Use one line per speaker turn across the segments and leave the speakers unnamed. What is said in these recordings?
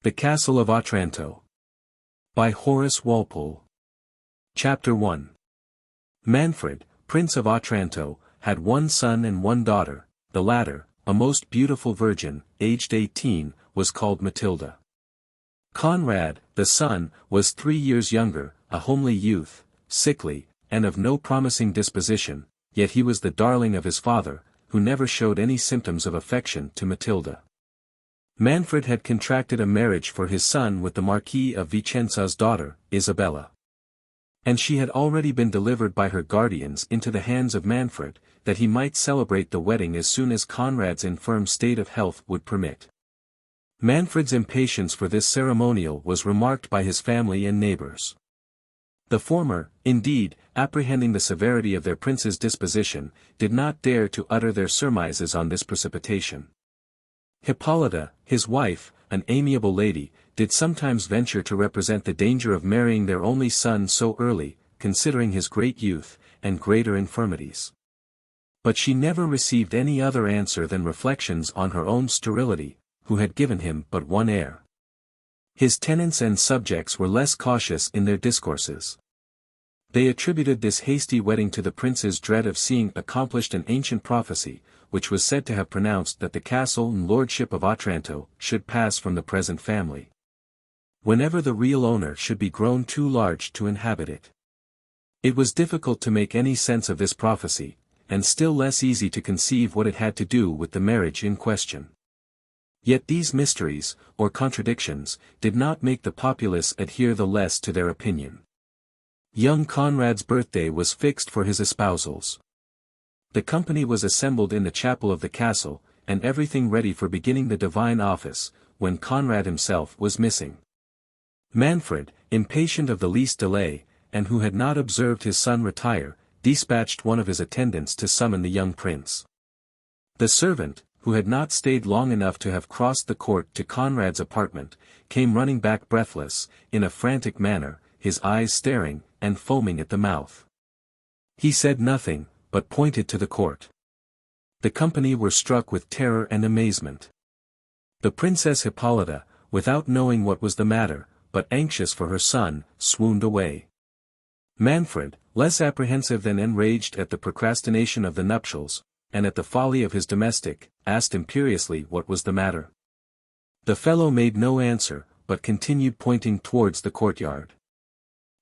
The Castle of Otranto. By Horace Walpole. Chapter 1. Manfred, Prince of Otranto, had one son and one daughter. The latter, a most beautiful virgin, aged 18, was called Matilda. Conrad, the son, was 3 years younger, a homely youth, sickly, and of no promising disposition, yet he was the darling of his father, who never showed any symptoms of affection to Matilda. Manfred had contracted a marriage for his son with the Marquis of Vicenza's daughter, Isabella. And she had already been delivered by her guardians into the hands of Manfred, that he might celebrate the wedding as soon as Conrad's infirm state of health would permit. Manfred's impatience for this ceremonial was remarked by his family and neighbors. The former, indeed, apprehending the severity of their prince's disposition, did not dare to utter their surmises on this precipitation. Hippolyta, his wife, an amiable lady, did sometimes venture to represent the danger of marrying their only son so early, considering his great youth, and greater infirmities. But she never received any other answer than reflections on her own sterility, who had given him but one heir. His tenants and subjects were less cautious in their discourses. They attributed this hasty wedding to the prince's dread of seeing accomplished an ancient prophecy, which was said to have pronounced that the castle and lordship of Otranto should pass from the present family, whenever the real owner should be grown too large to inhabit it. It was difficult to make any sense of this prophecy, and still less easy to conceive what it had to do with the marriage in question. Yet these mysteries, or contradictions, did not make the populace adhere the less to their opinion. Young Conrad's birthday was fixed for his espousals. The company was assembled in the chapel of the castle, and everything ready for beginning the divine office, when Conrad himself was missing. Manfred, impatient of the least delay, and who had not observed his son retire, dispatched one of his attendants to summon the young prince. The servant, who had not stayed long enough to have crossed the court to Conrad's apartment, came running back breathless, in a frantic manner, his eyes staring, and foaming at the mouth. He said nothing, but pointed to the court. The company were struck with terror and amazement. The Princess Hippolyta, without knowing what was the matter, but anxious for her son, swooned away. Manfred, less apprehensive than enraged at the procrastination of the nuptials, and at the folly of his domestic, asked imperiously what was the matter. The fellow made no answer, but continued pointing towards the courtyard.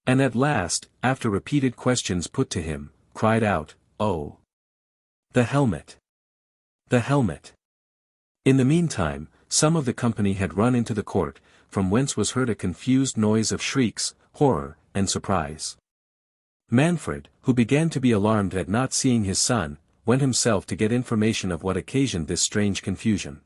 And at last, after repeated questions put to him, cried out, "Oh! The helmet! The helmet!" In the meantime, some of the company had run into the court, from whence was heard a confused noise of shrieks, horror, and surprise. Manfred, who began to be alarmed at not seeing his son, went himself to get information of what occasioned this strange confusion.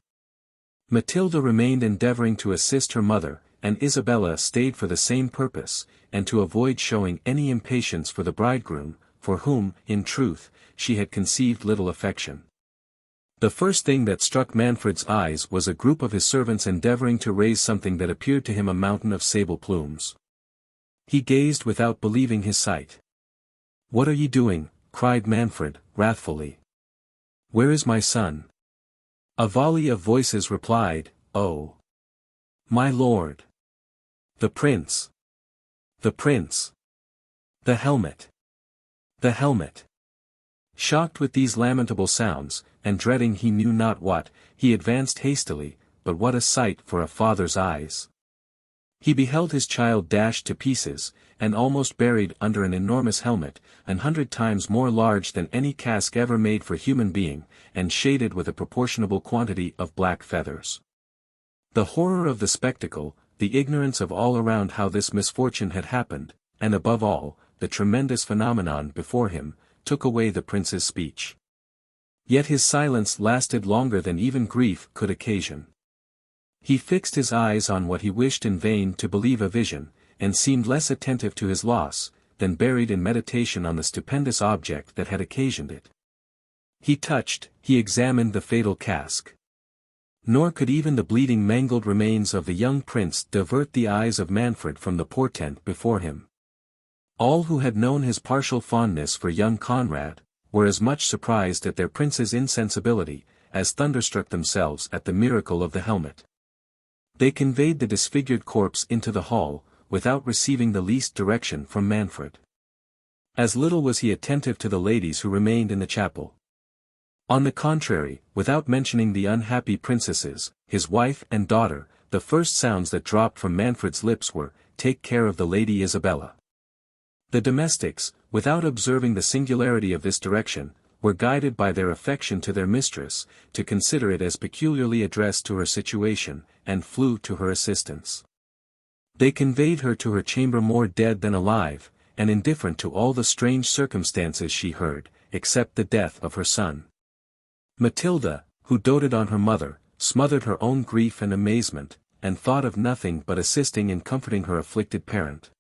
Matilda remained endeavoring to assist her mother, and Isabella stayed for the same purpose, and to avoid showing any impatience for the bridegroom, for whom, in truth, she had conceived little affection. The first thing that struck Manfred's eyes was a group of his servants endeavoring to raise something that appeared to him a mountain of sable plumes. He gazed without believing his sight. "What are ye doing?" cried Manfred, wrathfully. "Where is my son?" A volley of voices replied, "Oh! My lord! The prince! The prince! The helmet! The helmet!" Shocked with these lamentable sounds, and dreading he knew not what, he advanced hastily, but what a sight for a father's eyes! He beheld his child dashed to pieces, and almost buried under an enormous helmet, 100 times more large than any casque ever made for human being, and shaded with a proportionable quantity of black feathers. The horror of the spectacle, the ignorance of all around how this misfortune had happened, and above all, the tremendous phenomenon before him, took away the prince's speech. Yet his silence lasted longer than even grief could occasion. He fixed his eyes on what he wished in vain to believe a vision, and seemed less attentive to his loss, than buried in meditation on the stupendous object that had occasioned it. He examined the fatal casque. Nor could even the bleeding mangled remains of the young prince divert the eyes of Manfred from the portent before him. All who had known his partial fondness for young Conrad, were as much surprised at their prince's insensibility, as thunderstruck themselves at the miracle of the helmet. They conveyed the disfigured corpse into the hall, without receiving the least direction from Manfred. As little was he attentive to the ladies who remained in the chapel. On the contrary, without mentioning the unhappy princesses, his wife and daughter, the first sounds that dropped from Manfred's lips were, "Take care of the Lady Isabella." The domestics, without observing the singularity of this direction, were guided by their affection to their mistress, to consider it as peculiarly addressed to her situation, and flew to her assistance. They conveyed her to her chamber more dead than alive, and indifferent to all the strange circumstances she heard, except the death of her son. Matilda, who doted on her mother, smothered her own grief and amazement, and thought of nothing but assisting in comforting her afflicted parent.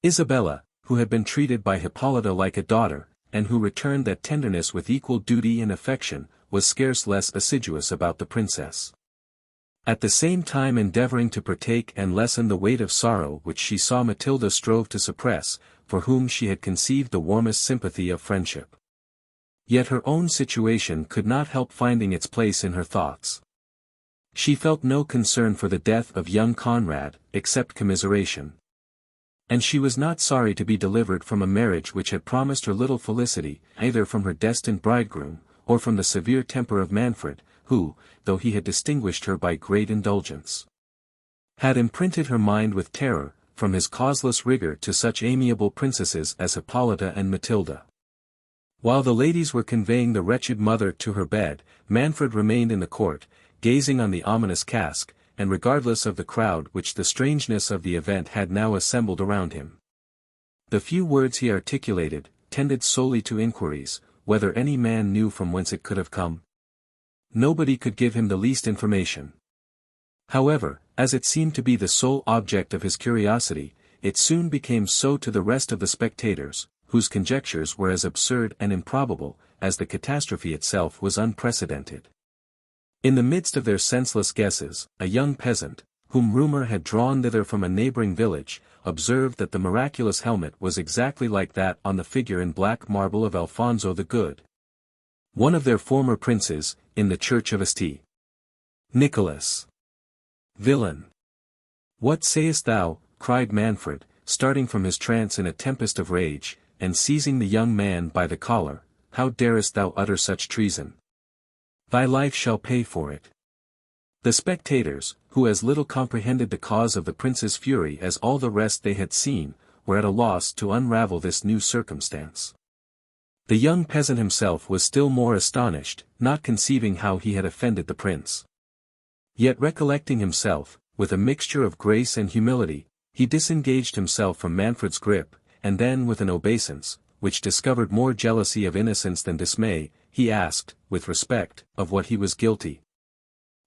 Isabella, who had been treated by Hippolyta like a daughter, and who returned that tenderness with equal duty and affection, was scarce less assiduous about the princess. At the same time endeavoring to partake and lessen the weight of sorrow which she saw Matilda strove to suppress, for whom she had conceived the warmest sympathy of friendship. Yet her own situation could not help finding its place in her thoughts. She felt no concern for the death of young Conrad, except commiseration. And she was not sorry to be delivered from a marriage which had promised her little felicity, either from her destined bridegroom, or from the severe temper of Manfred, who, though he had distinguished her by great indulgence, had imprinted her mind with terror, from his causeless rigor to such amiable princesses as Hippolyta and Matilda. While the ladies were conveying the wretched mother to her bed, Manfred remained in the court, gazing on the ominous cask, and regardless of the crowd which the strangeness of the event had now assembled around him. The few words he articulated, tended solely to inquiries, whether any man knew from whence it could have come. Nobody could give him the least information. However, as it seemed to be the sole object of his curiosity, it soon became so to the rest of the spectators, whose conjectures were as absurd and improbable, as the catastrophe itself was unprecedented. In the midst of their senseless guesses, a young peasant, whom rumor had drawn thither from a neighboring village, observed that the miraculous helmet was exactly like that on the figure in black marble of Alfonso the Good, one of their former princes, in the church of St. Nicholas. "Villain! What sayest thou?" cried Manfred, starting from his trance in a tempest of rage, and seizing the young man by the collar. "How darest thou utter such treason? Thy life shall pay for it." The spectators, who as little comprehended the cause of the prince's fury as all the rest they had seen, were at a loss to unravel this new circumstance. The young peasant himself was still more astonished, not conceiving how he had offended the prince. Yet recollecting himself, with a mixture of grace and humility, he disengaged himself from Manfred's grip, and then with an obeisance, which discovered more jealousy of innocence than dismay, he asked, with respect, of what he was guilty.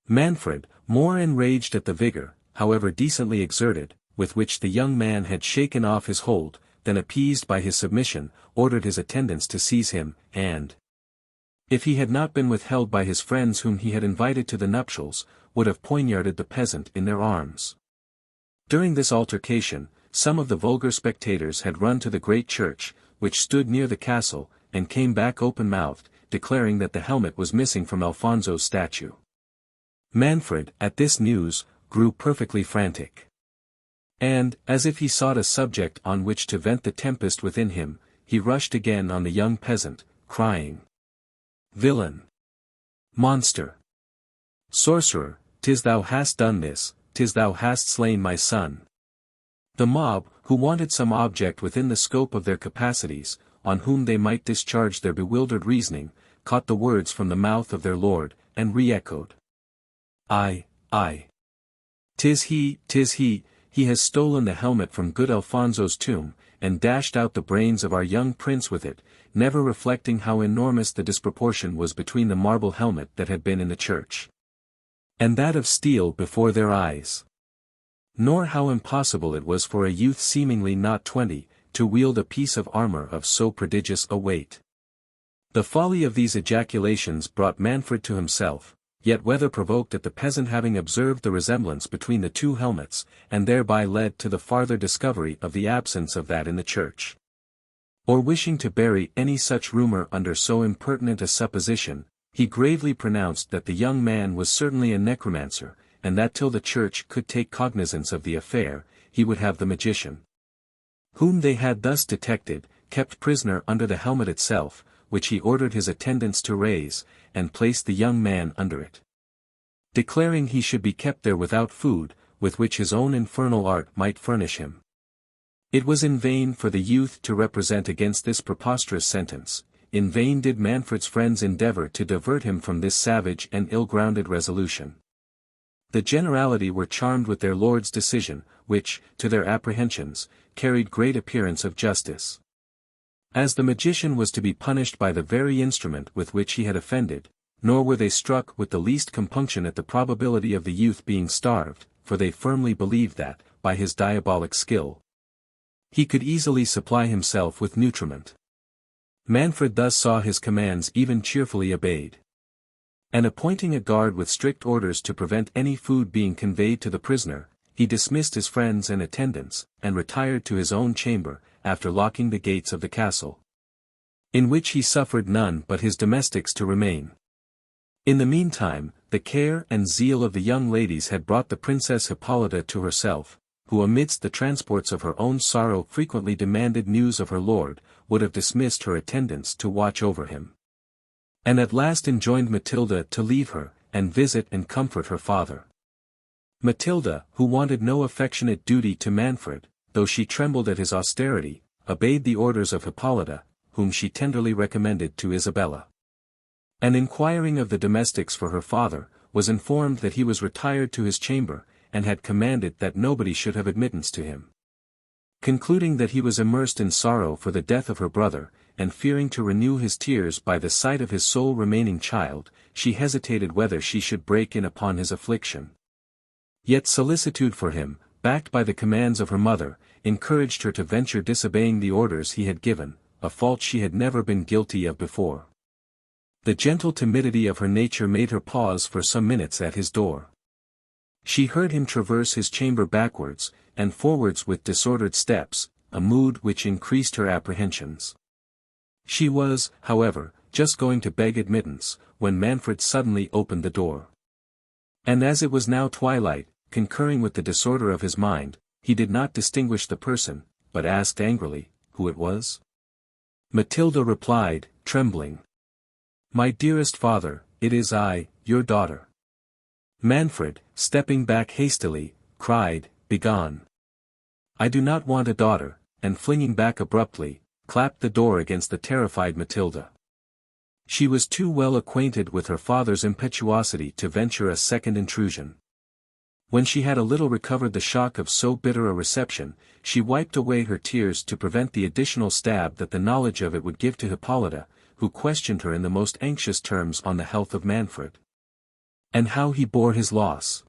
Manfred, more enraged at the vigor, however decently exerted, with which the young man had shaken off his hold, than appeased by his submission, ordered his attendants to seize him, and, if he had not been withheld by his friends whom he had invited to the nuptials, would have poignarded the peasant in their arms. During this altercation, some of the vulgar spectators had run to the great church, which stood near the castle, and came back open-mouthed, declaring that the helmet was missing from Alfonso's statue. Manfred, at this news, grew perfectly frantic. And, as if he sought a subject on which to vent the tempest within him, he rushed again on the young peasant, crying, "Villain! Monster! Sorcerer, 'tis thou hast done this, 'tis thou hast slain my son." The mob, who wanted some object within the scope of their capacities, on whom they might discharge their bewildered reasoning, caught the words from the mouth of their lord, and re-echoed, "Aye, aye. 'Tis he, he has stolen the helmet from good Alfonso's tomb, and dashed out the brains of our young prince with it, never reflecting how enormous the disproportion was between the marble helmet that had been in the church, and that of steel before their eyes. Nor how impossible it was for a youth seemingly not 20, to wield a piece of armor of so prodigious a weight." The folly of these ejaculations brought Manfred to himself, yet whether provoked at the peasant having observed the resemblance between the two helmets, and thereby led to the farther discovery of the absence of that in the church, or wishing to bury any such rumor under so impertinent a supposition, he gravely pronounced that the young man was certainly a necromancer, and that till the church could take cognizance of the affair, he would have the magician, whom they had thus detected, kept prisoner under the helmet itself, which he ordered his attendants to raise, and placed the young man under it, declaring he should be kept there without food, with which his own infernal art might furnish him. It was in vain for the youth to represent against this preposterous sentence. In vain did Manfred's friends endeavour to divert him from this savage and ill-grounded resolution. The generality were charmed with their lord's decision, which, to their apprehensions, carried great appearance of justice. As the magician was to be punished by the very instrument with which he had offended, nor were they struck with the least compunction at the probability of the youth being starved, for they firmly believed that, by his diabolic skill, he could easily supply himself with nutriment. Manfred thus saw his commands even cheerfully obeyed. And appointing a guard with strict orders to prevent any food being conveyed to the prisoner, he dismissed his friends and attendants, and retired to his own chamber, after locking the gates of the castle, in which he suffered none but his domestics to remain. In the meantime, the care and zeal of the young ladies had brought the Princess Hippolyta to herself, who amidst the transports of her own sorrow frequently demanded news of her lord, would have dismissed her attendants to watch over him, and at last enjoined Matilda to leave her, and visit and comfort her father. Matilda, who wanted no affectionate duty to Manfred, though she trembled at his austerity, obeyed the orders of Hippolyta, whom she tenderly recommended to Isabella. And inquiring of the domestics for her father, was informed that he was retired to his chamber, and had commanded that nobody should have admittance to him. Concluding that he was immersed in sorrow for the death of her brother, and fearing to renew his tears by the sight of his sole remaining child, she hesitated whether she should break in upon his affliction. Yet solicitude for him, backed by the commands of her mother, encouraged her to venture disobeying the orders he had given, a fault she had never been guilty of before. The gentle timidity of her nature made her pause for some minutes at his door. She heard him traverse his chamber backwards, and forwards with disordered steps, a mood which increased her apprehensions. She was, however, just going to beg admittance, when Manfred suddenly opened the door. And as it was now twilight, concurring with the disorder of his mind, he did not distinguish the person, but asked angrily, who it was? Matilda replied, trembling, "My dearest father, it is I, your daughter." Manfred, stepping back hastily, cried, "Begone! I do not want a daughter," and flinging back abruptly, clapped the door against the terrified Matilda. She was too well acquainted with her father's impetuosity to venture a second intrusion. When she had a little recovered the shock of so bitter a reception, she wiped away her tears to prevent the additional stab that the knowledge of it would give to Hippolyta, who questioned her in the most anxious terms on the health of Manfred, and how he bore his loss.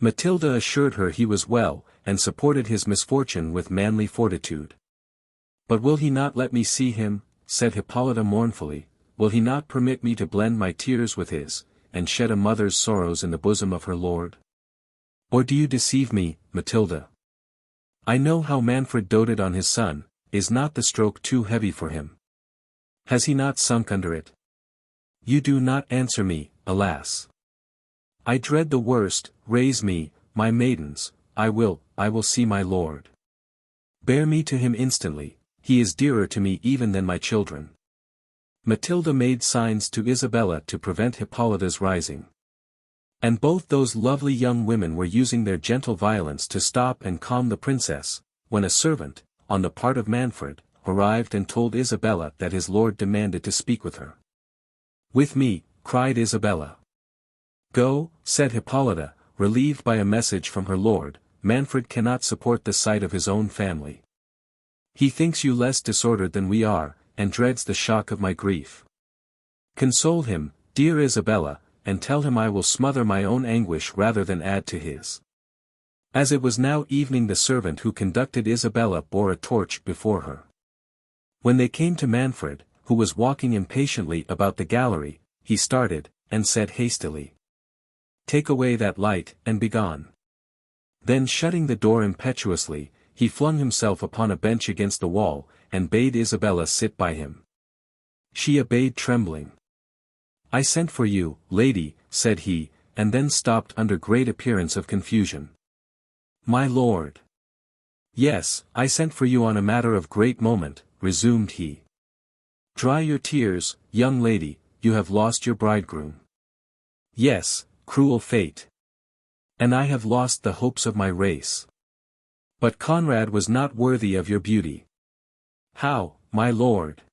Matilda assured her he was well, and supported his misfortune with manly fortitude. "But will he not let me see him?" said Hippolyta mournfully. "Will he not permit me to blend my tears with his, and shed a mother's sorrows in the bosom of her lord? Or do you deceive me, Matilda? I know how Manfred doted on his son. Is not the stroke too heavy for him? Has he not sunk under it? You do not answer me, alas! I dread the worst. Raise me, my maidens, I will see my lord. Bear me to him instantly, he is dearer to me even than my children." Matilda made signs to Isabella to prevent Hippolyta's rising. And both those lovely young women were using their gentle violence to stop and calm the princess, when a servant, on the part of Manfred, arrived and told Isabella that his lord demanded to speak with her. "With me," cried Isabella. "Go," said Hippolyta, relieved by a message from her lord. "Manfred cannot support the sight of his own family. He thinks you less disordered than we are, and dreads the shock of my grief. Console him, dear Isabella, and tell him I will smother my own anguish rather than add to his." As it was now evening, the servant who conducted Isabella bore a torch before her. When they came to Manfred, who was walking impatiently about the gallery, he started, and said hastily, "Take away that light, and begone." Then shutting the door impetuously, he flung himself upon a bench against the wall, and bade Isabella sit by him. She obeyed trembling. "I sent for you, lady," said he, and then stopped under great appearance of confusion. "My lord." "Yes, I sent for you on a matter of great moment," resumed he. "Dry your tears, young lady, you have lost your bridegroom." "Yes, cruel fate. And I have lost the hopes of my race. But Conrad was not worthy of your beauty." "How, my lord?"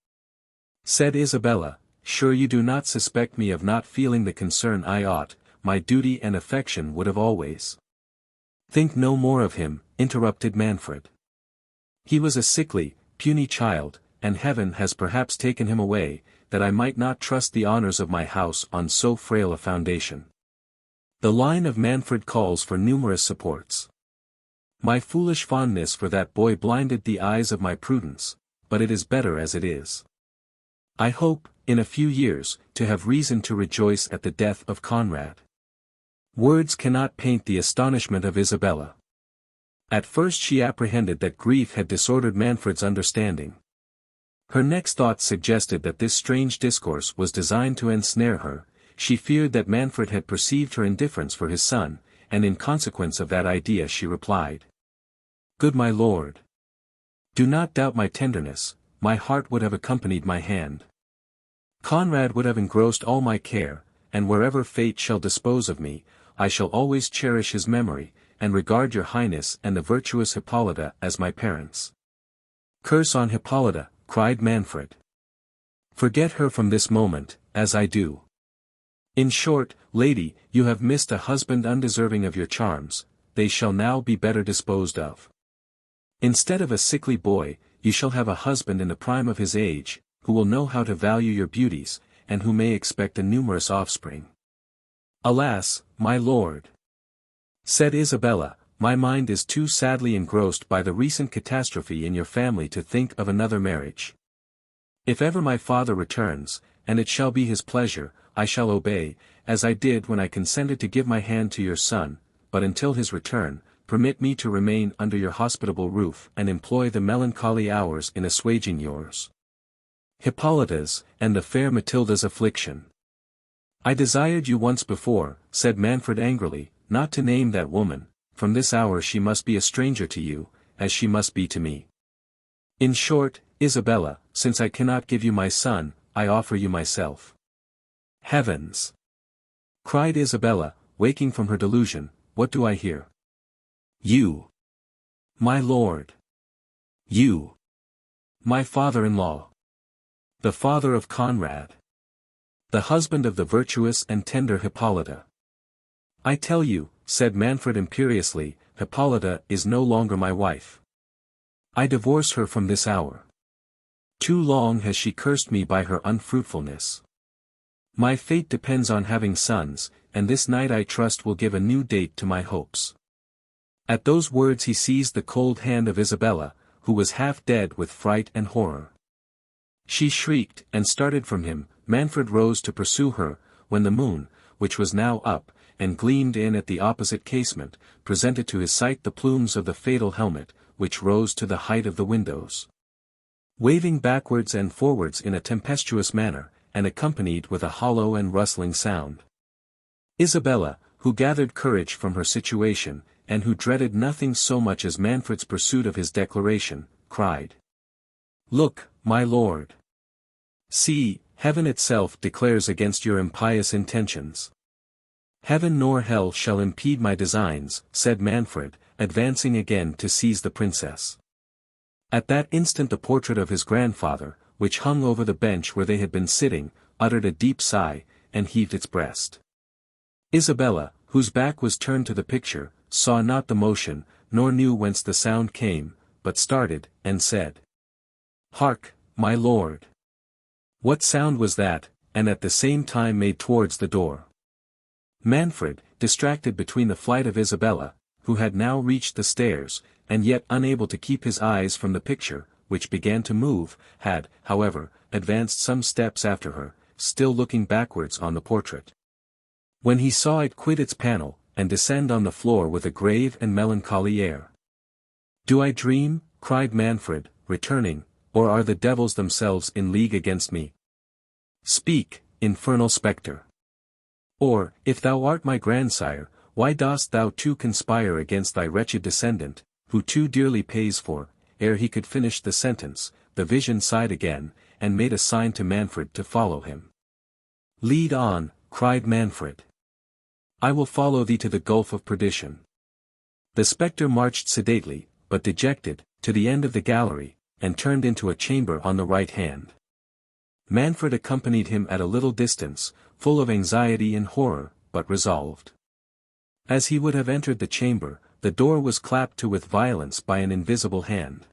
said Isabella. "Sure you do not suspect me of not feeling the concern I ought, my duty and affection would have always." "Think no more of him," interrupted Manfred. "He was a sickly, puny child, and heaven has perhaps taken him away, that I might not trust the honors of my house on so frail a foundation. The line of Manfred calls for numerous supports. My foolish fondness for that boy blinded the eyes of my prudence, but it is better as it is. I hope, in a few years, to have reason to rejoice at the death of Conrad." Words cannot paint the astonishment of Isabella. At first she apprehended that grief had disordered Manfred's understanding. Her next thought suggested that this strange discourse was designed to ensnare her. She feared that Manfred had perceived her indifference for his son, and in consequence of that idea she replied, "Good my lord, do not doubt my tenderness, my heart would have accompanied my hand. Conrad would have engrossed all my care, and wherever fate shall dispose of me, I shall always cherish his memory, and regard your highness and the virtuous Hippolyta as my parents." "Curse on Hippolyta," cried Manfred. "Forget her from this moment, as I do. In short, lady, you have missed a husband undeserving of your charms, they shall now be better disposed of. Instead of a sickly boy, you shall have a husband in the prime of his age, who will know how to value your beauties, and who may expect a numerous offspring." "Alas, my lord," said Isabella, "my mind is too sadly engrossed by the recent catastrophe in your family to think of another marriage. If ever my father returns, and it shall be his pleasure, I shall obey, as I did when I consented to give my hand to your son, but until his return, permit me to remain under your hospitable roof and employ the melancholy hours in assuaging yours, Hippolyta's, and the fair Matilda's affliction." "I desired you once before," said Manfred angrily, "not to name that woman. From this hour she must be a stranger to you, as she must be to me. In short, Isabella, since I cannot give you my son, I offer you myself." "Heavens!" cried Isabella, waking from her delusion, "what do I hear? You! My lord! You! My father-in-law! The father of Conrad! The husband of the virtuous and tender Hippolyta!" "I tell you," said Manfred imperiously, "Hippolyta is no longer my wife. I divorce her from this hour. Too long has she cursed me by her unfruitfulness. My fate depends on having sons, and this night I trust will give a new date to my hopes." At those words he seized the cold hand of Isabella, who was half dead with fright and horror. She shrieked, and started from him. Manfred rose to pursue her, when the moon, which was now up, and gleamed in at the opposite casement, presented to his sight the plumes of the fatal helmet, which rose to the height of the windows, waving backwards and forwards in a tempestuous manner, and accompanied with a hollow and rustling sound. Isabella, who gathered courage from her situation, and who dreaded nothing so much as Manfred's pursuit of his declaration, cried, "Look, my lord! See, heaven itself declares against your impious intentions." "Heaven nor hell shall impede my designs," said Manfred, advancing again to seize the princess. At that instant the portrait of his grandfather, which hung over the bench where they had been sitting, uttered a deep sigh, and heaved its breast. Isabella, whose back was turned to the picture, saw not the motion, nor knew whence the sound came, but started, and said, "Hark, my lord! What sound was that?" and at the same time made towards the door. Manfred, distracted between the flight of Isabella, who had now reached the stairs, and yet unable to keep his eyes from the picture, which began to move, had, however, advanced some steps after her, still looking backwards on the portrait. When he saw it quit its panel, and descend on the floor with a grave and melancholy air. "Do I dream?" cried Manfred, returning, "or are the devils themselves in league against me? Speak, infernal spectre! Or, if thou art my grandsire, why dost thou too conspire against thy wretched descendant, who too dearly pays for, ere he could finish the sentence, the vision sighed again, and made a sign to Manfred to follow him. Lead on, cried Manfred. I will follow thee to the gulf of perdition. The spectre marched sedately, but dejected, to the end of the gallery, and turned into a chamber on the right hand. Manfred accompanied him at a little distance, full of anxiety and horror, but resolved. As he would have entered the chamber, the door was clapped to with violence by an invisible hand.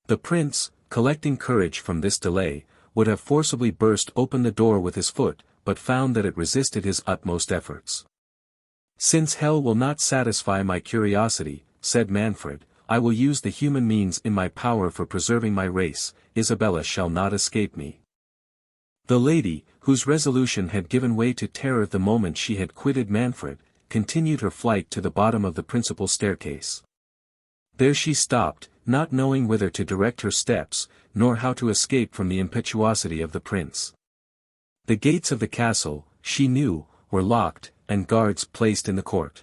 The prince, collecting courage from this delay, would have forcibly burst open the door with his foot, but found that it resisted his utmost efforts. Since hell will not satisfy my curiosity, said Manfred, I will use the human means in my power for preserving my race. Isabella shall not escape me. The lady, whose resolution had given way to terror the moment she had quitted Manfred, continued her flight to the bottom of the principal staircase. There she stopped, not knowing whither to direct her steps, nor how to escape from the impetuosity of the prince. The gates of the castle, she knew, were locked, and guards placed in the court.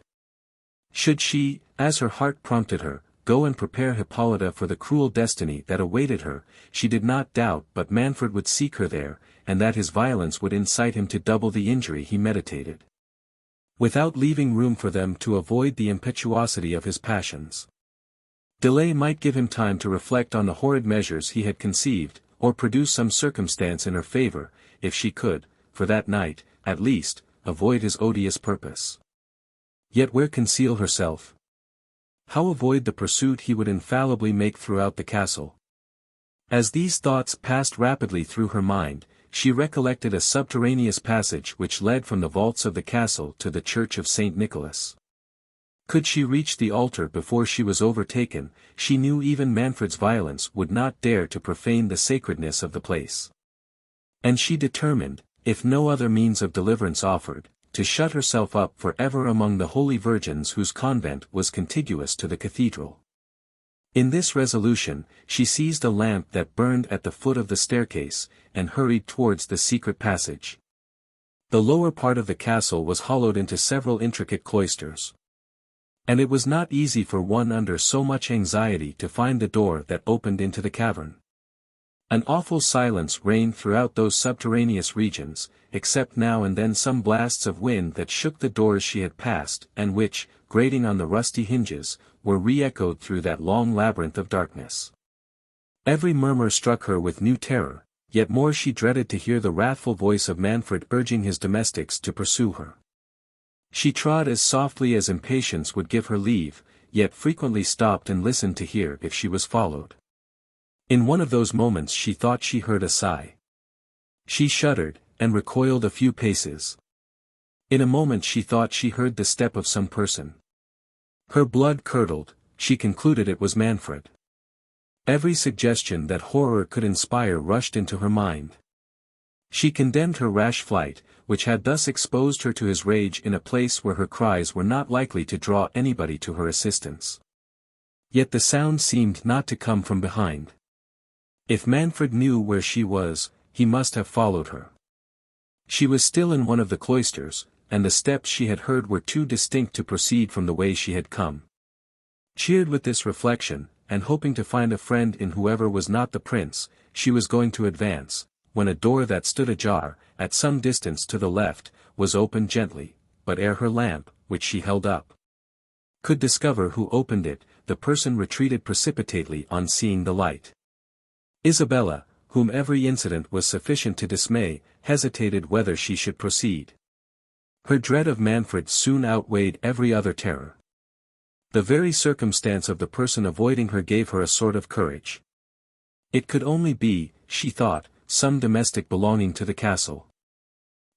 Should she, as her heart prompted her, go and prepare Hippolyta for the cruel destiny that awaited her, she did not doubt but Manfred would seek her there, and that his violence would incite him to double the injury he meditated. Without leaving room for them to avoid the impetuosity of his passions. Delay might give him time to reflect on the horrid measures he had conceived, or produce some circumstance in her favor, if she could, for that night, at least, avoid his odious purpose. Yet where conceal herself? How avoid the pursuit he would infallibly make throughout the castle? As these thoughts passed rapidly through her mind, she recollected a subterraneous passage which led from the vaults of the castle to the church of St. Nicholas. Could she reach the altar before she was overtaken, she knew even Manfred's violence would not dare to profane the sacredness of the place. And she determined, if no other means of deliverance offered, to shut herself up for ever among the holy virgins whose convent was contiguous to the cathedral. In this resolution, she seized a lamp that burned at the foot of the staircase, and hurried towards the secret passage. The lower part of the castle was hollowed into several intricate cloisters. And it was not easy for one under so much anxiety to find the door that opened into the cavern. An awful silence reigned throughout those subterraneous regions, except now and then some blasts of wind that shook the doors she had passed and which, grating on the rusty hinges, were re-echoed through that long labyrinth of darkness. Every murmur struck her with new terror, yet more she dreaded to hear the wrathful voice of Manfred urging his domestics to pursue her. She trod as softly as impatience would give her leave, yet frequently stopped and listened to hear if she was followed. In one of those moments she thought she heard a sigh. She shuddered, and recoiled a few paces. In a moment she thought she heard the step of some person. Her blood curdled, she concluded it was Manfred. Every suggestion that horror could inspire rushed into her mind. She condemned her rash flight, which had thus exposed her to his rage in a place where her cries were not likely to draw anybody to her assistance. Yet the sound seemed not to come from behind. If Manfred knew where she was, he must have followed her. She was still in one of the cloisters, and the steps she had heard were too distinct to proceed from the way she had come. Cheered with this reflection, and hoping to find a friend in whoever was not the prince, she was going to advance, when a door that stood ajar, at some distance to the left, was opened gently, but ere her lamp, which she held up, could discover who opened it, the person retreated precipitately on seeing the light. Isabella, whom every incident was sufficient to dismay, hesitated whether she should proceed. Her dread of Manfred soon outweighed every other terror. The very circumstance of the person avoiding her gave her a sort of courage. It could only be, she thought, some domestic belonging to the castle.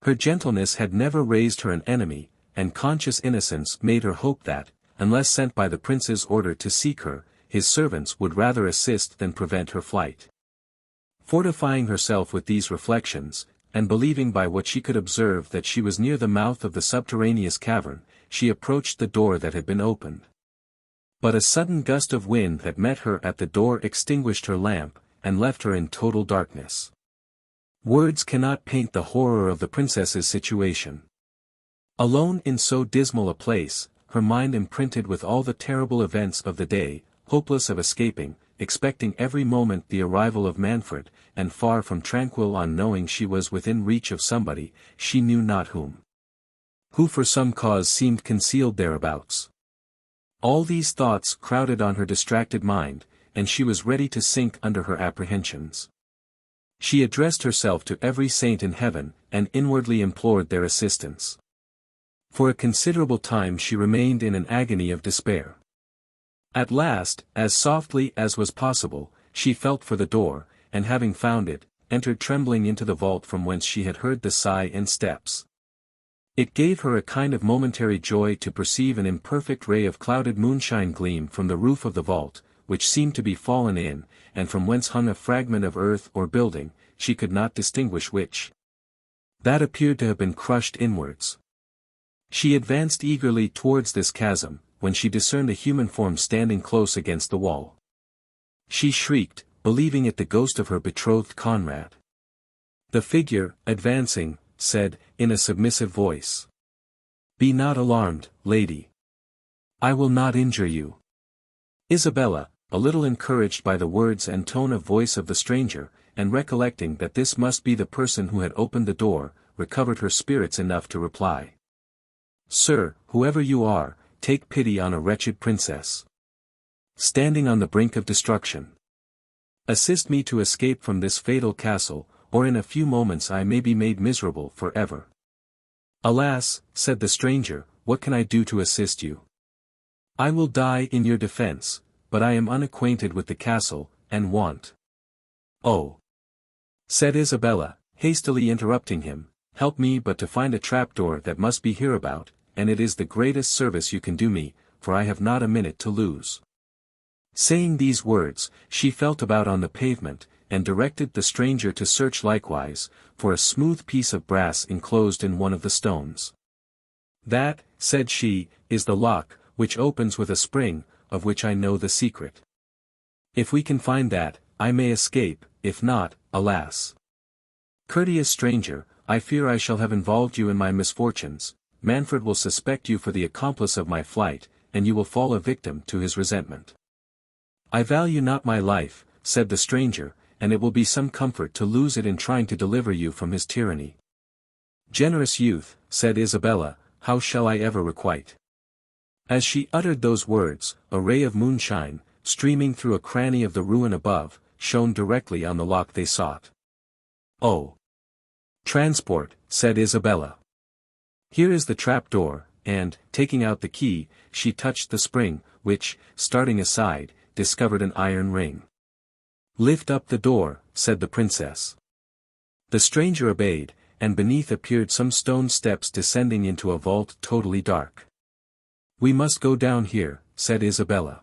Her gentleness had never raised her an enemy, and conscious innocence made her hope that, unless sent by the prince's order to seek her, his servants would rather assist than prevent her flight. Fortifying herself with these reflections, and believing by what she could observe that she was near the mouth of the subterraneous cavern, she approached the door that had been opened. But a sudden gust of wind that met her at the door extinguished her lamp, and left her in total darkness. Words cannot paint the horror of the princess's situation. Alone in so dismal a place, her mind imprinted with all the terrible events of the day, hopeless of escaping, expecting every moment the arrival of Manfred, and far from tranquil on knowing she was within reach of somebody, she knew not whom. Who for some cause seemed concealed thereabouts. All these thoughts crowded on her distracted mind, and she was ready to sink under her apprehensions. She addressed herself to every saint in heaven, and inwardly implored their assistance. For a considerable time she remained in an agony of despair. At last, as softly as was possible, she felt for the door, and having found it, entered trembling into the vault from whence she had heard the sigh and steps. It gave her a kind of momentary joy to perceive an imperfect ray of clouded moonshine gleam from the roof of the vault, which seemed to be fallen in, and from whence hung a fragment of earth or building, she could not distinguish which. That appeared to have been crushed inwards. She advanced eagerly towards this chasm, when she discerned a human form standing close against the wall. She shrieked, believing it the ghost of her betrothed comrade. The figure, advancing, said, in a submissive voice, "Be not alarmed, lady. I will not injure you." Isabella, a little encouraged by the words and tone of voice of the stranger, and recollecting that this must be the person who had opened the door, recovered her spirits enough to reply, "Sir, whoever you are, take pity on a wretched princess, standing on the brink of destruction. Assist me to escape from this fatal castle, or in a few moments I may be made miserable for ever." "Alas," said the stranger, "what can I do to assist you? I will die in your defense, but I am unacquainted with the castle, and want—" "Oh," said Isabella, hastily interrupting him, "help me but to find a trapdoor that must be hereabout, and it is the greatest service you can do me, for I have not a minute to lose." Saying these words, she felt about on the pavement, and directed the stranger to search likewise, for a smooth piece of brass enclosed in one of the stones. "That," said she, "is the lock, which opens with a spring, of which I know the secret. If we can find that, I may escape, if not, alas! Courteous stranger, I fear I shall have involved you in my misfortunes. Manfred will suspect you for the accomplice of my flight, and you will fall a victim to his resentment." "I value not my life," said the stranger, "and it will be some comfort to lose it in trying to deliver you from his tyranny." "Generous youth," said Isabella, "how shall I ever requite?" As she uttered those words, a ray of moonshine, streaming through a cranny of the ruin above, shone directly on the lock they sought. "Oh! Transport," said Isabella. "Here is the trap-door," and, taking out the key, she touched the spring, which, starting aside, discovered an iron ring. "Lift up the door," said the princess. The stranger obeyed, and beneath appeared some stone steps descending into a vault totally dark. "We must go down here," said Isabella.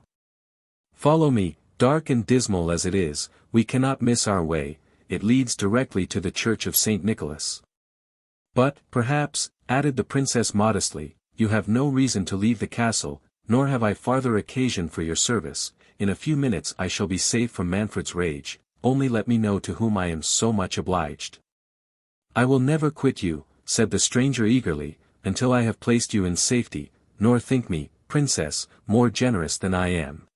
"Follow me, dark and dismal as it is, we cannot miss our way, it leads directly to the church of St. Nicholas. But, perhaps," added the princess modestly, "you have no reason to leave the castle, nor have I farther occasion for your service. In a few minutes I shall be safe from Manfred's rage, only let me know to whom I am so much obliged." "I will never quit you," said the stranger eagerly, "until I have placed you in safety, nor think me, princess, more generous than I am.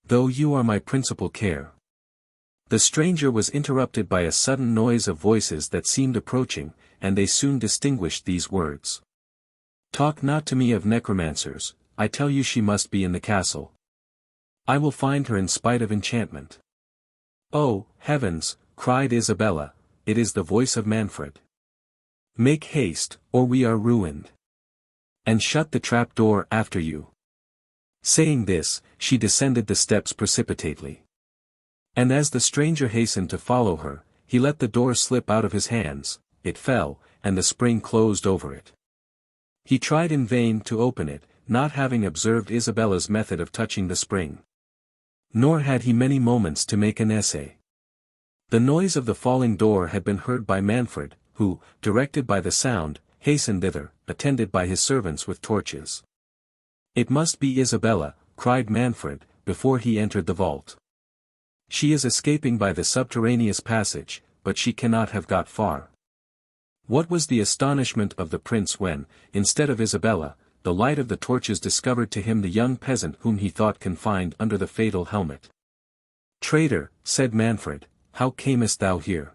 Though you are my principal care." The stranger was interrupted by a sudden noise of voices that seemed approaching, and they soon distinguished these words. "Talk not to me of necromancers, I tell you she must be in the castle. I will find her in spite of enchantment." "Oh, heavens," cried Isabella, "it is the voice of Manfred. Make haste, or we are ruined. And shut the trap-door after you." Saying this, she descended the steps precipitately. And as the stranger hastened to follow her, he let the door slip out of his hands, it fell, and the spring closed over it. He tried in vain to open it, not having observed Isabella's method of touching the spring. Nor had he many moments to make an essay. The noise of the falling door had been heard by Manfred, who, directed by the sound, hastened thither, attended by his servants with torches. "It must be Isabella," cried Manfred, before he entered the vault. "She is escaping by the subterraneous passage, but she cannot have got far. What was the astonishment of the prince when, instead of Isabella, the light of the torches discovered to him the young peasant whom he thought confined under the fatal helmet. "Traitor," said Manfred, "how camest thou here?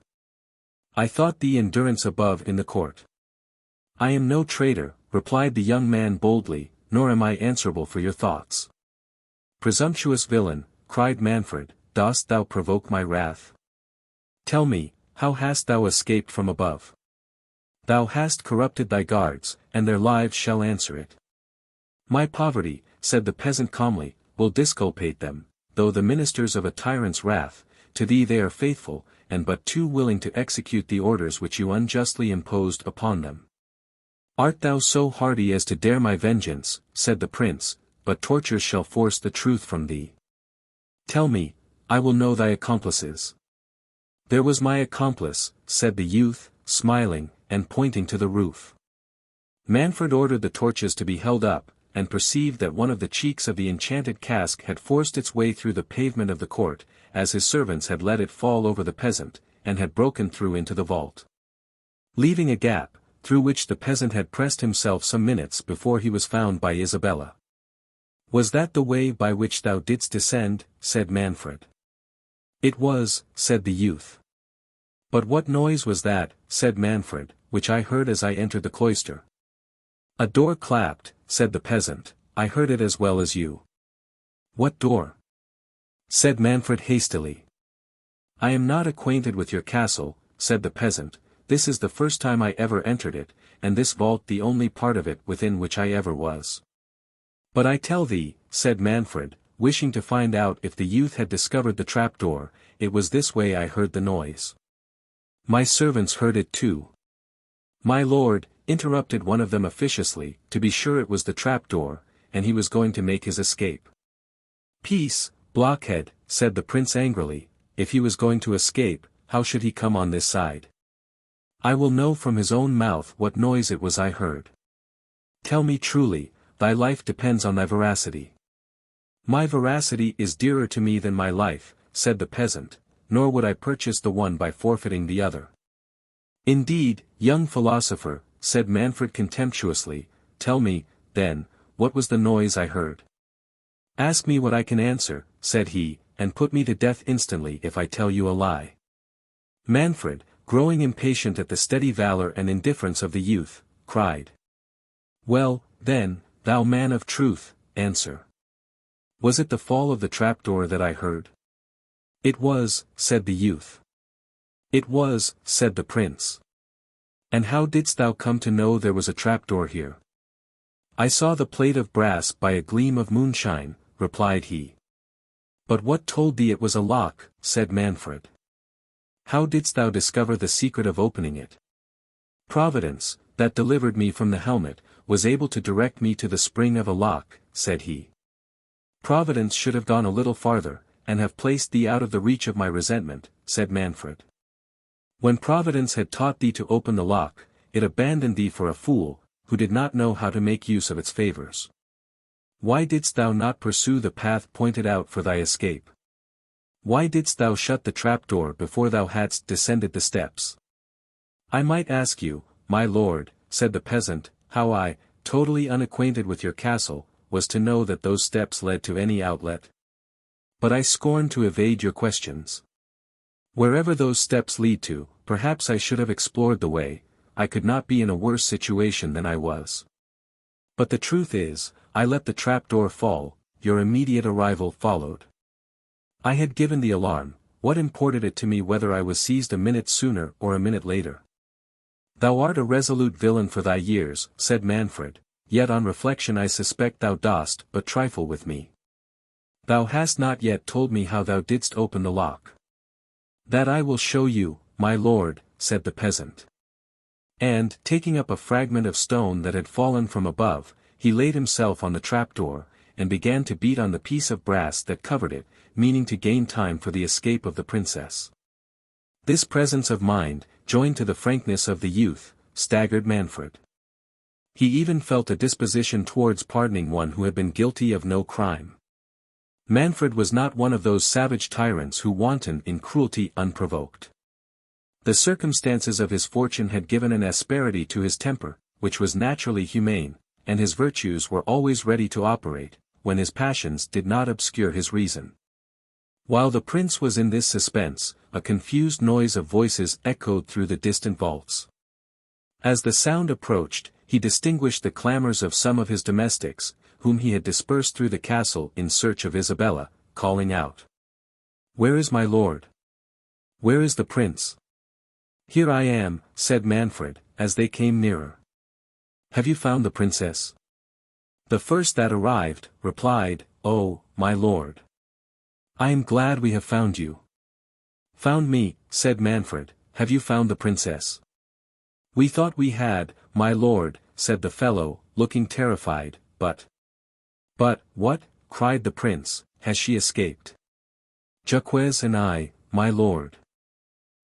I thought thee in durance above in the court." "I am no traitor," replied the young man boldly, "nor am I answerable for your thoughts." "Presumptuous villain," cried Manfred, "dost thou provoke my wrath? Tell me, how hast thou escaped from above? Thou hast corrupted thy guards, and their lives shall answer it." "My poverty," said the peasant calmly, "will disculpate them, though the ministers of a tyrant's wrath, to thee they are faithful, and but too willing to execute the orders which you unjustly imposed upon them." "Art thou so hardy as to dare my vengeance?" said the prince, "but tortures shall force the truth from thee. Tell me, I will know thy accomplices." "There was my accomplice," said the youth, smiling, and pointing to the roof. Manfred ordered the torches to be held up, and perceived that one of the cheeks of the enchanted cask had forced its way through the pavement of the court, as his servants had let it fall over the peasant, and had broken through into the vault, leaving a gap, through which the peasant had pressed himself some minutes before he was found by Isabella. "Was that the way by which thou didst descend?" said Manfred. "It was," said the youth. "But what noise was that," said Manfred, "which I heard as I entered the cloister?" "A door clapped," said the peasant, "I heard it as well as you." "What door?" said Manfred hastily. "I am not acquainted with your castle," said the peasant, "this is the first time I ever entered it, and this vault the only part of it within which I ever was." "But I tell thee," said Manfred, wishing to find out if the youth had discovered the trapdoor, "it was this way I heard the noise. My servants heard it too." "My lord," interrupted one of them officiously, "to be sure it was the trapdoor, and he was going to make his escape." "Peace, blockhead," said the prince angrily, "if he was going to escape, how should he come on this side? I will know from his own mouth what noise it was I heard. Tell me truly, thy life depends on thy veracity." "My veracity is dearer to me than my life," said the peasant, "nor would I purchase the one by forfeiting the other." "Indeed, young philosopher," said Manfred contemptuously, "tell me, then, what was the noise I heard?" "Ask me what I can answer," said he, "and put me to death instantly if I tell you a lie." Manfred, growing impatient at the steady valor and indifference of the youth, cried, "Well, then, thou man of truth, answer. Was it the fall of the trapdoor that I heard?" "It was," said the youth. "It was," said the prince. "And how didst thou come to know there was a trapdoor here?" "I saw the plate of brass by a gleam of moonshine," replied he. "But what told thee it was a lock?" said Manfred. "How didst thou discover the secret of opening it?" "Providence, that delivered me from the helmet, was able to direct me to the spring of a lock," said he. "Providence should have gone a little farther, and have placed thee out of the reach of my resentment," said Manfred. "When Providence had taught thee to open the lock, it abandoned thee for a fool, who did not know how to make use of its favors. Why didst thou not pursue the path pointed out for thy escape? Why didst thou shut the trapdoor before thou hadst descended the steps? I might ask you, my lord," said the peasant, "how I, totally unacquainted with your castle, was to know that those steps led to any outlet. But I scorn to evade your questions. Wherever those steps lead to, perhaps I should have explored the way, I could not be in a worse situation than I was. But the truth is, I let the trapdoor fall, your immediate arrival followed. I had given the alarm, what imported it to me whether I was seized a minute sooner or a minute later?" "Thou art a resolute villain for thy years," said Manfred, "yet on reflection I suspect thou dost but trifle with me. Thou hast not yet told me how thou didst open the lock." "That I will show you, my lord," said the peasant. And, taking up a fragment of stone that had fallen from above, he laid himself on the trapdoor, and began to beat on the piece of brass that covered it, meaning to gain time for the escape of the princess. This presence of mind, joined to the frankness of the youth, staggered Manfred. He even felt a disposition towards pardoning one who had been guilty of no crime. Manfred was not one of those savage tyrants who wanton in cruelty unprovoked. The circumstances of his fortune had given an asperity to his temper, which was naturally humane, and his virtues were always ready to operate, when his passions did not obscure his reason. While the prince was in this suspense, a confused noise of voices echoed through the distant vaults. As the sound approached, he distinguished the clamors of some of his domestics, whom he had dispersed through the castle in search of Isabella, calling out, "Where is my lord? Where is the prince?" "Here I am," said Manfred, as they came nearer. "Have you found the princess?" The first that arrived, replied, "Oh, my lord. I am glad we have found you." "Found me," said Manfred, "have you found the princess?" "We thought we had, my lord," said the fellow, looking terrified, "But, what?" cried the prince, "has she escaped?" "Jaquez and I, my lord."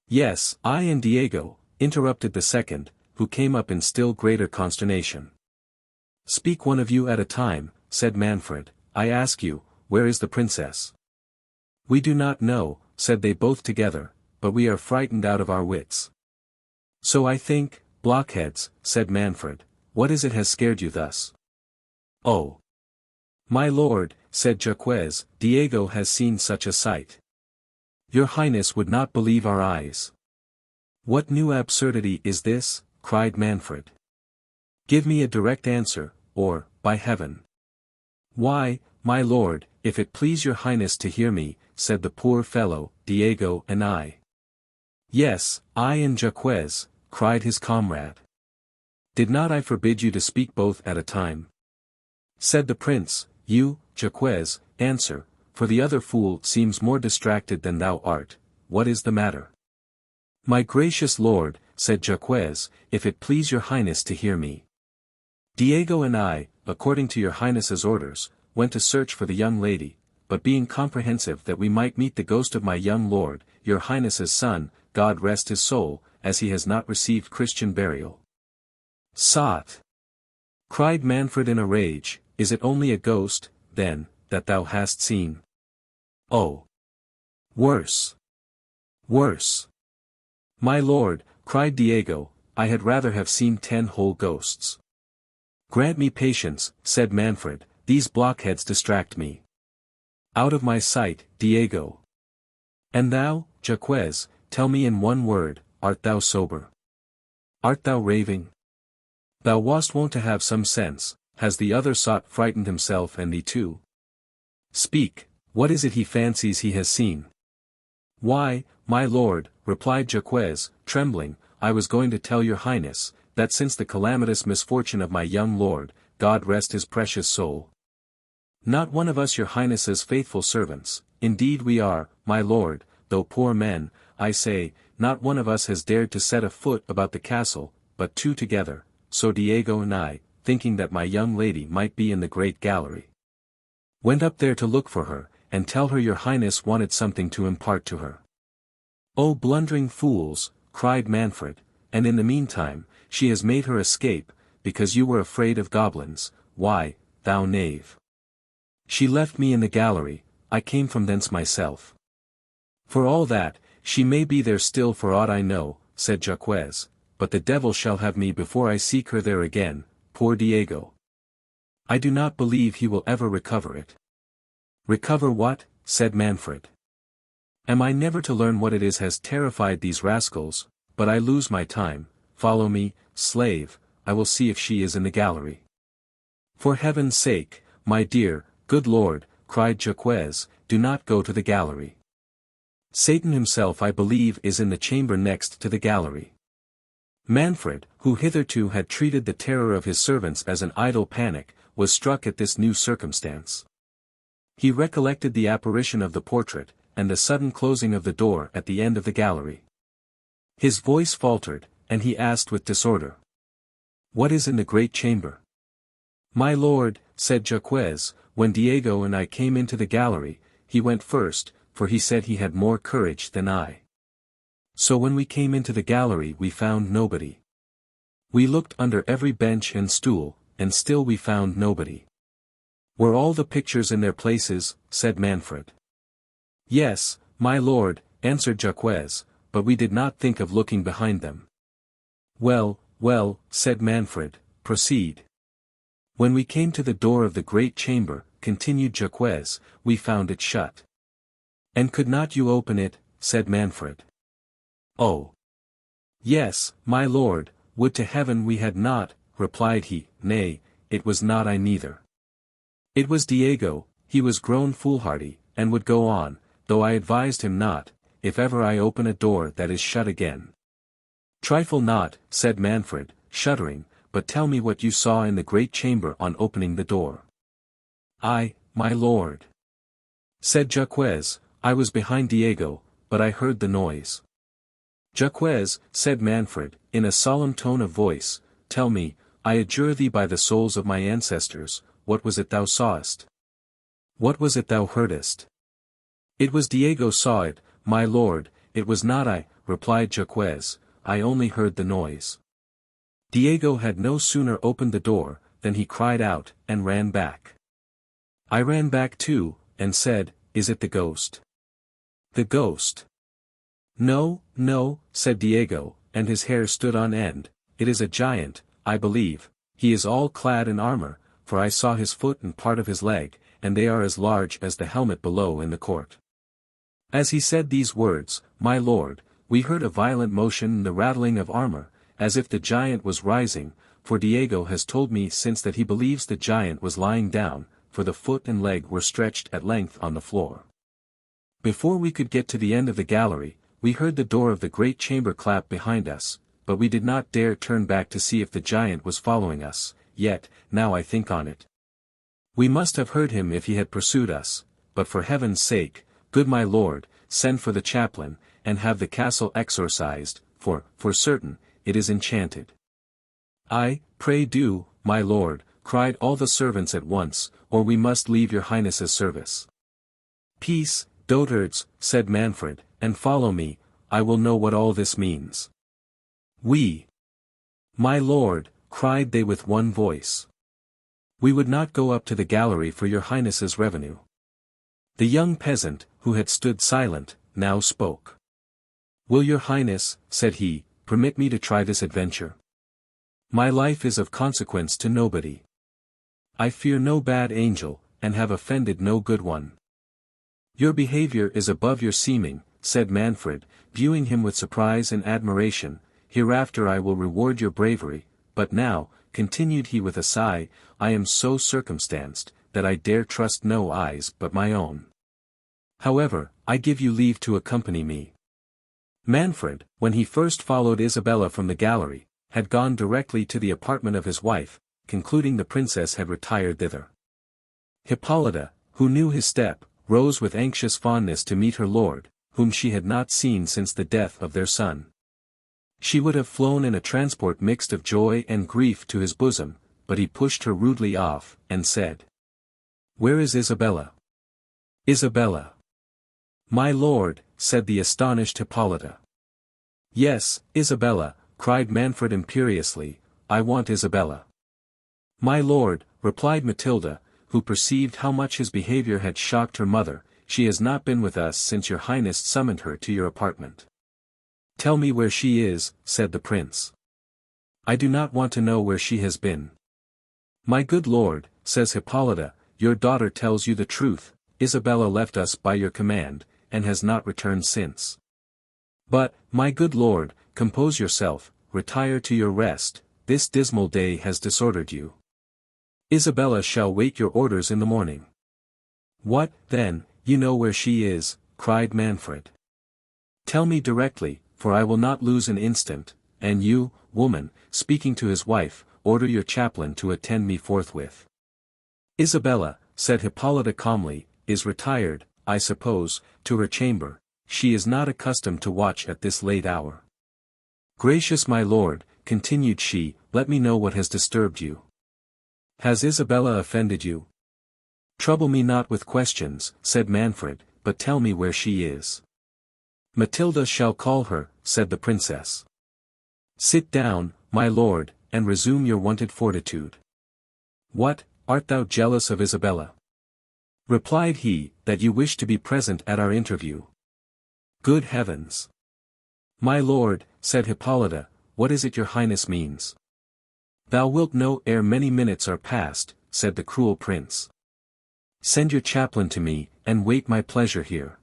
"Yes, I and Diego," interrupted the second, who came up in still greater consternation. "Speak one of you at a time," said Manfred, "I ask you, where is the princess?" "We do not know," said they both together, "but we are frightened out of our wits." "So I think, blockheads," said Manfred, "what is it has scared you thus?" "Oh, my lord," said Jaquez, "Diego has seen such a sight. Your Highness would not believe our eyes." "What new absurdity is this?" cried Manfred. "Give me a direct answer, or, by heaven." "Why, my lord, if it please your Highness to hear me," said the poor fellow, "Diego and I." "Yes, I and Jaquez," cried his comrade. "Did not I forbid you to speak both at a time?" Said the prince, "You, Jaquez, answer, for the other fool seems more distracted than thou art. What is the matter?" "My gracious lord," said Jaquez, "if it please your Highness to hear me. Diego and I, according to your Highness's orders, went to search for the young lady, but being comprehensive that we might meet the ghost of my young lord, your Highness's son, God rest his soul, as he has not received Christian burial." "Sot!" cried Manfred in a rage, "is it only a ghost, then, that thou hast seen?" "Oh! Worse! Worse!" "My lord," cried Diego, "I had rather have seen 10 whole ghosts." "Grant me patience," said Manfred, "these blockheads distract me. Out of my sight, Diego. And thou, Jaquez, tell me in one word, art thou sober? Art thou raving? Thou wast wont to have some sense, has the other sot frightened himself and thee too? Speak, what is it he fancies he has seen?" "Why, my lord," replied Jaquez, trembling, "I was going to tell your Highness, that since the calamitous misfortune of my young lord, God rest his precious soul, not one of us your Highness's faithful servants, indeed we are, my lord, though poor men, I say, not one of us has dared to set a foot about the castle, but 2 together, so Diego and I, thinking that my young lady might be in the great gallery, went up there to look for her, and tell her your Highness wanted something to impart to her." "Oh blundering fools," cried Manfred, "and in the meantime, she has made her escape, because you were afraid of goblins. Why, thou knave! She left me in the gallery, I came from thence myself." "For all that, she may be there still for aught I know," said Jaquez, "but the devil shall have me before I seek her there again, poor Diego. I do not believe he will ever recover it." "Recover what?" said Manfred. "Am I never to learn what it is has terrified these rascals? But I lose my time, follow me, slave, I will see if she is in the gallery." "For heaven's sake, my dear, good lord," cried Jaquez, "do not go to the gallery. Satan himself I believe is in the chamber next to the gallery." Manfred, who hitherto had treated the terror of his servants as an idle panic, was struck at this new circumstance. He recollected the apparition of the portrait, and the sudden closing of the door at the end of the gallery. His voice faltered, and he asked with disorder, "What is in the great chamber?" "My lord," said Jaquez, "when Diego and I came into the gallery, he went first, for he said he had more courage than I. So when we came into the gallery we found nobody. We looked under every bench and stool, and still we found nobody." "Were all the pictures in their places?" said Manfred. "Yes, my lord," answered Jaquez, but we did not think of looking behind them. Well, well, said Manfred, proceed. When we came to the door of the great chamber, continued Jacques, we found it shut. And could not you open it, said Manfred. Oh. Yes, my lord, would to heaven we had not, replied he. Nay, it was not I neither. It was Diego, he was grown foolhardy, and would go on, though I advised him not, if ever I open a door that is shut again. Trifle not, said Manfred, shuddering, but tell me what you saw in the great chamber on opening the door. My lord, said Jacques, I was behind Diego, but I heard the noise. Jacques, said Manfred, in a solemn tone of voice, tell me, I adjure thee by the souls of my ancestors, what was it thou sawest? What was it thou heardest? It was Diego saw it, my lord, it was not I, replied Jacques, I only heard the noise. Diego had no sooner opened the door, than he cried out, and ran back. I ran back too, and said, is it the ghost? The ghost? No, no, said Diego, and his hair stood on end, it is a giant, I believe, he is all clad in armor, for I saw his foot and part of his leg, and they are as large as the helmet below in the court. As he said these words, my lord, we heard a violent motion and the rattling of armor, as if the giant was rising, for Diego has told me since that he believes the giant was lying down, for the foot and leg were stretched at length on the floor. Before we could get to the end of the gallery, we heard the door of the great chamber clap behind us, but we did not dare turn back to see if the giant was following us, yet, now I think on it. We must have heard him if he had pursued us, but for heaven's sake, good my lord, send for the chaplain, and have the castle exorcised, for certain, it is enchanted. Aye, pray do, my lord, cried all the servants at once, or we must leave your highness's service. Peace, dotards, said Manfred, and follow me, I will know what all this means. We. My lord, cried they with one voice. We would not go up to the gallery for your highness's revenue. The young peasant, who had stood silent, now spoke. Will your highness, said he, permit me to try this adventure? My life is of consequence to nobody. I fear no bad angel, and have offended no good one. Your behavior is above your seeming, said Manfred, viewing him with surprise and admiration. Hereafter I will reward your bravery, but now, continued he with a sigh, I am so circumstanced, that I dare trust no eyes but my own. However, I give you leave to accompany me. Manfred, when he first followed Isabella from the gallery, had gone directly to the apartment of his wife, concluding the princess had retired thither. Hippolyta, who knew his step, rose with anxious fondness to meet her lord, whom she had not seen since the death of their son. She would have flown in a transport mixed of joy and grief to his bosom, but he pushed her rudely off, and said, Where is Isabella? Isabella. My lord, said the astonished Hippolyta. Yes, Isabella, cried Manfred imperiously, I want Isabella. My lord, replied Matilda, who perceived how much his behavior had shocked her mother, she has not been with us since your highness summoned her to your apartment. Tell me where she is, said the prince. I do not want to know where she has been. My good lord, says Hippolyta, your daughter tells you the truth, Isabella left us by your command, and has not returned since. But, my good lord, compose yourself, retire to your rest, this dismal day has disordered you. Isabella shall wait your orders in the morning. What, then, you know where she is, cried Manfred. Tell me directly, for I will not lose an instant, and you, woman, speaking to his wife, order your chaplain to attend me forthwith. Isabella, said Hippolyta calmly, is retired, I suppose, to her chamber, she is not accustomed to watch at this late hour. Gracious my lord, continued she, let me know what has disturbed you. Has Isabella offended you? Trouble me not with questions, said Manfred, but tell me where she is. Matilda shall call her, said the princess. Sit down, my lord, and resume your wonted fortitude. What, art thou jealous of Isabella? Replied he, that you wish to be present at our interview. Good heavens! My lord, said Hippolyta, what is it your highness means? Thou wilt know ere many minutes are past, said the cruel prince. Send your chaplain to me, and wait my pleasure here.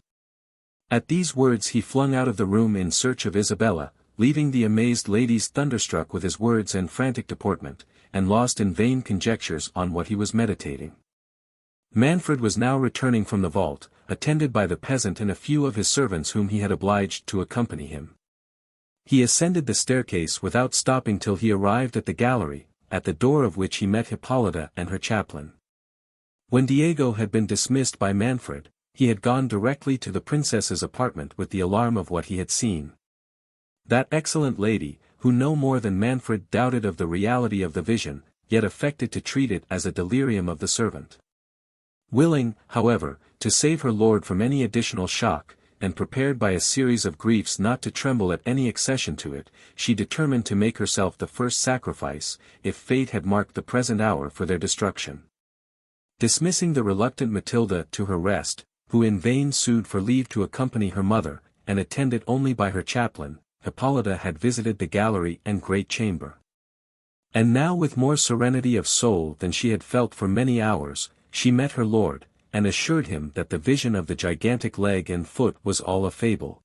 At these words he flung out of the room in search of Isabella, leaving the amazed ladies thunderstruck with his words and frantic deportment, and lost in vain conjectures on what he was meditating. Manfred was now returning from the vault, attended by the peasant and a few of his servants whom he had obliged to accompany him. He ascended the staircase without stopping till he arrived at the gallery, at the door of which he met Hippolyta and her chaplain. When Diego had been dismissed by Manfred, he had gone directly to the princess's apartment with the alarm of what he had seen. That excellent lady, who no more than Manfred doubted of the reality of the vision, yet affected to treat it as a delirium of the servant. Willing, however, to save her lord from any additional shock, and prepared by a series of griefs not to tremble at any accession to it, she determined to make herself the first sacrifice, if fate had marked the present hour for their destruction. Dismissing the reluctant Matilda to her rest, who in vain sued for leave to accompany her mother, and attended only by her chaplain, Hippolyta had visited the gallery and great chamber. And now with more serenity of soul than she had felt for many hours, she met her lord, and assured him that the vision of the gigantic leg and foot was all a fable.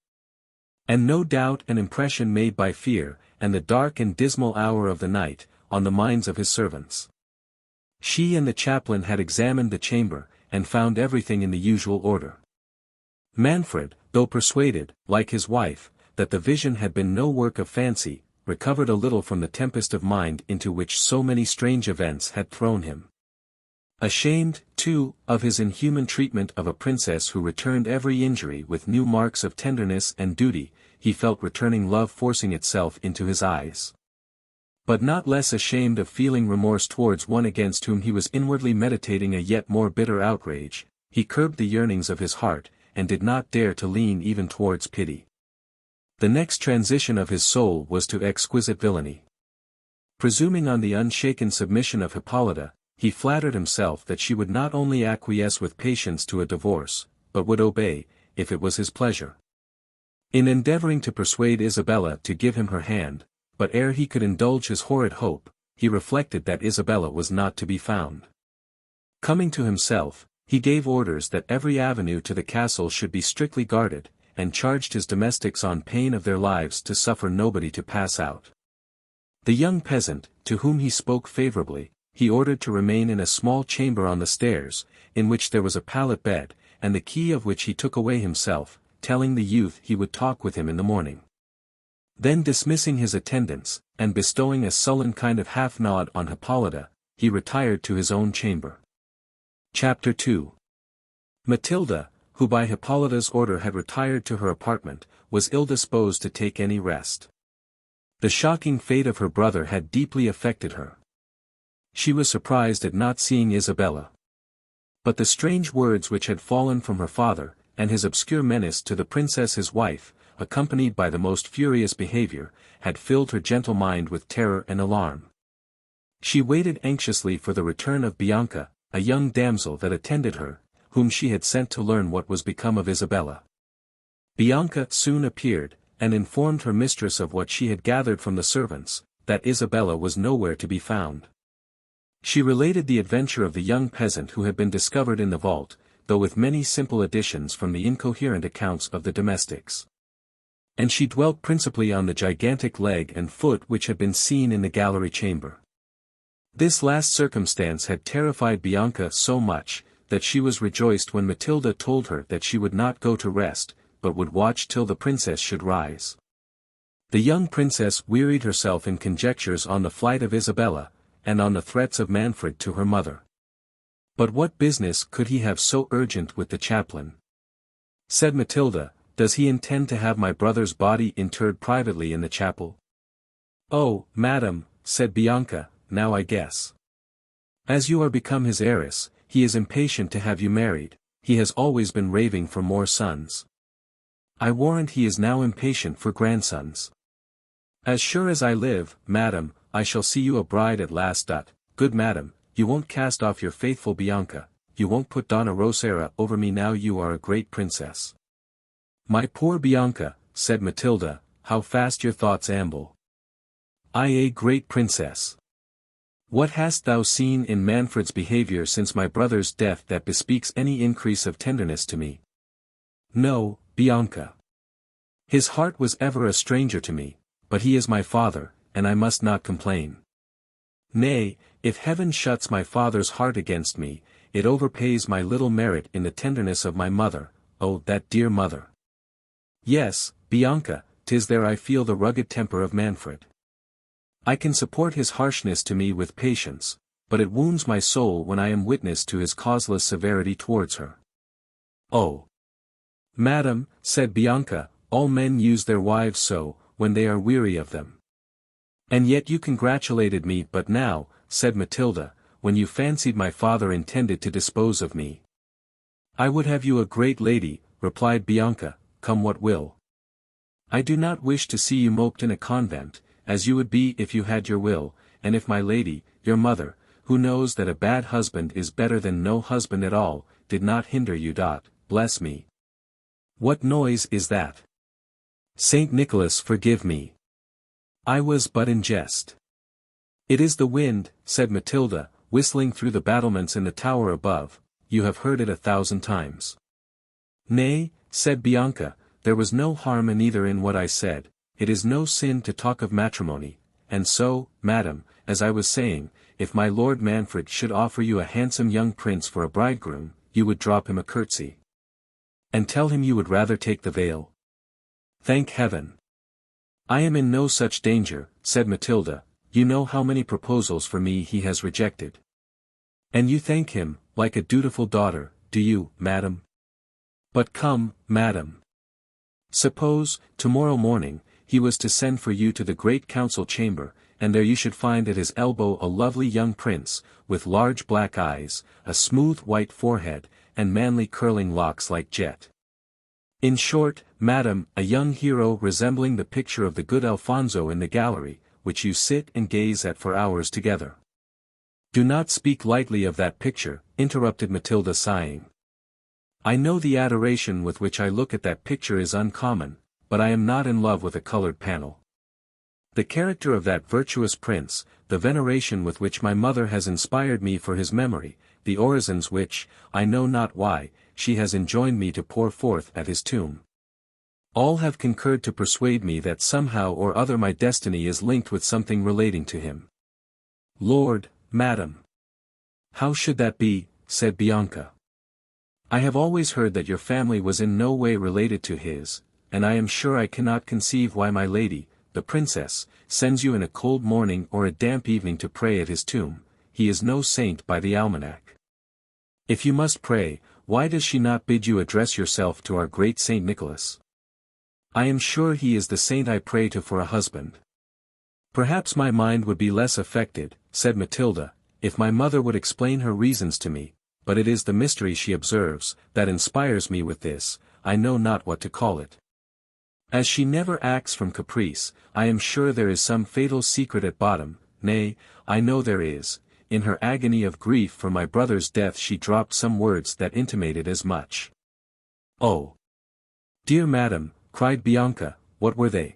And no doubt an impression made by fear, and the dark and dismal hour of the night, on the minds of his servants. She and the chaplain had examined the chamber, and found everything in the usual order. Manfred, though persuaded, like his wife, that the vision had been no work of fancy, recovered a little from the tempest of mind into which so many strange events had thrown him. Ashamed, too, of his inhuman treatment of a princess who returned every injury with new marks of tenderness and duty, he felt returning love forcing itself into his eyes. But not less ashamed of feeling remorse towards one against whom he was inwardly meditating a yet more bitter outrage, he curbed the yearnings of his heart, and did not dare to lean even towards pity. The next transition of his soul was to exquisite villainy. Presuming on the unshaken submission of Hippolyta, he flattered himself that she would not only acquiesce with patience to a divorce, but would obey, if it was his pleasure. In endeavoring to persuade Isabella to give him her hand, but ere he could indulge his horrid hope, he reflected that Isabella was not to be found. Coming to himself, he gave orders that every avenue to the castle should be strictly guarded, and charged his domestics on pain of their lives to suffer nobody to pass out. The young peasant, to whom he spoke favorably, he ordered to remain in a small chamber on the stairs, in which there was a pallet bed, and the key of which he took away himself, telling the youth he would talk with him in the morning. Then dismissing his attendants, and bestowing a sullen kind of half-nod on Hippolyta, he retired to his own chamber. Chapter 2. Matilda, who by Hippolyta's order had retired to her apartment, was ill-disposed to take any rest. The shocking fate of her brother had deeply affected her. She was surprised at not seeing Isabella. But the strange words which had fallen from her father, and his obscure menace to the princess his wife, accompanied by the most furious behavior, had filled her gentle mind with terror and alarm. She waited anxiously for the return of Bianca, a young damsel that attended her, whom she had sent to learn what was become of Isabella. Bianca soon appeared, and informed her mistress of what she had gathered from the servants, that Isabella was nowhere to be found. She related the adventure of the young peasant who had been discovered in the vault, though with many simple additions from the incoherent accounts of the domestics. And she dwelt principally on the gigantic leg and foot which had been seen in the gallery chamber. This last circumstance had terrified Bianca so much, that she was rejoiced when Matilda told her that she would not go to rest, but would watch till the princess should rise. The young princess wearied herself in conjectures on the flight of Isabella, and on the threats of Manfred to her mother. But what business could he have so urgent with the chaplain? Said Matilda, does he intend to have my brother's body interred privately in the chapel? Oh, madam, said Bianca, now I guess. As you are become his heiress, he is impatient to have you married, he has always been raving for more sons. I warrant he is now impatient for grandsons. As sure as I live, madam, I shall see you a bride at last. Good madam, you won't cast off your faithful Bianca, you won't put Donna Rosera over me now you are a great princess. My poor Bianca, said Matilda, how fast your thoughts amble. Great princess! What hast thou seen in Manfred's behavior since my brother's death that bespeaks any increase of tenderness to me? No, Bianca. His heart was ever a stranger to me, but he is my father, and I must not complain. Nay, if heaven shuts my father's heart against me, it overpays my little merit in the tenderness of my mother, oh, that dear mother. Yes, Bianca, 'tis there I feel the rugged temper of Manfred. I can support his harshness to me with patience, but it wounds my soul when I am witness to his causeless severity towards her. Oh! Madam, said Bianca, all men use their wives so, when they are weary of them. And yet you congratulated me but now, said Matilda, when you fancied my father intended to dispose of me. I would have you a great lady, replied Bianca, come what will. I do not wish to see you moped in a convent, as you would be if you had your will, and if my lady, your mother, who knows that a bad husband is better than no husband at all, did not hinder you. Bless me. What noise is that? Saint Nicholas forgive me. I was but in jest. It is the wind, said Matilda, whistling through the battlements in the tower above, you have heard it 1,000 times. Nay, said Bianca, there was no harm in either in what I said. It is no sin to talk of matrimony, and so, madam, as I was saying, if my Lord Manfred should offer you a handsome young prince for a bridegroom, you would drop him a curtsy. And tell him you would rather take the veil. Thank heaven. I am in no such danger, said Matilda, you know how many proposals for me he has rejected. And you thank him, like a dutiful daughter, do you, madam? But come, madam. Suppose, tomorrow morning, he was to send for you to the great council chamber, and there you should find at his elbow a lovely young prince, with large black eyes, a smooth white forehead, and manly curling locks like jet. In short, madam, a young hero resembling the picture of the good Alfonso in the gallery, which you sit and gaze at for hours together. Do not speak lightly of that picture, interrupted Matilda sighing. I know the adoration with which I look at that picture is uncommon, but I am not in love with a colored panel. The character of that virtuous prince, the veneration with which my mother has inspired me for his memory, the orisons which, I know not why, she has enjoined me to pour forth at his tomb. All have concurred to persuade me that somehow or other my destiny is linked with something relating to him. Lord, madam. How should that be, said Bianca. I have always heard that your family was in no way related to his, and I am sure I cannot conceive why my lady, the princess, sends you in a cold morning or a damp evening to pray at his tomb. He is no saint by the almanac. If you must pray, why does she not bid you address yourself to our great Saint Nicholas? I am sure he is the saint I pray to for a husband. Perhaps my mind would be less affected, said Matilda, if my mother would explain her reasons to me, but it is the mystery she observes, that inspires me with this, I know not what to call it. As she never acts from caprice, I am sure there is some fatal secret at bottom, nay, I know there is. In her agony of grief for my brother's death she dropped some words that intimated as much. Oh! Dear madam, cried Bianca, what were they?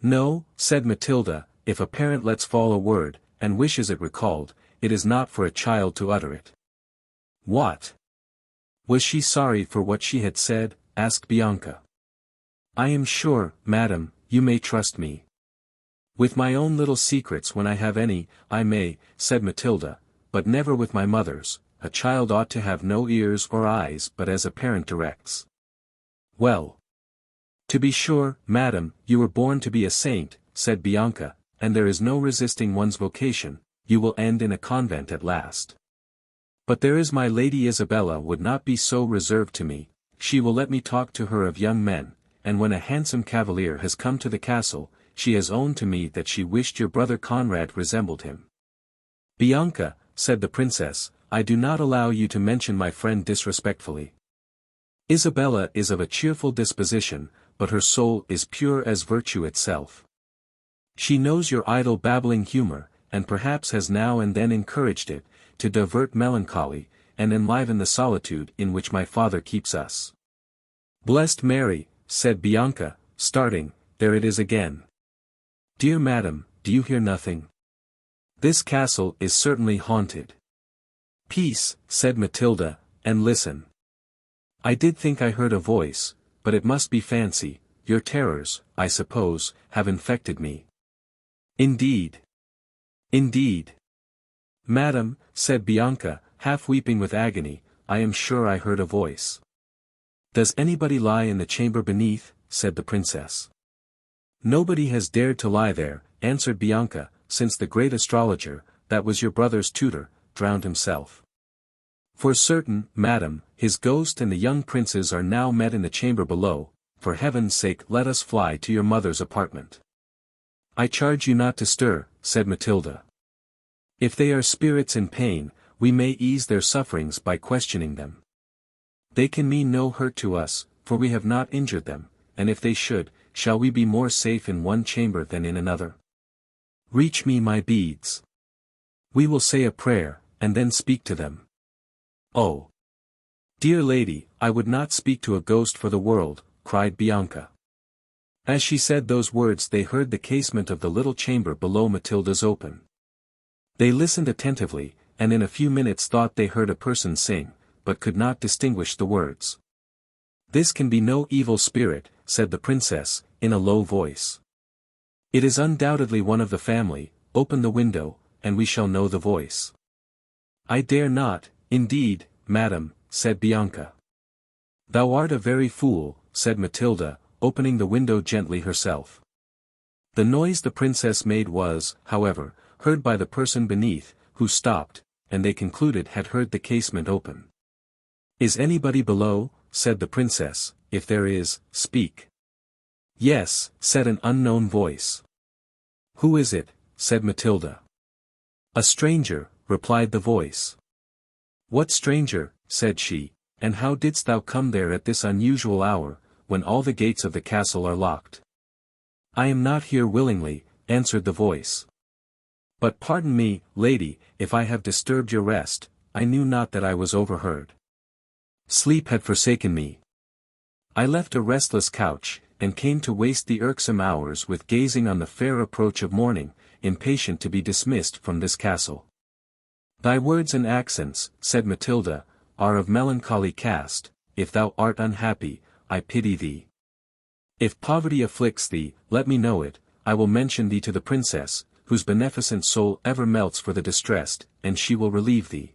No, said Matilda, if a parent lets fall a word, and wishes it recalled, it is not for a child to utter it. What? Was she sorry for what she had said? Asked Bianca. I am sure, madam, you may trust me. With my own little secrets when I have any, I may, said Matilda, but never with my mother's. A child ought to have no ears or eyes but as a parent directs. Well. To be sure, madam, you were born to be a saint, said Bianca, and there is no resisting one's vocation, you will end in a convent at last. But there is my Lady Isabella would not be so reserved to me, she will let me talk to her of young men, and when a handsome cavalier has come to the castle, she has owned to me that she wished your brother Conrad resembled him. Bianca, said the princess, I do not allow you to mention my friend disrespectfully. Isabella is of a cheerful disposition, but her soul is pure as virtue itself. She knows your idle babbling humor, and perhaps has now and then encouraged it, to divert melancholy, and enliven the solitude in which my father keeps us. Blessed Mary, said Bianca, starting, there it is again. Dear madam, do you hear nothing? This castle is certainly haunted. Peace, said Matilda, and listen. I did think I heard a voice, but it must be fancy. Your terrors, I suppose, have infected me. Indeed. Indeed. Madam, said Bianca, half weeping with agony, I am sure I heard a voice. Does anybody lie in the chamber beneath? Said the princess. Nobody has dared to lie there, answered Bianca, since the great astrologer, that was your brother's tutor, drowned himself. For certain, madam, his ghost and the young princes are now met in the chamber below. For heaven's sake let us fly to your mother's apartment. I charge you not to stir, said Matilda. If they are spirits in pain, we may ease their sufferings by questioning them. They can mean no hurt to us, for we have not injured them, and if they should, shall we be more safe in one chamber than in another? Reach me my beads. We will say a prayer, and then speak to them. Oh! Dear lady, I would not speak to a ghost for the world, cried Bianca. As she said those words they heard the casement of the little chamber below Matilda's open. They listened attentively, and in a few minutes thought they heard a person sing, but could not distinguish the words. This can be no evil spirit, said the princess, in a low voice. It is undoubtedly one of the family. Open the window, and we shall know the voice. I dare not, indeed, madam, said Bianca. Thou art a very fool, said Matilda, opening the window gently herself. The noise the princess made was, however, heard by the person beneath, who stopped, and they concluded had heard the casement open. Is anybody below? Said the princess. If there is, speak. Yes, said an unknown voice. Who is it? Said Matilda. A stranger, replied the voice. What stranger? Said she, and how didst thou come there at this unusual hour, when all the gates of the castle are locked? I am not here willingly, answered the voice. But pardon me, lady, if I have disturbed your rest. I knew not that I was overheard. Sleep had forsaken me. I left a restless couch, and came to waste the irksome hours with gazing on the fair approach of morning, impatient to be dismissed from this castle. Thy words and accents, said Matilda, are of melancholy cast. If thou art unhappy, I pity thee. If poverty afflicts thee, let me know it. I will mention thee to the princess, whose beneficent soul ever melts for the distressed, and she will relieve thee.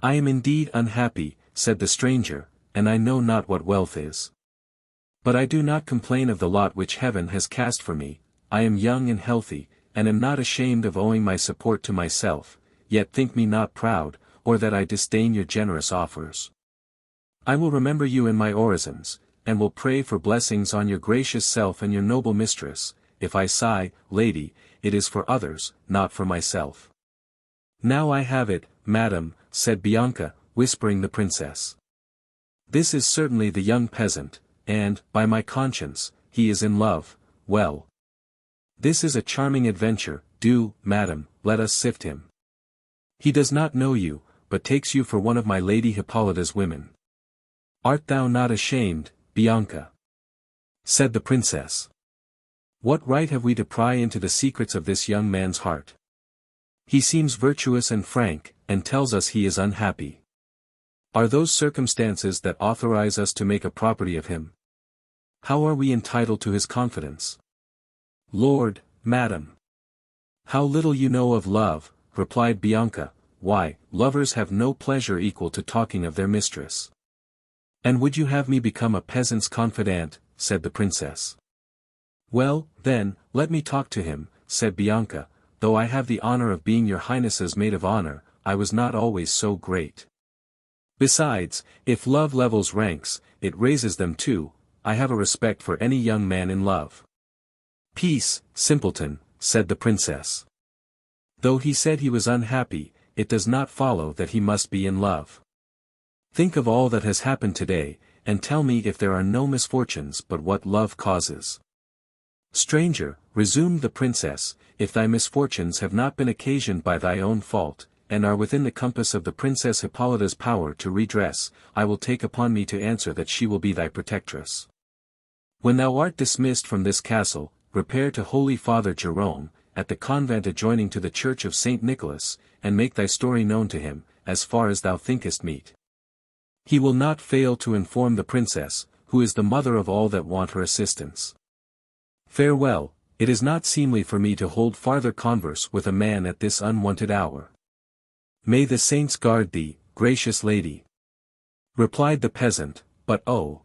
I am indeed unhappy, said the stranger, and I know not what wealth is. But I do not complain of the lot which heaven has cast for me. I am young and healthy, and am not ashamed of owing my support to myself, yet think me not proud, or that I disdain your generous offers. I will remember you in my orisons, and will pray for blessings on your gracious self and your noble mistress. If I sigh, lady, it is for others, not for myself. Now I have it, madam, said Bianca, whispering the princess. This is certainly the young peasant, and, by my conscience, he is in love. Well. This is a charming adventure. Do, madam, let us sift him. He does not know you, but takes you for one of my Lady Hippolyta's women. Art thou not ashamed, Bianca? Said the princess. What right have we to pry into the secrets of this young man's heart? He seems virtuous and frank, and tells us he is unhappy. Are those circumstances that authorize us to make a property of him? How are we entitled to his confidence? Lord, madam. How little you know of love, replied Bianca. Why, lovers have no pleasure equal to talking of their mistress. And would you have me become a peasant's confidant? Said the princess. Well, then, let me talk to him, said Bianca. Though I have the honor of being your highness's maid of honor, I was not always so great. Besides, if love levels ranks, it raises them too. I have a respect for any young man in love. Peace, simpleton, said the princess. Though he said he was unhappy, it does not follow that he must be in love. Think of all that has happened today, and tell me if there are no misfortunes but what love causes. Stranger, resumed the princess, if thy misfortunes have not been occasioned by thy own fault, and are within the compass of the Princess Hippolyta's power to redress, I will take upon me to answer that she will be thy protectress. When thou art dismissed from this castle, repair to Holy Father Jerome, at the convent adjoining to the church of St. Nicholas, and make thy story known to him, as far as thou thinkest meet. He will not fail to inform the princess, who is the mother of all that want her assistance. Farewell, it is not seemly for me to hold farther converse with a man at this unwonted hour. May the saints guard thee, gracious lady. Replied the peasant, but oh!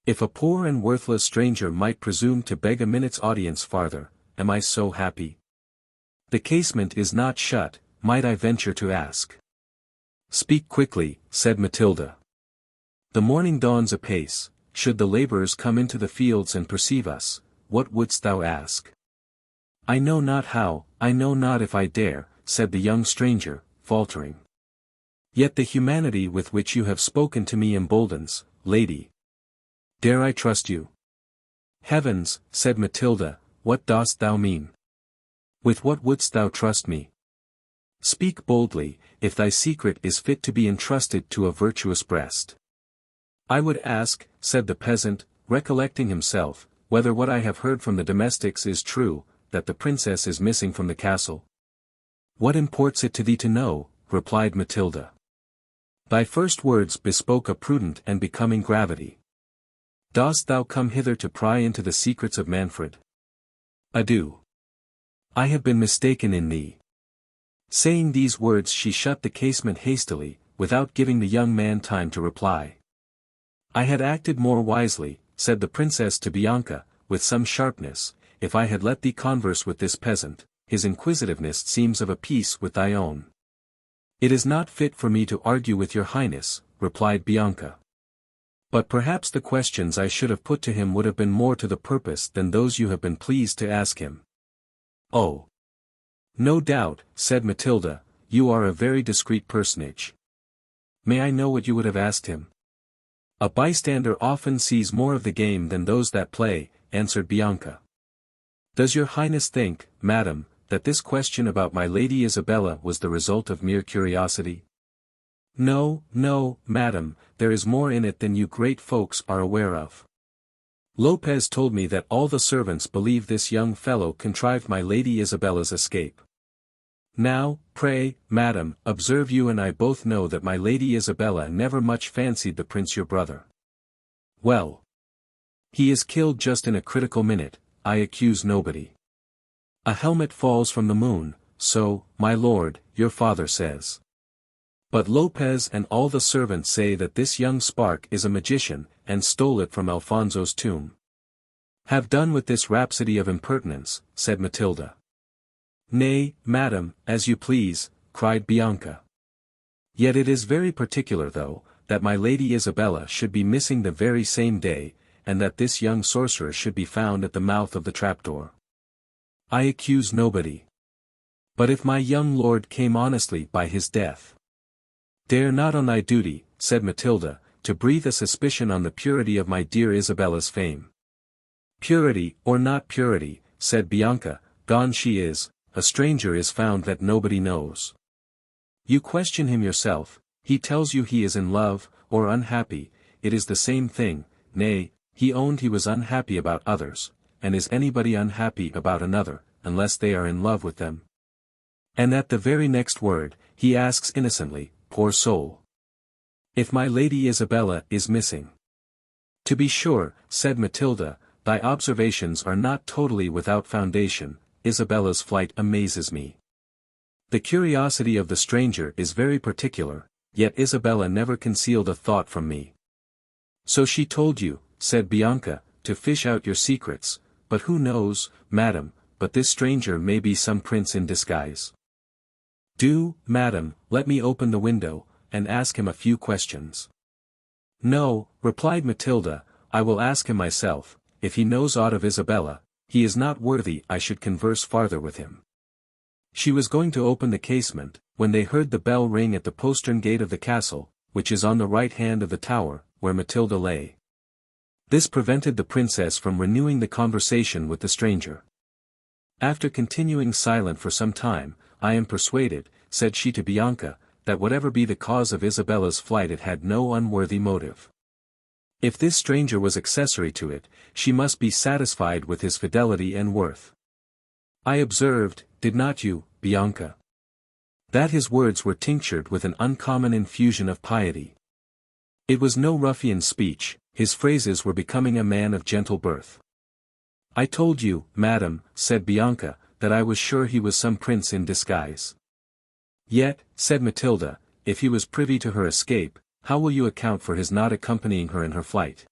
If a poor and worthless stranger might presume to beg a minute's audience farther, am I so happy? The casement is not shut, might I venture to ask? Speak quickly, said Matilda. The morning dawns apace, should the labourers come into the fields and perceive us, what wouldst thou ask? I know not how, I know not if I dare, said the young stranger, faltering. Yet the humanity with which you have spoken to me emboldens, lady. Dare I trust you? Heavens, said Matilda, what dost thou mean? With what wouldst thou trust me? Speak boldly, if thy secret is fit to be entrusted to a virtuous breast. I would ask, said the peasant, recollecting himself, whether what I have heard from the domestics is true, that the princess is missing from the castle. What imports it to thee to know? Replied Matilda. Thy first words bespoke a prudent and becoming gravity. Dost thou come hither to pry into the secrets of Manfred? Adieu. I have been mistaken in thee. Saying these words she shut the casement hastily, without giving the young man time to reply. I had acted more wisely, said the princess to Bianca, with some sharpness, if I had let thee converse with this peasant, his inquisitiveness seems of a piece with thy own. It is not fit for me to argue with your highness, replied Bianca. But perhaps the questions I should have put to him would have been more to the purpose than those you have been pleased to ask him. Oh! No doubt, said Matilda, you are a very discreet personage. May I know what you would have asked him? A bystander often sees more of the game than those that play, answered Bianca. Does your highness think, madam, that this question about my Lady Isabella was the result of mere curiosity? No, no, madam, there is more in it than you great folks are aware of. Lopez told me that all the servants believe this young fellow contrived my Lady Isabella's escape. Now, pray, madam, observe you and I both know that my Lady Isabella never much fancied the prince your brother. Well. He is killed just in a critical minute, I accuse nobody. A helmet falls from the moon, so, my lord, your father says. But Lopez and all the servants say that this young spark is a magician, and stole it from Alfonso's tomb. Have done with this rhapsody of impertinence, said Matilda. Nay, madam, as you please, cried Bianca. Yet it is very particular though, that my Lady Isabella should be missing the very same day, and that this young sorcerer should be found at the mouth of the trapdoor. I accuse nobody. But if my young lord came honestly by his death. Dare not on thy duty, said Matilda, to breathe a suspicion on the purity of my dear Isabella's fame. Purity or not purity, said Bianca, gone she is, a stranger is found that nobody knows. You question him yourself, he tells you he is in love, or unhappy, it is the same thing, nay, he owned he was unhappy about others, and is anybody unhappy about another, unless they are in love with them? And at the very next word, he asks innocently, poor soul. If my Lady Isabella is missing. To be sure, said Matilda, thy observations are not totally without foundation, Isabella's flight amazes me. The curiosity of the stranger is very particular, yet Isabella never concealed a thought from me. So she told you, said Bianca, to fish out your secrets, but who knows, madam, but this stranger may be some prince in disguise. Do, madam, let me open the window, and ask him a few questions. No, replied Matilda, I will ask him myself, if he knows aught of Isabella, he is not worthy I should converse farther with him. She was going to open the casement, when they heard the bell ring at the postern gate of the castle, which is on the right hand of the tower, where Matilda lay. This prevented the princess from renewing the conversation with the stranger. After continuing silent for some time, I am persuaded, said she to Bianca, that whatever be the cause of Isabella's flight it had no unworthy motive. If this stranger was accessory to it, she must be satisfied with his fidelity and worth. I observed, did not you, Bianca, that his words were tinctured with an uncommon infusion of piety. It was no ruffian speech, his phrases were becoming a man of gentle birth. I told you, madam, said Bianca, that I was sure he was some prince in disguise. Yet, said Matilda, if he was privy to her escape, how will you account for his not accompanying her in her flight?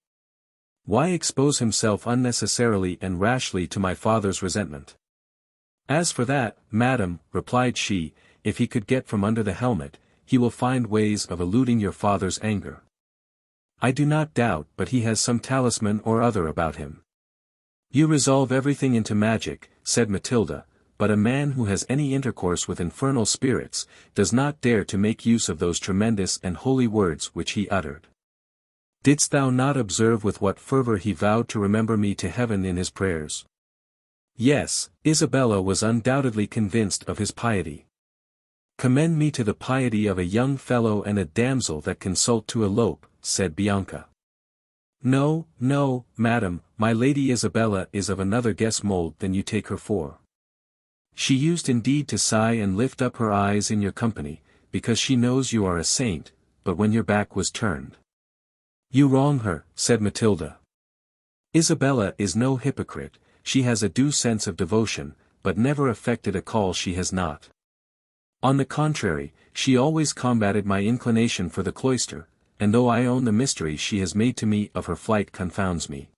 Why expose himself unnecessarily and rashly to my father's resentment? As for that, madam, replied she, if he could get from under the helmet, he will find ways of eluding your father's anger. I do not doubt but he has some talisman or other about him. You resolve everything into magic, said Matilda, but a man who has any intercourse with infernal spirits, does not dare to make use of those tremendous and holy words which he uttered. Didst thou not observe with what fervor he vowed to remember me to heaven in his prayers? Yes, Isabella was undoubtedly convinced of his piety. Commend me to the piety of a young fellow and a damsel that consult to elope, said Bianca. No, no, madam, my Lady Isabella is of another guess mould than you take her for. She used indeed to sigh and lift up her eyes in your company, because she knows you are a saint, but when your back was turned. You wrong her, said Matilda. Isabella is no hypocrite, she has a due sense of devotion, but never affected a call she has not. On the contrary, she always combated my inclination for the cloister, and though I own the mystery she has made to me of her flight confounds me.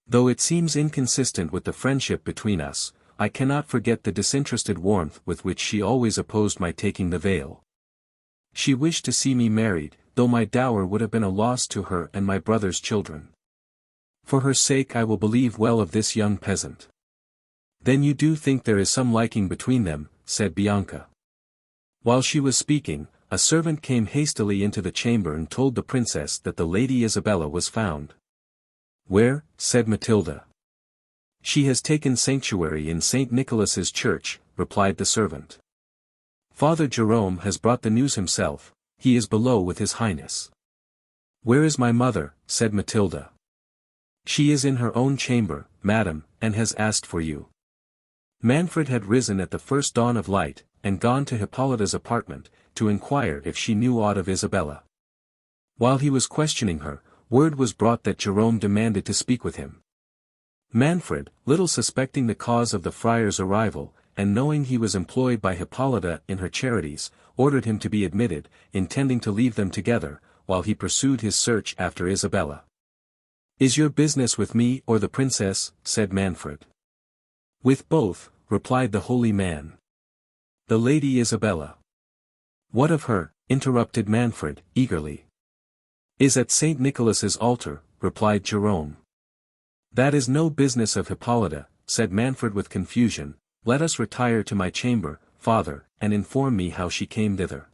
Though it seems inconsistent with the friendship between us, I cannot forget the disinterested warmth with which she always opposed my taking the veil. She wished to see me married, though my dower would have been a loss to her and my brother's children. For her sake I will believe well of this young peasant. Then you do think there is some liking between them, said Bianca. While she was speaking, a servant came hastily into the chamber and told the princess that the Lady Isabella was found. Where? said Matilda. She has taken sanctuary in St. Nicholas's church, replied the servant. Father Jerome has brought the news himself, he is below with his highness. Where is my mother? said Matilda. She is in her own chamber, madam, and has asked for you. Manfred had risen at the first dawn of light, and gone to Hippolyta's apartment, to inquire if she knew aught of Isabella. While he was questioning her, word was brought that Jerome demanded to speak with him. Manfred, little suspecting the cause of the friar's arrival, and knowing he was employed by Hippolyta in her charities, ordered him to be admitted, intending to leave them together, while he pursued his search after Isabella. Is your business with me or the princess? said Manfred. With both, replied the holy man. The Lady Isabella. What of her? interrupted Manfred, eagerly. Is at St. Nicholas's altar, replied Jerome. That is no business of Hippolyta, said Manfred with confusion. Let us retire to my chamber, father, and inform me how she came thither.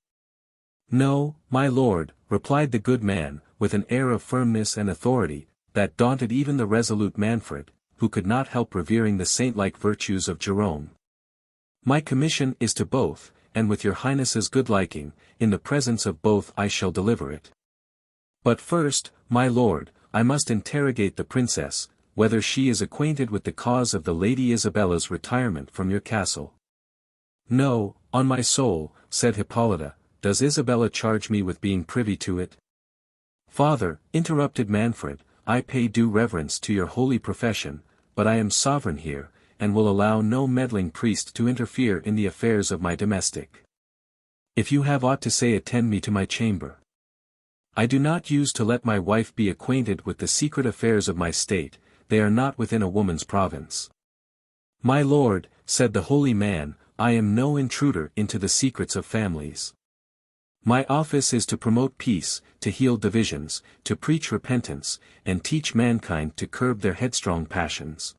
No, my lord, replied the good man, with an air of firmness and authority, that daunted even the resolute Manfred, who could not help revering the saint-like virtues of Jerome. My commission is to both, and with your highness's good liking, in the presence of both I shall deliver it. But first, my lord, I must interrogate the princess, whether she is acquainted with the cause of the Lady Isabella's retirement from your castle. No, on my soul, said Hippolyta, does Isabella charge me with being privy to it? Father, interrupted Manfred, I pay due reverence to your holy profession, but I am sovereign here, and will allow no meddling priest to interfere in the affairs of my domestic. If you have aught to say, attend me to my chamber. I do not use to let my wife be acquainted with the secret affairs of my state, they are not within a woman's province. My lord, said the holy man, I am no intruder into the secrets of families. My office is to promote peace, to heal divisions, to preach repentance, and teach mankind to curb their headstrong passions.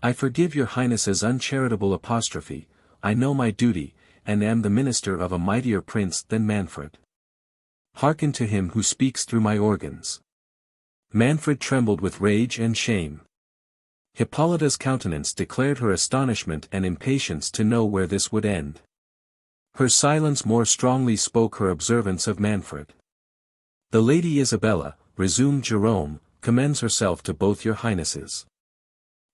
I forgive your highness's uncharitable apostrophe, I know my duty, and am the minister of a mightier prince than Manfred. Hearken to him who speaks through my organs. Manfred trembled with rage and shame. Hippolyta's countenance declared her astonishment and impatience to know where this would end. Her silence more strongly spoke her observance of Manfred. The Lady Isabella, resumed Jerome, commends herself to both your highnesses.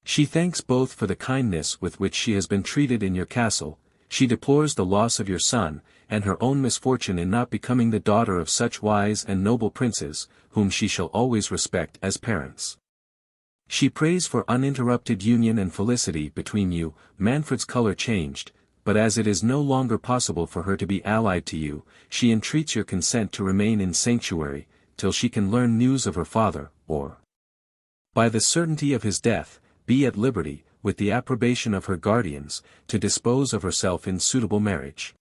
She thanks both for the kindness with which she has been treated in your castle, she deplores the loss of your son, and her own misfortune in not becoming the daughter of such wise and noble princes, whom she shall always respect as parents. She prays for uninterrupted union and felicity between you. Manfred's color changed, but as it is no longer possible for her to be allied to you, she entreats your consent to remain in sanctuary, till she can learn news of her father, or, by the certainty of his death, be at liberty, with the approbation of her guardians, to dispose of herself in suitable marriage.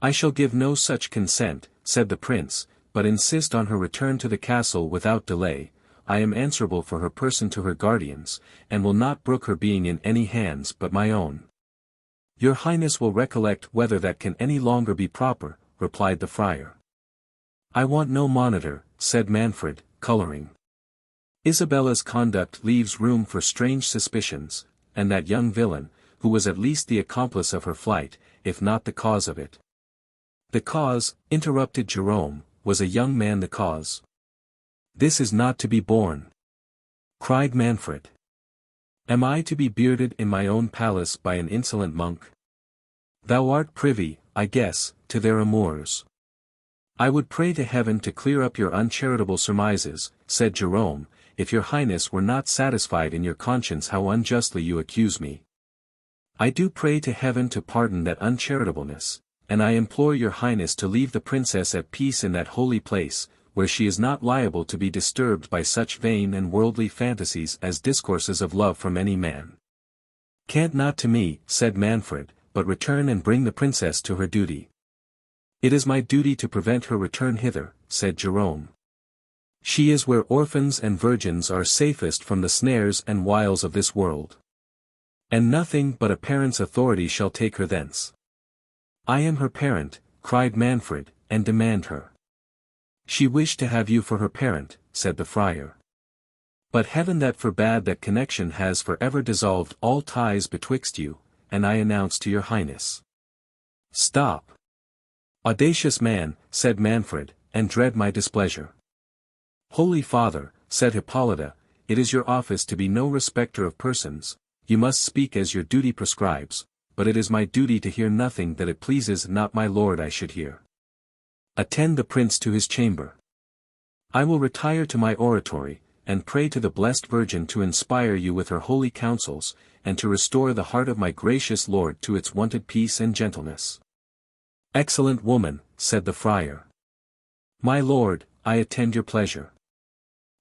I shall give no such consent, said the prince, but insist on her return to the castle without delay. I am answerable for her person to her guardians, and will not brook her being in any hands but my own. Your highness will recollect whether that can any longer be proper, replied the friar. I want no monitor, said Manfred, coloring. Isabella's conduct leaves room for strange suspicions, and that young villain, who was at least the accomplice of her flight, if not the cause of it. The cause, interrupted Jerome, was a young man the cause. This is not to be borne, cried Manfred. Am I to be bearded in my own palace by an insolent monk? Thou art privy, I guess, to their amours. I would pray to heaven to clear up your uncharitable surmises, said Jerome, if your highness were not satisfied in your conscience how unjustly you accuse me. I do pray to heaven to pardon that uncharitableness, and I implore your highness to leave the princess at peace in that holy place, where she is not liable to be disturbed by such vain and worldly fantasies as discourses of love from any man. Cant not to me, said Manfred, but return and bring the princess to her duty. It is my duty to prevent her return hither, said Jerome. She is where orphans and virgins are safest from the snares and wiles of this world. And nothing but a parent's authority shall take her thence. I am her parent, cried Manfred, and demand her. She wished to have you for her parent, said the friar. But heaven that forbade that connection has for ever dissolved all ties betwixt you, and I announce to your highness. Stop. Audacious man, said Manfred, and dread my displeasure. Holy Father, said Hippolyta, it is your office to be no respecter of persons, you must speak as your duty prescribes, but it is my duty to hear nothing that it pleases not my lord I should hear. Attend the prince to his chamber. I will retire to my oratory, and pray to the blessed Virgin to inspire you with her holy counsels, and to restore the heart of my gracious lord to its wonted peace and gentleness. Excellent woman, said the friar. My lord, I attend your pleasure.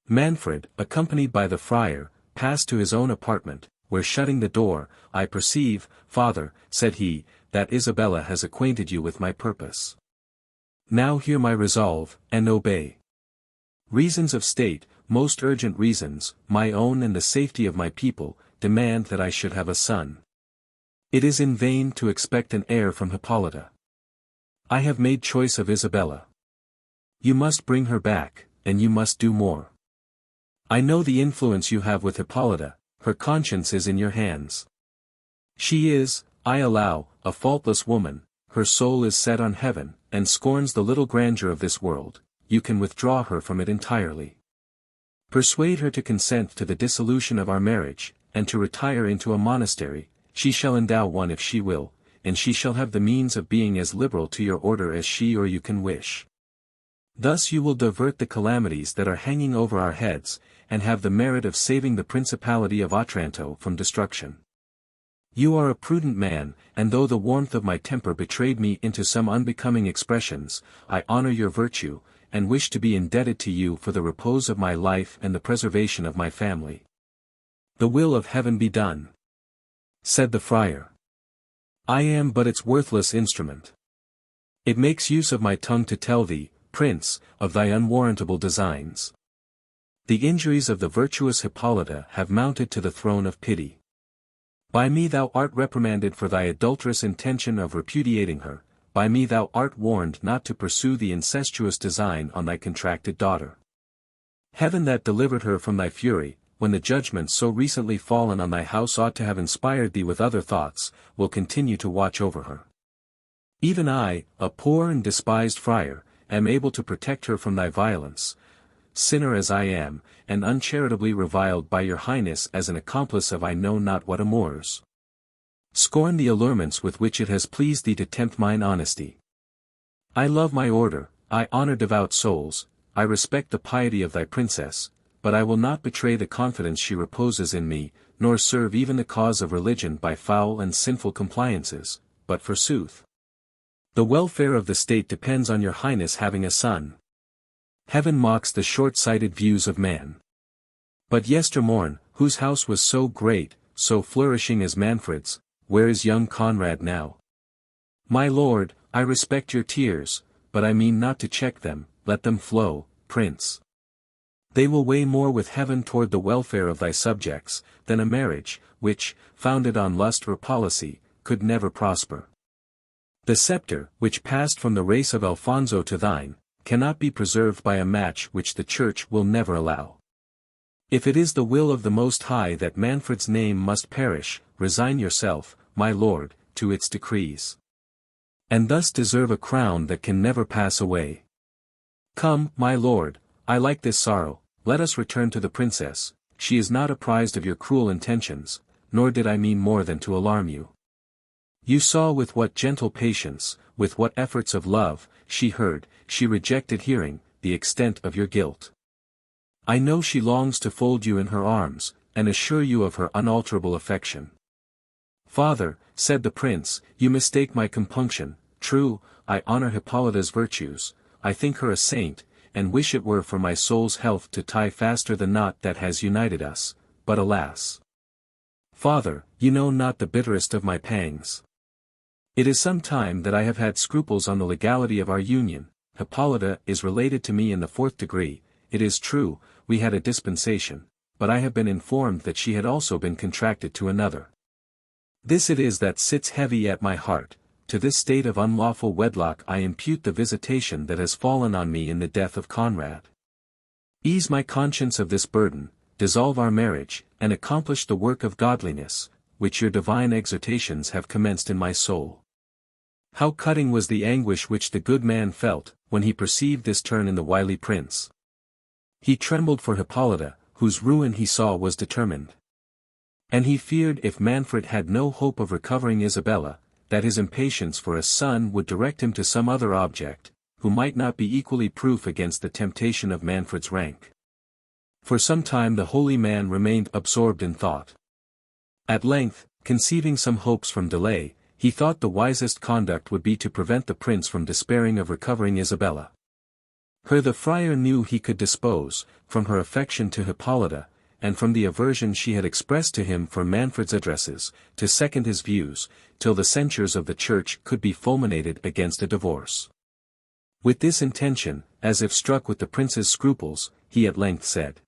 Manfred, accompanied by the friar, passed to his own apartment, where shutting the door, I perceive, father, said he, that Isabella has acquainted you with my purpose. Now hear my resolve, and obey. Reasons of state, most urgent reasons, my own and the safety of my people, demand that I should have a son. It is in vain to expect an heir from Hippolyta. I have made choice of Isabella. You must bring her back, and you must do more. I know the influence you have with Hippolyta, her conscience is in your hands. She is, I allow, a faultless woman, her soul is set on heaven, and scorns the little grandeur of this world, you can withdraw her from it entirely. Persuade her to consent to the dissolution of our marriage, and to retire into a monastery, she shall endow one if she will, and she shall have the means of being as liberal to your order as she or you can wish. Thus you will divert the calamities that are hanging over our heads, and have the merit of saving the principality of Otranto from destruction. You are a prudent man, and though the warmth of my temper betrayed me into some unbecoming expressions, I honor your virtue, and wish to be indebted to you for the repose of my life and the preservation of my family. The will of heaven be done, said the friar. I am but its worthless instrument. It makes use of my tongue to tell thee, Prince, of thy unwarrantable designs. The injuries of the virtuous Hippolyta have mounted to the throne of pity. By me thou art reprimanded for thy adulterous intention of repudiating her, by me thou art warned not to pursue the incestuous design on thy contracted daughter. Heaven that delivered her from thy fury, when the judgment so recently fallen on thy house ought to have inspired thee with other thoughts, will continue to watch over her. Even I, a poor and despised friar, am able to protect her from thy violence, sinner as I am, and uncharitably reviled by your highness as an accomplice of I know not what amours. Scorn the allurements with which it has pleased thee to tempt mine honesty. I love my order, I honor devout souls, I respect the piety of thy princess, but I will not betray the confidence she reposes in me, nor serve even the cause of religion by foul and sinful compliances, but forsooth, the welfare of the state depends on your highness having a son. Heaven mocks the short-sighted views of man. But yestermorn, whose house was so great, so flourishing as Manfred's, where is young Conrad now? My lord, I respect your tears, but I mean not to check them, let them flow, prince. They will weigh more with heaven toward the welfare of thy subjects, than a marriage, which, founded on lust or policy, could never prosper. The scepter, which passed from the race of Alfonso to thine, cannot be preserved by a match which the Church will never allow. If it is the will of the Most High that Manfred's name must perish, resign yourself, my lord, to its decrees. And thus deserve a crown that can never pass away. Come, my lord, I like this sorrow, let us return to the princess, she is not apprised of your cruel intentions, nor did I mean more than to alarm you. You saw with what gentle patience, with what efforts of love, she heard, she rejected hearing, the extent of your guilt. I know she longs to fold you in her arms, and assure you of her unalterable affection. Father, said the prince, you mistake my compunction, true, I honor Hippolyta's virtues, I think her a saint, and wish it were for my soul's health to tie faster the knot that has united us, but alas! Father, you know not the bitterest of my pangs. It is some time that I have had scruples on the legality of our union. Hippolyta is related to me in the 4th degree, it is true, we had a dispensation, but I have been informed that she had also been contracted to another. This it is that sits heavy at my heart, to this state of unlawful wedlock I impute the visitation that has fallen on me in the death of Conrad. Ease my conscience of this burden, dissolve our marriage, and accomplish the work of godliness, which your divine exhortations have commenced in my soul. How cutting was the anguish which the good man felt, when he perceived this turn in the wily prince. He trembled for Hippolyta, whose ruin he saw was determined. And he feared if Manfred had no hope of recovering Isabella, that his impatience for a son would direct him to some other object, who might not be equally proof against the temptation of Manfred's rank. For some time the holy man remained absorbed in thought. At length, conceiving some hopes from delay, he thought the wisest conduct would be to prevent the prince from despairing of recovering Isabella. Her the friar knew he could dispose, from her affection to Hippolyta, and from the aversion she had expressed to him for Manfred's addresses, to second his views, till the censures of the Church could be fulminated against a divorce. With this intention, as if struck with the prince's scruples, he at length said,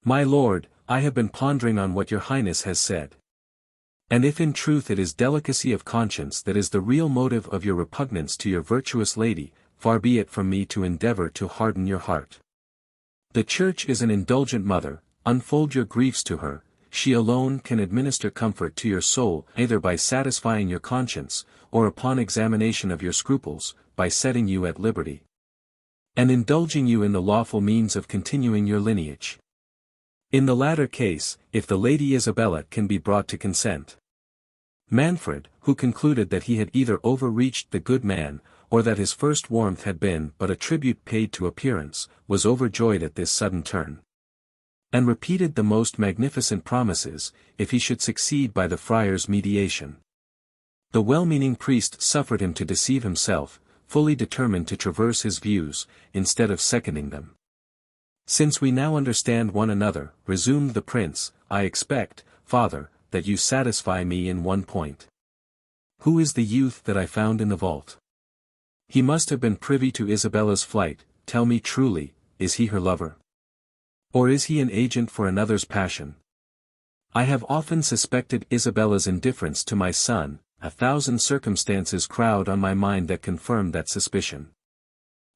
My lord, I have been pondering on what your highness has said. And if in truth it is delicacy of conscience that is the real motive of your repugnance to your virtuous lady, far be it from me to endeavor to harden your heart. The Church is an indulgent mother, unfold your griefs to her, she alone can administer comfort to your soul either by satisfying your conscience, or upon examination of your scruples, by setting you at liberty, and indulging you in the lawful means of continuing your lineage. In the latter case, if the Lady Isabella can be brought to consent. Manfred, who concluded that he had either overreached the good man, or that his first warmth had been but a tribute paid to appearance, was overjoyed at this sudden turn, and repeated the most magnificent promises, if he should succeed by the friar's mediation. The well-meaning priest suffered him to deceive himself, fully determined to traverse his views, instead of seconding them. Since we now understand one another, resumed the prince, I expect, father, that you satisfy me in one point. Who is the youth that I found in the vault? He must have been privy to Isabella's flight, tell me truly, is he her lover? Or is he an agent for another's passion? I have often suspected Isabella's indifference to my son, 1,000 circumstances crowd on my mind that confirm that suspicion.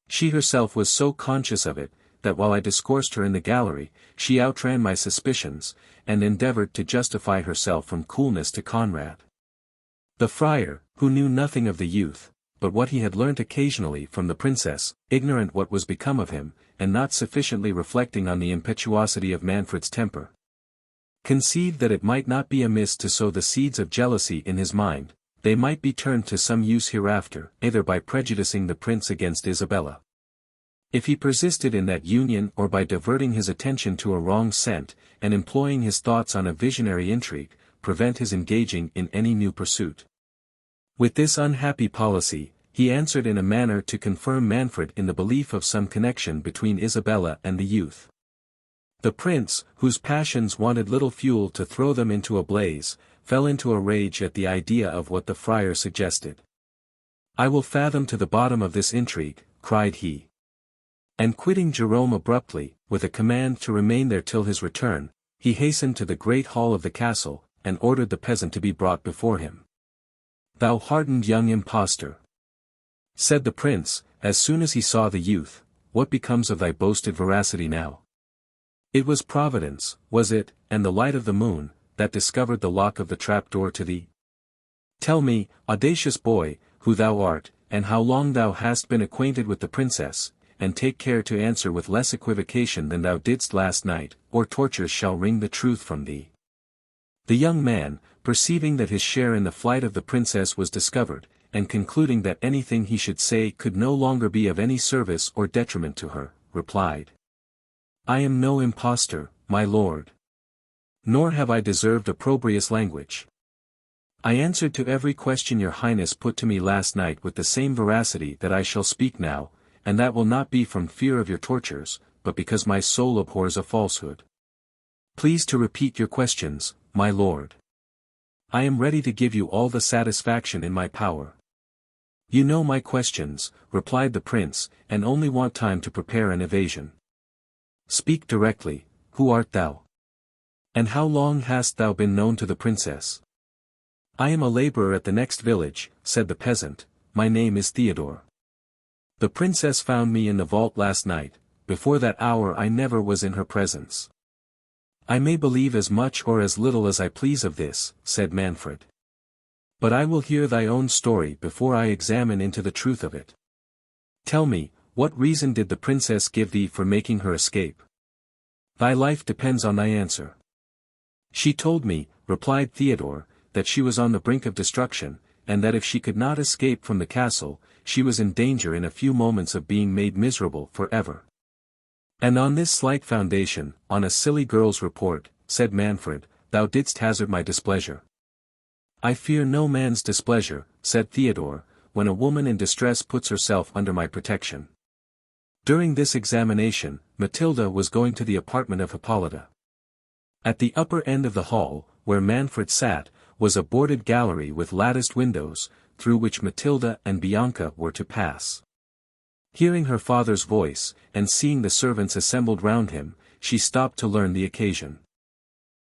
She herself was so conscious of it, that while I discoursed her in the gallery, she outran my suspicions, and endeavored to justify herself from coolness to Conrad. The friar, who knew nothing of the youth, but what he had learnt occasionally from the princess, ignorant what was become of him, and not sufficiently reflecting on the impetuosity of Manfred's temper, conceived that it might not be amiss to sow the seeds of jealousy in his mind. They might be turned to some use hereafter, either by prejudicing the prince against Isabella, if he persisted in that union, or by diverting his attention to a wrong scent, and employing his thoughts on a visionary intrigue, prevent his engaging in any new pursuit. With this unhappy policy, he answered in a manner to confirm Manfred in the belief of some connection between Isabella and the youth. The prince, whose passions wanted little fuel to throw them into a blaze, fell into a rage at the idea of what the friar suggested. "I will fathom to the bottom of this intrigue," cried he. And quitting Jerome abruptly, with a command to remain there till his return, he hastened to the great hall of the castle, and ordered the peasant to be brought before him. "Thou hardened young impostor," said the prince, as soon as he saw the youth, "what becomes of thy boasted veracity now? It was Providence, was it, and the light of the moon, that discovered the lock of the trap-door to thee? Tell me, audacious boy, who thou art, and how long thou hast been acquainted with the princess, and take care to answer with less equivocation than thou didst last night, or tortures shall wring the truth from thee." The young man, perceiving that his share in the flight of the princess was discovered, and concluding that anything he should say could no longer be of any service or detriment to her, replied, "I am no impostor, my lord. Nor have I deserved opprobrious language. I answered to every question your highness put to me last night with the same veracity that I shall speak now, and that will not be from fear of your tortures, but because my soul abhors a falsehood. Please to repeat your questions, my lord. I am ready to give you all the satisfaction in my power." "You know my questions," replied the prince, "and only want time to prepare an evasion. Speak directly. Who art thou? And how long hast thou been known to the princess?" "I am a laborer at the next village," said the peasant. "My name is Theodore. The princess found me in the vault last night. Before that hour I never was in her presence." "I may believe as much or as little as I please of this," said Manfred. "But I will hear thy own story before I examine into the truth of it. Tell me, what reason did the princess give thee for making her escape? Thy life depends on thy answer." "She told me," replied Theodore, "that she was on the brink of destruction, and that if she could not escape from the castle, she was in danger in a few moments of being made miserable for ever." "And on this slight foundation, on a silly girl's report," said Manfred, "thou didst hazard my displeasure." "I fear no man's displeasure," said Theodore, "when a woman in distress puts herself under my protection." During this examination, Matilda was going to the apartment of Hippolyta. At the upper end of the hall, where Manfred sat, was a boarded gallery with latticed windows, through which Matilda and Bianca were to pass. Hearing her father's voice, and seeing the servants assembled round him, she stopped to learn the occasion.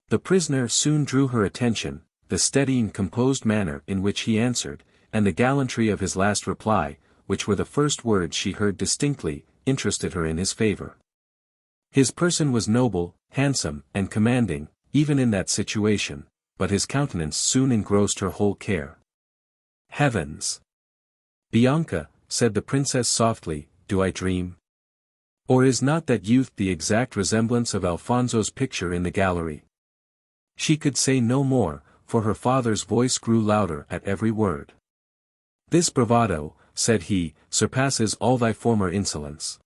The prisoner soon drew her attention, the steady and composed manner in which he answered, and the gallantry of his last reply, which were the first words she heard distinctly, interested her in his favor. His person was noble, handsome, and commanding, even in that situation, but his countenance soon engrossed her whole care. "Heavens! Bianca," said the princess softly, "do I dream? Or is not that youth the exact resemblance of Alfonso's picture in the gallery?" She could say no more, for her father's voice grew louder at every word. "This bravado," said he, "surpasses all thy former insolence.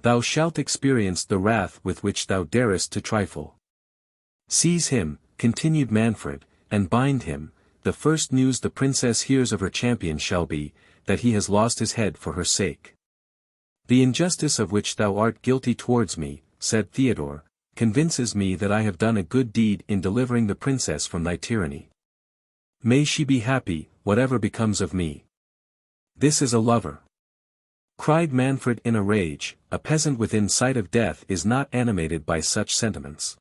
Thou shalt experience the wrath with which thou darest to trifle. Seize him," continued Manfred, "and bind him. The first news the princess hears of her champion shall be, that he has lost his head for her sake." "The injustice of which thou art guilty towards me," said Theodore, "convinces me that I have done a good deed in delivering the princess from thy tyranny. May she be happy, whatever becomes of me." "This is a lover!" cried Manfred in a rage. "A peasant within sight of death is not animated by such sentiments.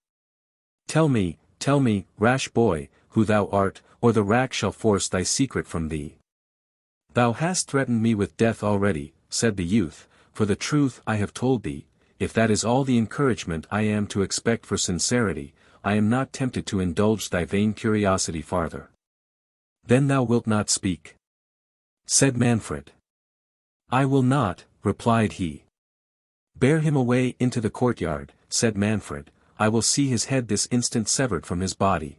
Tell me, rash boy, who thou art, or the rack shall force thy secret from thee." "Thou hast threatened me with death already," said the youth, "for the truth I have told thee. If that is all the encouragement I am to expect for sincerity, I am not tempted to indulge thy vain curiosity farther." "Then thou wilt not speak?" said Manfred. "I will not," replied he. "Bear him away into the courtyard," said Manfred, "I will see his head this instant severed from his body."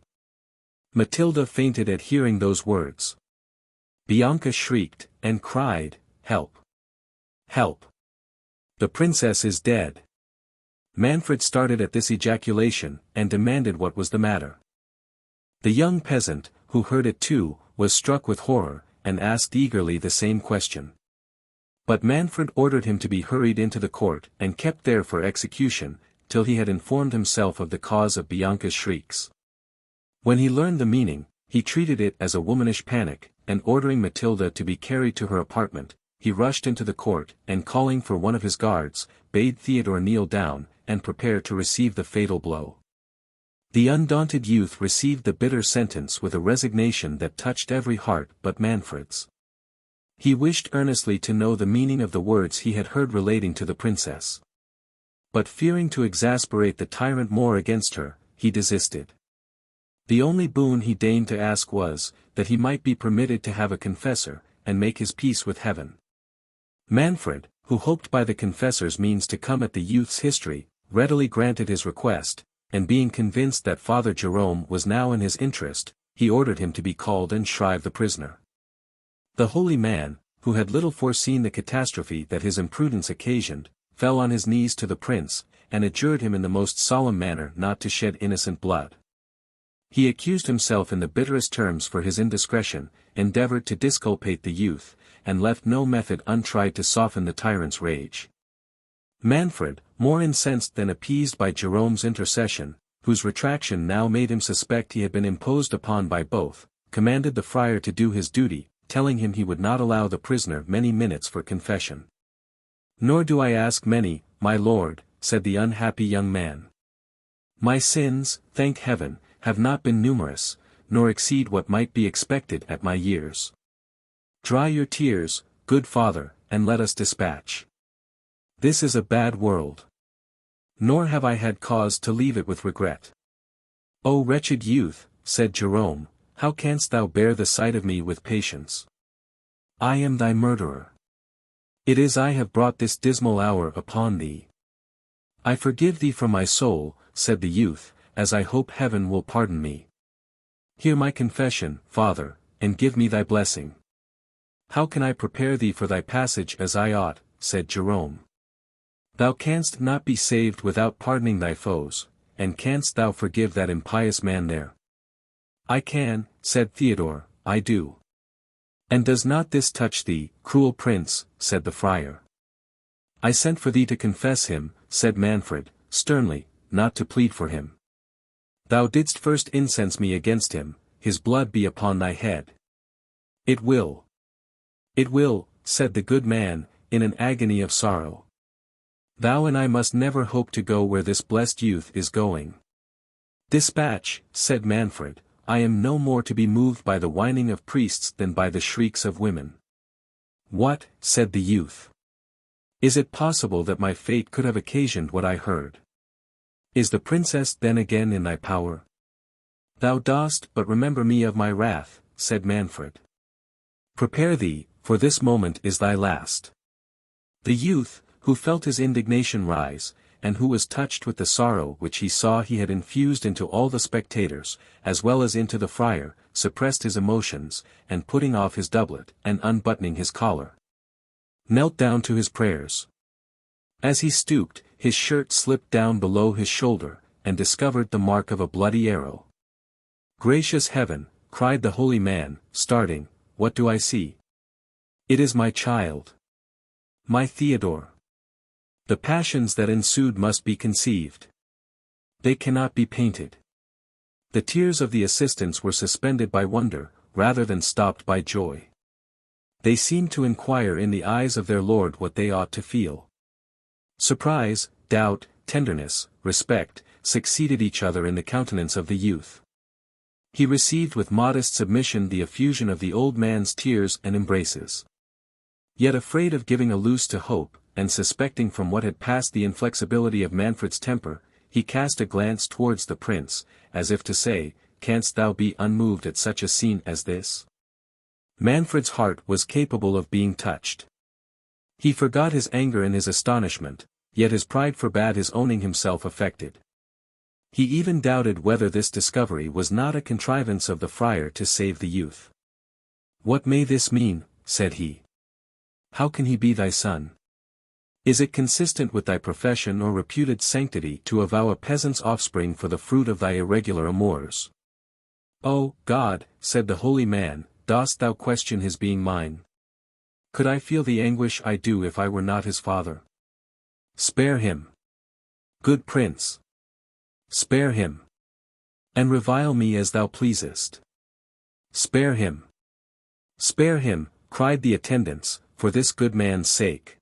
Matilda fainted at hearing those words. Bianca shrieked, and cried, "Help! Help! The princess is dead!" Manfred started at this ejaculation, and demanded what was the matter. The young peasant, who heard it too, was struck with horror, and asked eagerly the same question. But Manfred ordered him to be hurried into the court, and kept there for execution, till he had informed himself of the cause of Bianca's shrieks. When he learned the meaning, he treated it as a womanish panic, and ordering Matilda to be carried to her apartment, he rushed into the court, and calling for one of his guards, bade Theodore kneel down, and prepare to receive the fatal blow. The undaunted youth received the bitter sentence with a resignation that touched every heart but Manfred's. He wished earnestly to know the meaning of the words he had heard relating to the princess. But fearing to exasperate the tyrant more against her, he desisted. The only boon he deigned to ask was, that he might be permitted to have a confessor, and make his peace with heaven. Manfred, who hoped by the confessor's means to come at the youth's history, readily granted his request, and being convinced that Father Jerome was now in his interest, he ordered him to be called and shrive the prisoner. The holy man, who had little foreseen the catastrophe that his imprudence occasioned, fell on his knees to the prince, and adjured him in the most solemn manner not to shed innocent blood. He accused himself in the bitterest terms for his indiscretion, endeavored to disculpate the youth, and left no method untried to soften the tyrant's rage. Manfred, more incensed than appeased by Jerome's intercession, whose retraction now made him suspect he had been imposed upon by both, commanded the friar to do his duty, telling him he would not allow the prisoner many minutes for confession. "Nor do I ask many, my lord," said the unhappy young man. "My sins, thank heaven, have not been numerous, nor exceed what might be expected at my years. Dry your tears, good father, and let us dispatch. This is a bad world. Nor have I had cause to leave it with regret." "O wretched youth," said Jerome, "how canst thou bear the sight of me with patience? I am thy murderer. It is I have brought this dismal hour upon thee." "I forgive thee from my soul," said the youth, "as I hope heaven will pardon me. Hear my confession, father, and give me thy blessing." "How can I prepare thee for thy passage as I ought?" said Jerome. "Thou canst not be saved without pardoning thy foes, and canst thou forgive that impious man there?" "I can," said Theodore, "I do." "And does not this touch thee, cruel prince?" said the friar. "I sent for thee to confess him," said Manfred, sternly, "not to plead for him. Thou didst first incense me against him, his blood be upon thy head." "It will. It will," said the good man, in an agony of sorrow. "Thou and I must never hope to go where this blessed youth is going." "Dispatch," said Manfred, "I am no more to be moved by the whining of priests than by the shrieks of women." "What?" said the youth. "Is it possible that my fate could have occasioned what I heard? Is the princess then again in thy power?" "Thou dost but remember me of my wrath," said Manfred. "Prepare thee, for this moment is thy last." The youth, who felt his indignation rise, and who was touched with the sorrow which he saw he had infused into all the spectators, as well as into the friar, suppressed his emotions, and putting off his doublet, and unbuttoning his collar, knelt down to his prayers. As he stooped, his shirt slipped down below his shoulder, and discovered the mark of a bloody arrow. "Gracious heaven," cried the holy man, starting, "what do I see? It is my child. My Theodore." The passions that ensued must be conceived. They cannot be painted. The tears of the assistants were suspended by wonder, rather than stopped by joy. They seemed to inquire in the eyes of their lord what they ought to feel. Surprise, doubt, tenderness, respect, succeeded each other in the countenance of the youth. He received with modest submission the effusion of the old man's tears and embraces. Yet afraid of giving a loose to hope, and suspecting from what had passed the inflexibility of Manfred's temper, he cast a glance towards the prince, as if to say, "Canst thou be unmoved at such a scene as this?" Manfred's heart was capable of being touched. He forgot his anger in his astonishment, yet his pride forbade his owning himself affected. He even doubted whether this discovery was not a contrivance of the friar to save the youth. "What may this mean?" said he. "How can he be thy son? Is it consistent with thy profession or reputed sanctity to avow a peasant's offspring for the fruit of thy irregular amours?" "O God," said the holy man, "dost thou question his being mine? Could I feel the anguish I do if I were not his father? Spare him. Good prince. Spare him. And revile me as thou pleasest. Spare him. Spare him," cried the attendants, "for this good man's sake."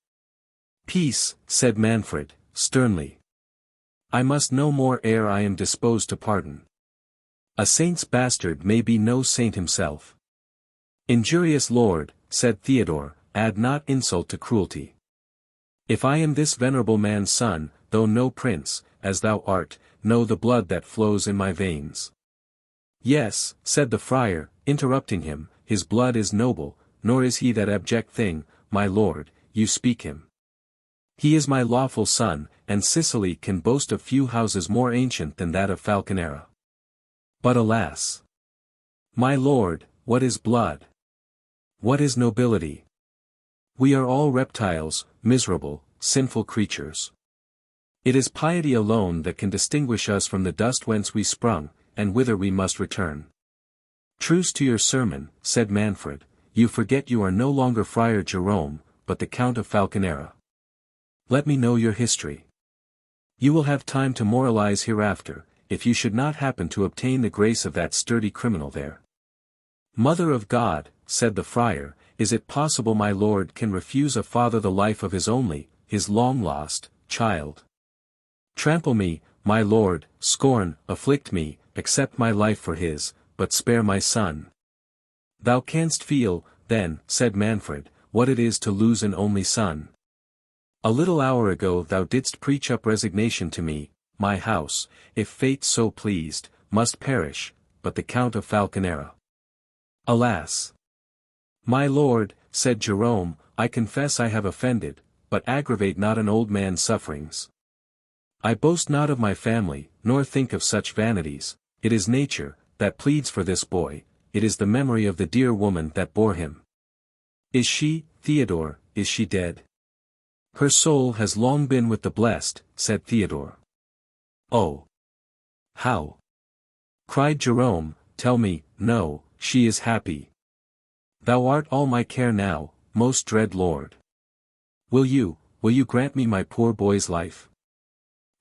"Peace," said Manfred, sternly. "I must know more ere I am disposed to pardon. A saint's bastard may be no saint himself." "Injurious lord," said Theodore, "add not insult to cruelty. If I am this venerable man's son, though no prince, as thou art, know the blood that flows in my veins." "Yes," said the friar, interrupting him, "his blood is noble, nor is he that abject thing, my lord, you speak him. He is my lawful son, and Sicily can boast of few houses more ancient than that of Falconera. But alas! My lord, what is blood? What is nobility? We are all reptiles, miserable, sinful creatures. It is piety alone that can distinguish us from the dust whence we sprung, and whither we must return." "Truce to your sermon," said Manfred, "you forget you are no longer Friar Jerome, but the Count of Falconera. Let me know your history. You will have time to moralize hereafter, if you should not happen to obtain the grace of that sturdy criminal there." "Mother of God," said the friar, "is it possible my lord can refuse a father the life of his only, his long-lost, child? Trample me, my lord, scorn, afflict me, accept my life for his, but spare my son." "Thou canst feel, then," said Manfred, "what it is to lose an only son. A little hour ago thou didst preach up resignation to me. My house, if fate so pleased, must perish, but the Count of Falconera. Alas! My lord," said Jerome, "I confess I have offended, but aggravate not an old man's sufferings. I boast not of my family, nor think of such vanities. It is nature that pleads for this boy, it is the memory of the dear woman that bore him. Is she, Theodore, is she dead?" "Her soul has long been with the blessed," said Theodore. "Oh! How?" cried Jerome, "tell me." "No, she is happy. Thou art all my care now, most dread lord. Will you grant me my poor boy's life?"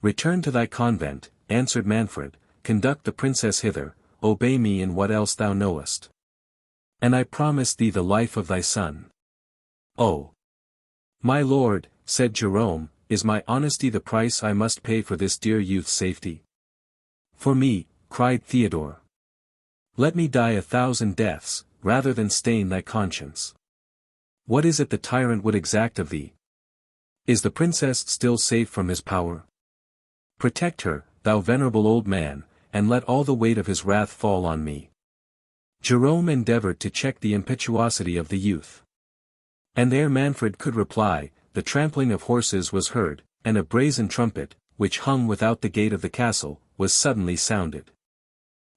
"Return to thy convent," answered Manfred, "conduct the princess hither, obey me in what else thou knowest. And I promise thee the life of thy son." "Oh! My lord," said Jerome, "is my honesty the price I must pay for this dear youth's safety?" "For me," cried Theodore. "Let me die 1,000 deaths, rather than stain thy conscience. What is it the tyrant would exact of thee? Is the princess still safe from his power? Protect her, thou venerable old man, and let all the weight of his wrath fall on me." Jerome endeavored to check the impetuosity of the youth. And ere Manfred could reply, the trampling of horses was heard, and a brazen trumpet, which hung without the gate of the castle, was suddenly sounded.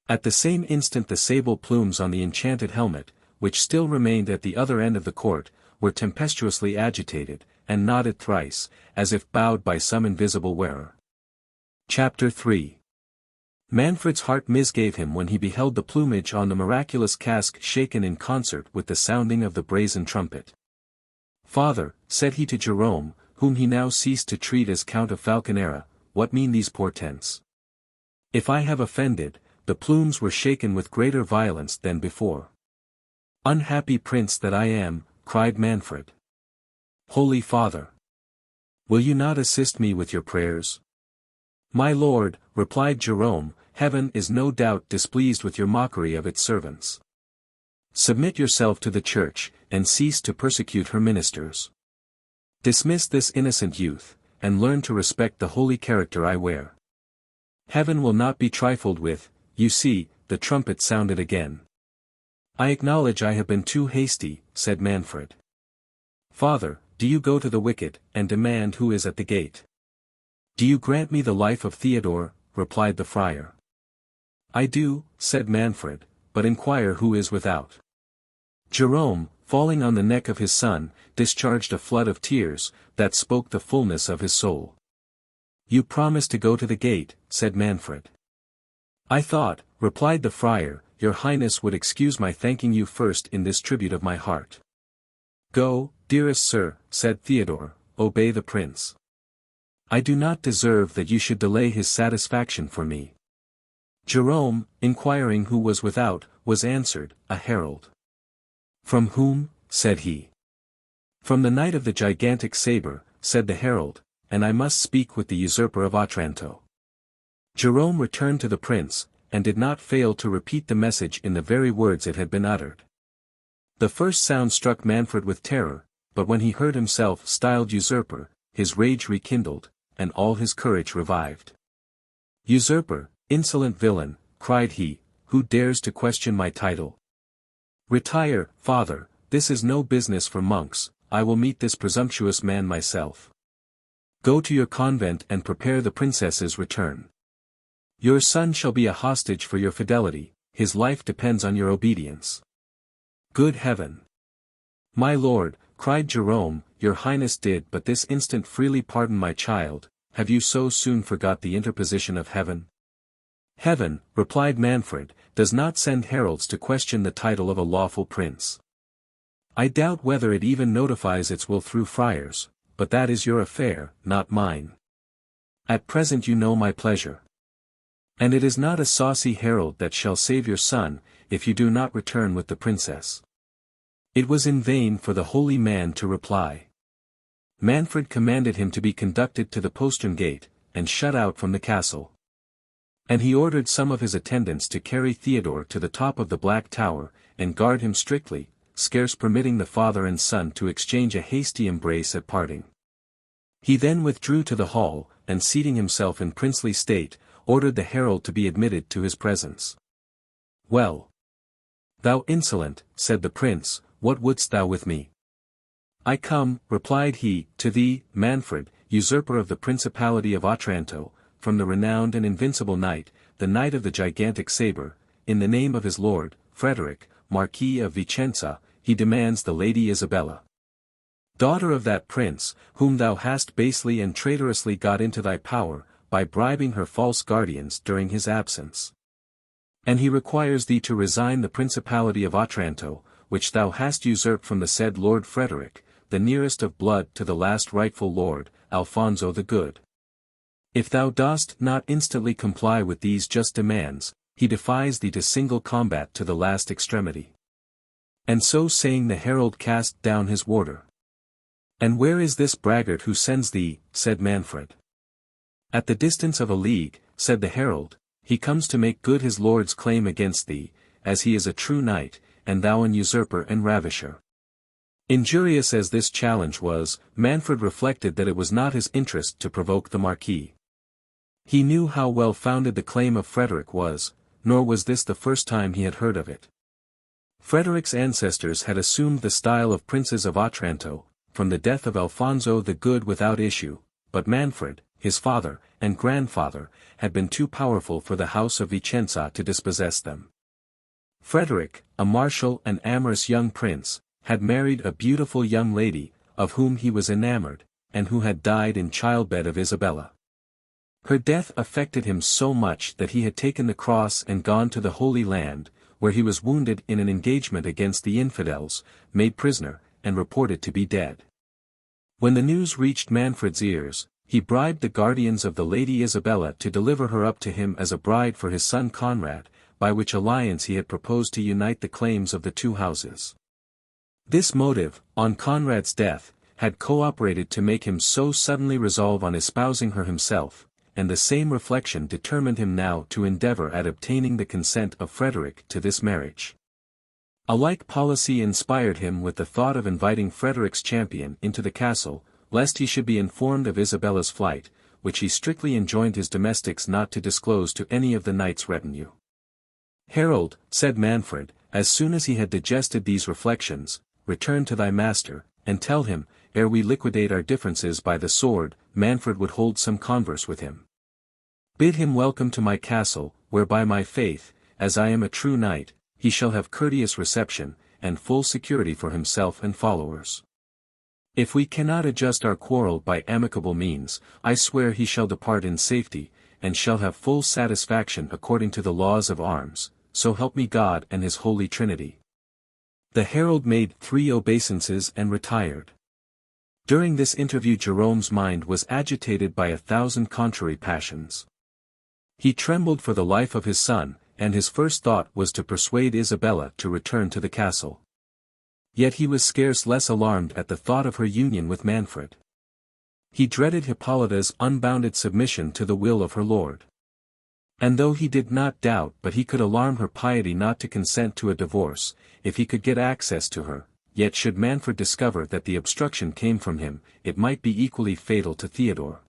At the same instant the sable plumes on the enchanted helmet, which still remained at the other end of the court, were tempestuously agitated, and nodded thrice, as if bowed by some invisible wearer. Chapter 3. Manfred's heart misgave him when he beheld the plumage on the miraculous casque shaken in concert with the sounding of the brazen trumpet. "Father," said he to Jerome, whom he now ceased to treat as Count of Falconera, "what mean these portents? If I have offended, the plumes were shaken with greater violence than before." "Unhappy prince that I am," cried Manfred. "Holy Father! Will you not assist me with your prayers?" "My lord," replied Jerome, "heaven is no doubt displeased with your mockery of its servants. Submit yourself to the Church, and cease to persecute her ministers. Dismiss this innocent youth, and learn to respect the holy character I wear. Heaven will not be trifled with." You see, the trumpet sounded again. "I acknowledge I have been too hasty," said Manfred. "Father, do you go to the wicket, and demand who is at the gate." "Do you grant me the life of Theodore?" replied the friar. "I do," said Manfred, "but inquire who is without." Jerome, falling on the neck of his son, discharged a flood of tears, that spoke the fullness of his soul. "You promised to go to the gate," said Manfred. "I thought," replied the friar, "your highness would excuse my thanking you first in this tribute of my heart." "Go, dearest sir," said Theodore, "obey the prince. I do not deserve that you should delay his satisfaction for me." Jerome, inquiring who was without, was answered, "A herald." "From whom?" said he. "From the knight of the gigantic sabre," said the herald, "and I must speak with the usurper of Otranto." Jerome returned to the prince, and did not fail to repeat the message in the very words it had been uttered. The first sound struck Manfred with terror, but when he heard himself styled usurper, his rage rekindled, and all his courage revived. "Usurper, insolent villain," cried he, "who dares to question my title? Retire, father, this is no business for monks, I will meet this presumptuous man myself. Go to your convent and prepare the princess's return. Your son shall be a hostage for your fidelity, his life depends on your obedience." "Good heaven! My lord," cried Jerome, "your highness did but this instant freely pardon my child, have you so soon forgot the interposition of heaven?" "Heaven," replied Manfred, "does not send heralds to question the title of a lawful prince. I doubt whether it even notifies its will through friars, but that is your affair, not mine. At present you know my pleasure. And it is not a saucy herald that shall save your son, if you do not return with the princess." It was in vain for the holy man to reply. Manfred commanded him to be conducted to the postern gate, and shut out from the castle. And he ordered some of his attendants to carry Theodore to the top of the Black Tower, and guard him strictly, scarce permitting the father and son to exchange a hasty embrace at parting. He then withdrew to the hall, and seating himself in princely state, ordered the herald to be admitted to his presence. "Well, thou insolent," said the prince, "what wouldst thou with me?" "I come," replied he, "to thee, Manfred, usurper of the principality of Otranto, from the renowned and invincible knight, the knight of the gigantic sabre, in the name of his lord, Frederick, Marquis of Vicenza, he demands the Lady Isabella, daughter of that prince, whom thou hast basely and traitorously got into thy power, by bribing her false guardians during his absence. And he requires thee to resign the principality of Otranto, which thou hast usurped from the said Lord Frederick, the nearest of blood to the last rightful lord, Alfonso the Good. If thou dost not instantly comply with these just demands, he defies thee to single combat to the last extremity." And so saying the herald cast down his warder. "And where is this braggart who sends thee?" said Manfred. "At the distance of a league," said the herald, "he comes to make good his lord's claim against thee, as he is a true knight, and thou an usurper and ravisher." Injurious as this challenge was, Manfred reflected that it was not his interest to provoke the Marquis. He knew how well founded the claim of Frederick was, nor was this the first time he had heard of it. Frederick's ancestors had assumed the style of princes of Otranto, from the death of Alfonso the Good without issue, but Manfred, his father, and grandfather, had been too powerful for the house of Vicenza to dispossess them. Frederick, a martial and amorous young prince, had married a beautiful young lady, of whom he was enamored, and who had died in childbed of Isabella. Her death affected him so much that he had taken the cross and gone to the Holy Land, where he was wounded in an engagement against the infidels, made prisoner, and reported to be dead. When the news reached Manfred's ears, he bribed the guardians of the Lady Isabella to deliver her up to him as a bride for his son Conrad, by which alliance he had proposed to unite the claims of the two houses. This motive, on Conrad's death, had cooperated to make him so suddenly resolve on espousing her himself, and the same reflection determined him now to endeavor at obtaining the consent of Frederick to this marriage. A like policy inspired him with the thought of inviting Frederick's champion into the castle, lest he should be informed of Isabella's flight, which he strictly enjoined his domestics not to disclose to any of the knight's retinue. "Herald," said Manfred, as soon as he had digested these reflections, "return to thy master, and tell him, ere we liquidate our differences by the sword, Manfred would hold some converse with him. Bid him welcome to my castle, where by my faith, as I am a true knight, he shall have courteous reception, and full security for himself and followers. If we cannot adjust our quarrel by amicable means, I swear he shall depart in safety, and shall have full satisfaction according to the laws of arms, so help me God and his Holy Trinity. The herald made 3 obeisances and retired. During this interview Jerome's mind was agitated by 1,000 contrary passions. He trembled for the life of his son, and his first thought was to persuade Isabella to return to the castle. Yet he was scarce less alarmed at the thought of her union with Manfred. He dreaded Hippolyta's unbounded submission to the will of her lord. And though he did not doubt but he could alarm her piety not to consent to a divorce, if he could get access to her, yet should Manfred discover that the obstruction came from him, it might be equally fatal to Theodore.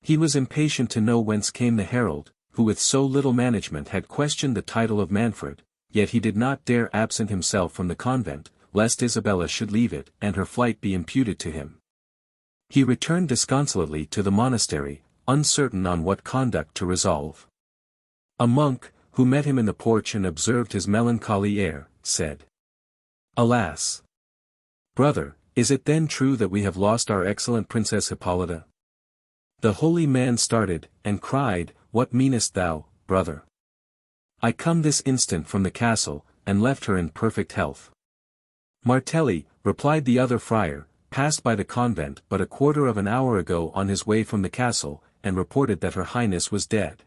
He was impatient to know whence came the herald, who with so little management had questioned the title of Manfred, yet he did not dare absent himself from the convent, lest Isabella should leave it and her flight be imputed to him. He returned disconsolately to the monastery, uncertain on what conduct to resolve. A monk, who met him in the porch and observed his melancholy air, said, "Alas! Brother, is it then true that we have lost our excellent Princess Hippolyta?" The holy man started, and cried, "What meanest thou, brother? I come this instant from the castle, and left her in perfect health." Martelli, replied the other friar, passed by the convent but a quarter of an hour ago on his way from the castle, and reported that her highness was dead.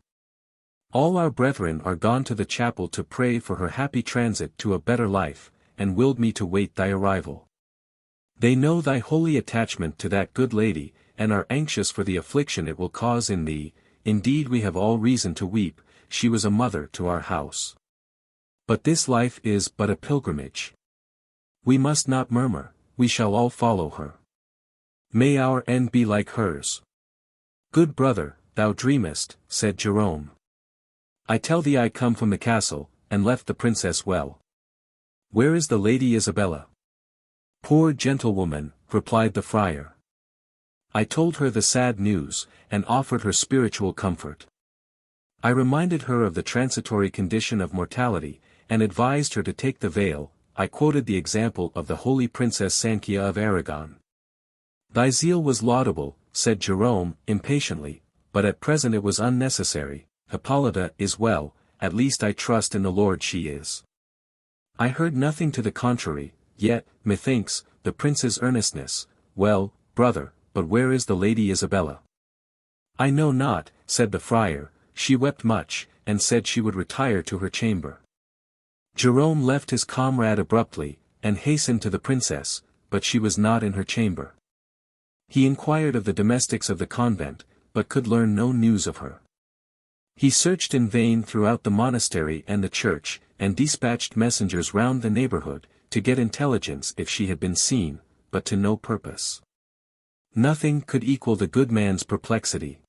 All our brethren are gone to the chapel to pray for her happy transit to a better life, and willed me to wait thy arrival. They know thy holy attachment to that good lady, and are anxious for the affliction it will cause in thee. Indeed we have all reason to weep, she was a mother to our house. But this life is but a pilgrimage. We must not murmur, we shall all follow her. May our end be like hers. Good brother, thou dreamest, said Jerome. I tell thee I come from the castle, and left the princess well. Where is the lady Isabella? Poor gentlewoman, replied the friar. I told her the sad news, and offered her spiritual comfort. I reminded her of the transitory condition of mortality, and advised her to take the veil. I quoted the example of the holy Princess Sanchia of Aragon. Thy zeal was laudable, said Jerome, impatiently, but at present it was unnecessary. Hippolyta is well, at least I trust in the Lord she is. I heard nothing to the contrary, yet, methinks, the prince's earnestness, well, brother, but where is the lady Isabella? I know not, said the friar, she wept much, and said she would retire to her chamber. Jerome left his comrade abruptly, and hastened to the princess, but she was not in her chamber. He inquired of the domestics of the convent, but could learn no news of her. He searched in vain throughout the monastery and the church, and dispatched messengers round the neighborhood, to get intelligence if she had been seen, but to no purpose. Nothing could equal the good man's perplexity.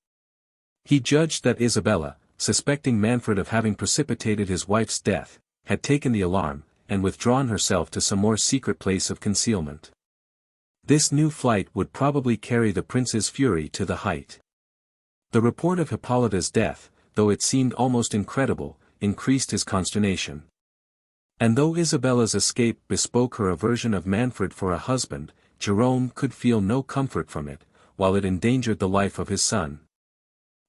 He judged that Isabella, suspecting Manfred of having precipitated his wife's death, had taken the alarm, and withdrawn herself to some more secret place of concealment. This new flight would probably carry the prince's fury to the height. The report of Hippolyta's death, though it seemed almost incredible, increased his consternation. And though Isabella's escape bespoke her aversion of Manfred for a husband, Jerome could feel no comfort from it, while it endangered the life of his son.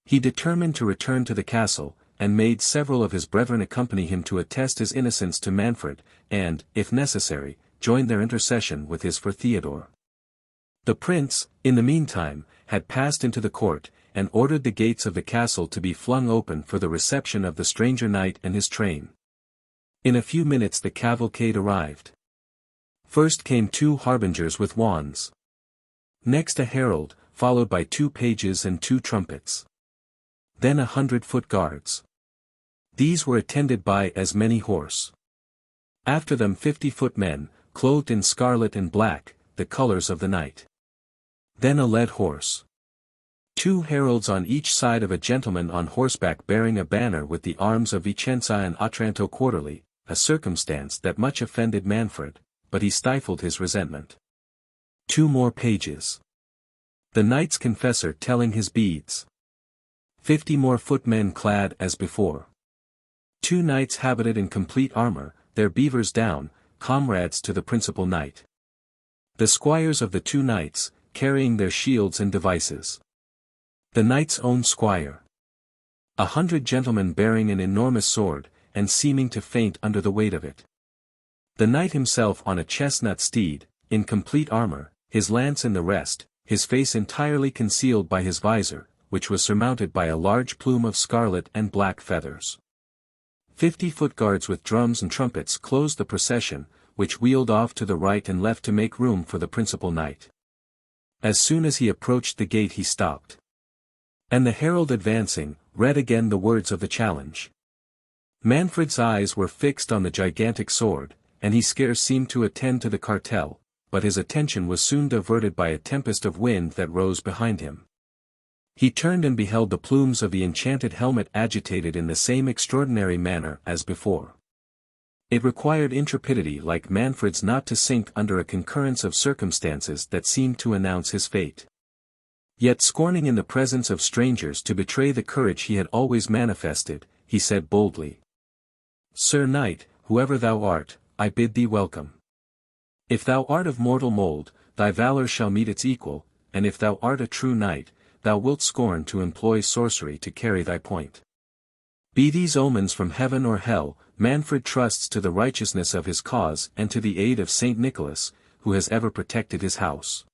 He determined to return to the castle, and made several of his brethren accompany him to attest his innocence to Manfred, and, if necessary, join their intercession with his for Theodore. The prince, in the meantime, had passed into the court, and ordered the gates of the castle to be flung open for the reception of the stranger knight and his train. In a few minutes the cavalcade arrived. First came 2 harbingers with wands. Next a herald, followed by 2 pages and 2 trumpets. Then 100 foot guards. These were attended by as many horse. After them 50 footmen, clothed in scarlet and black, the colors of the knight. Then a led horse. 2 heralds on each side of a gentleman on horseback bearing a banner with the arms of Vicenza and Otranto quarterly, a circumstance that much offended Manfred, but he stifled his resentment. 2 more pages. The knight's confessor telling his beads. 50 more footmen clad as before. 2 knights habited in complete armor, their beavers down, comrades to the principal knight. The squires of the 2 knights, carrying their shields and devices. The knight's own squire. 100 gentlemen bearing an enormous sword, and seeming to faint under the weight of it. The knight himself on a chestnut steed, in complete armor, his lance in the rest, his face entirely concealed by his visor, which was surmounted by a large plume of scarlet and black feathers. 50 foot guards with drums and trumpets closed the procession, which wheeled off to the right and left to make room for the principal knight. As soon as he approached the gate he stopped. And the herald advancing, read again the words of the challenge. Manfred's eyes were fixed on the gigantic sword, and he scarce seemed to attend to the cartel, but his attention was soon diverted by a tempest of wind that rose behind him. He turned and beheld the plumes of the enchanted helmet agitated in the same extraordinary manner as before. It required intrepidity like Manfred's not to sink under a concurrence of circumstances that seemed to announce his fate. Yet scorning in the presence of strangers to betray the courage he had always manifested, he said boldly, "Sir Knight, whoever thou art, I bid thee welcome. If thou art of mortal mould, thy valour shall meet its equal, and if thou art a true knight, thou wilt scorn to employ sorcery to carry thy point. Be these omens from heaven or hell, Manfred trusts to the righteousness of his cause and to the aid of Saint Nicholas, who has ever protected his house.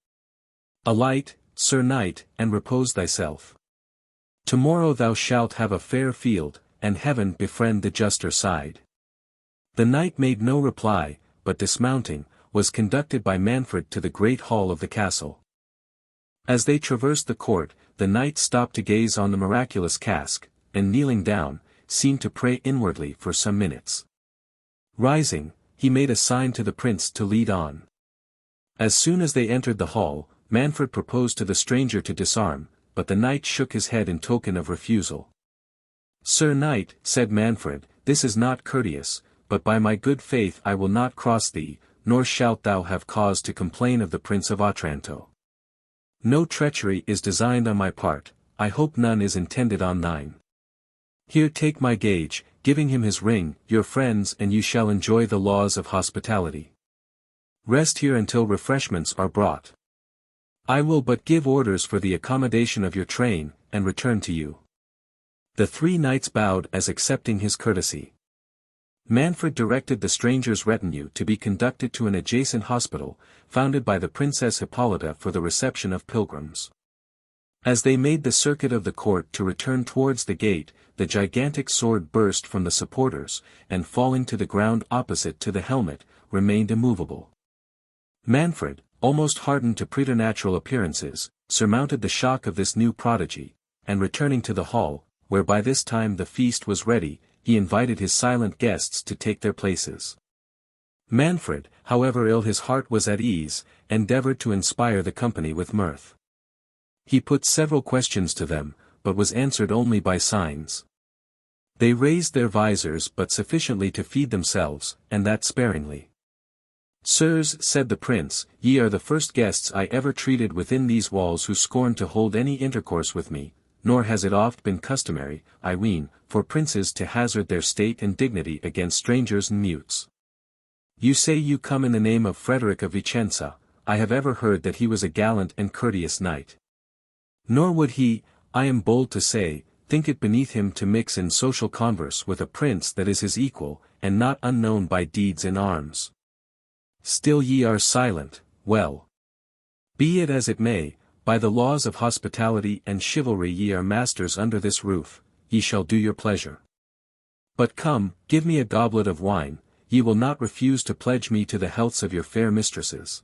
Alight, Sir Knight, and repose thyself. Tomorrow thou shalt have a fair field, and heaven befriend the juster side." The knight made no reply, but dismounting, was conducted by Manfred to the great hall of the castle. As they traversed the court, the knight stopped to gaze on the miraculous casque, and kneeling down, seemed to pray inwardly for some minutes. Rising, he made a sign to the prince to lead on. As soon as they entered the hall, Manfred proposed to the stranger to disarm, but the knight shook his head in token of refusal. "Sir Knight," said Manfred, "this is not courteous, but by my good faith I will not cross thee, nor shalt thou have cause to complain of the Prince of Otranto. No treachery is designed on my part, I hope none is intended on thine. Here take my gage," giving him his ring, "your friends and you shall enjoy the laws of hospitality. Rest here until refreshments are brought. I will but give orders for the accommodation of your train, and return to you." The 3 knights bowed as accepting his courtesy. Manfred directed the stranger's retinue to be conducted to an adjacent hospital, founded by the Princess Hippolyta for the reception of pilgrims. As they made the circuit of the court to return towards the gate, the gigantic sword burst from the supporters, and falling to the ground opposite to the helmet, remained immovable. Manfred, almost hardened to preternatural appearances, surmounted the shock of this new prodigy, and returning to the hall, where by this time the feast was ready, he invited his silent guests to take their places. Manfred, however ill his heart was at ease, endeavored to inspire the company with mirth. He put several questions to them, but was answered only by signs. They raised their visors but sufficiently to feed themselves, and that sparingly. "Sirs," said the prince, "ye are the first guests I ever treated within these walls who scorned to hold any intercourse with me, nor has it oft been customary, I ween, for princes to hazard their state and dignity against strangers and mutes. You say you come in the name of Frederick of Vicenza, I have ever heard that he was a gallant and courteous knight. Nor would he, I am bold to say, think it beneath him to mix in social converse with a prince that is his equal, and not unknown by deeds in arms. Still ye are silent, well. Be it as it may, by the laws of hospitality and chivalry ye are masters under this roof, ye shall do your pleasure. But come, give me a goblet of wine, ye will not refuse to pledge me to the healths of your fair mistresses."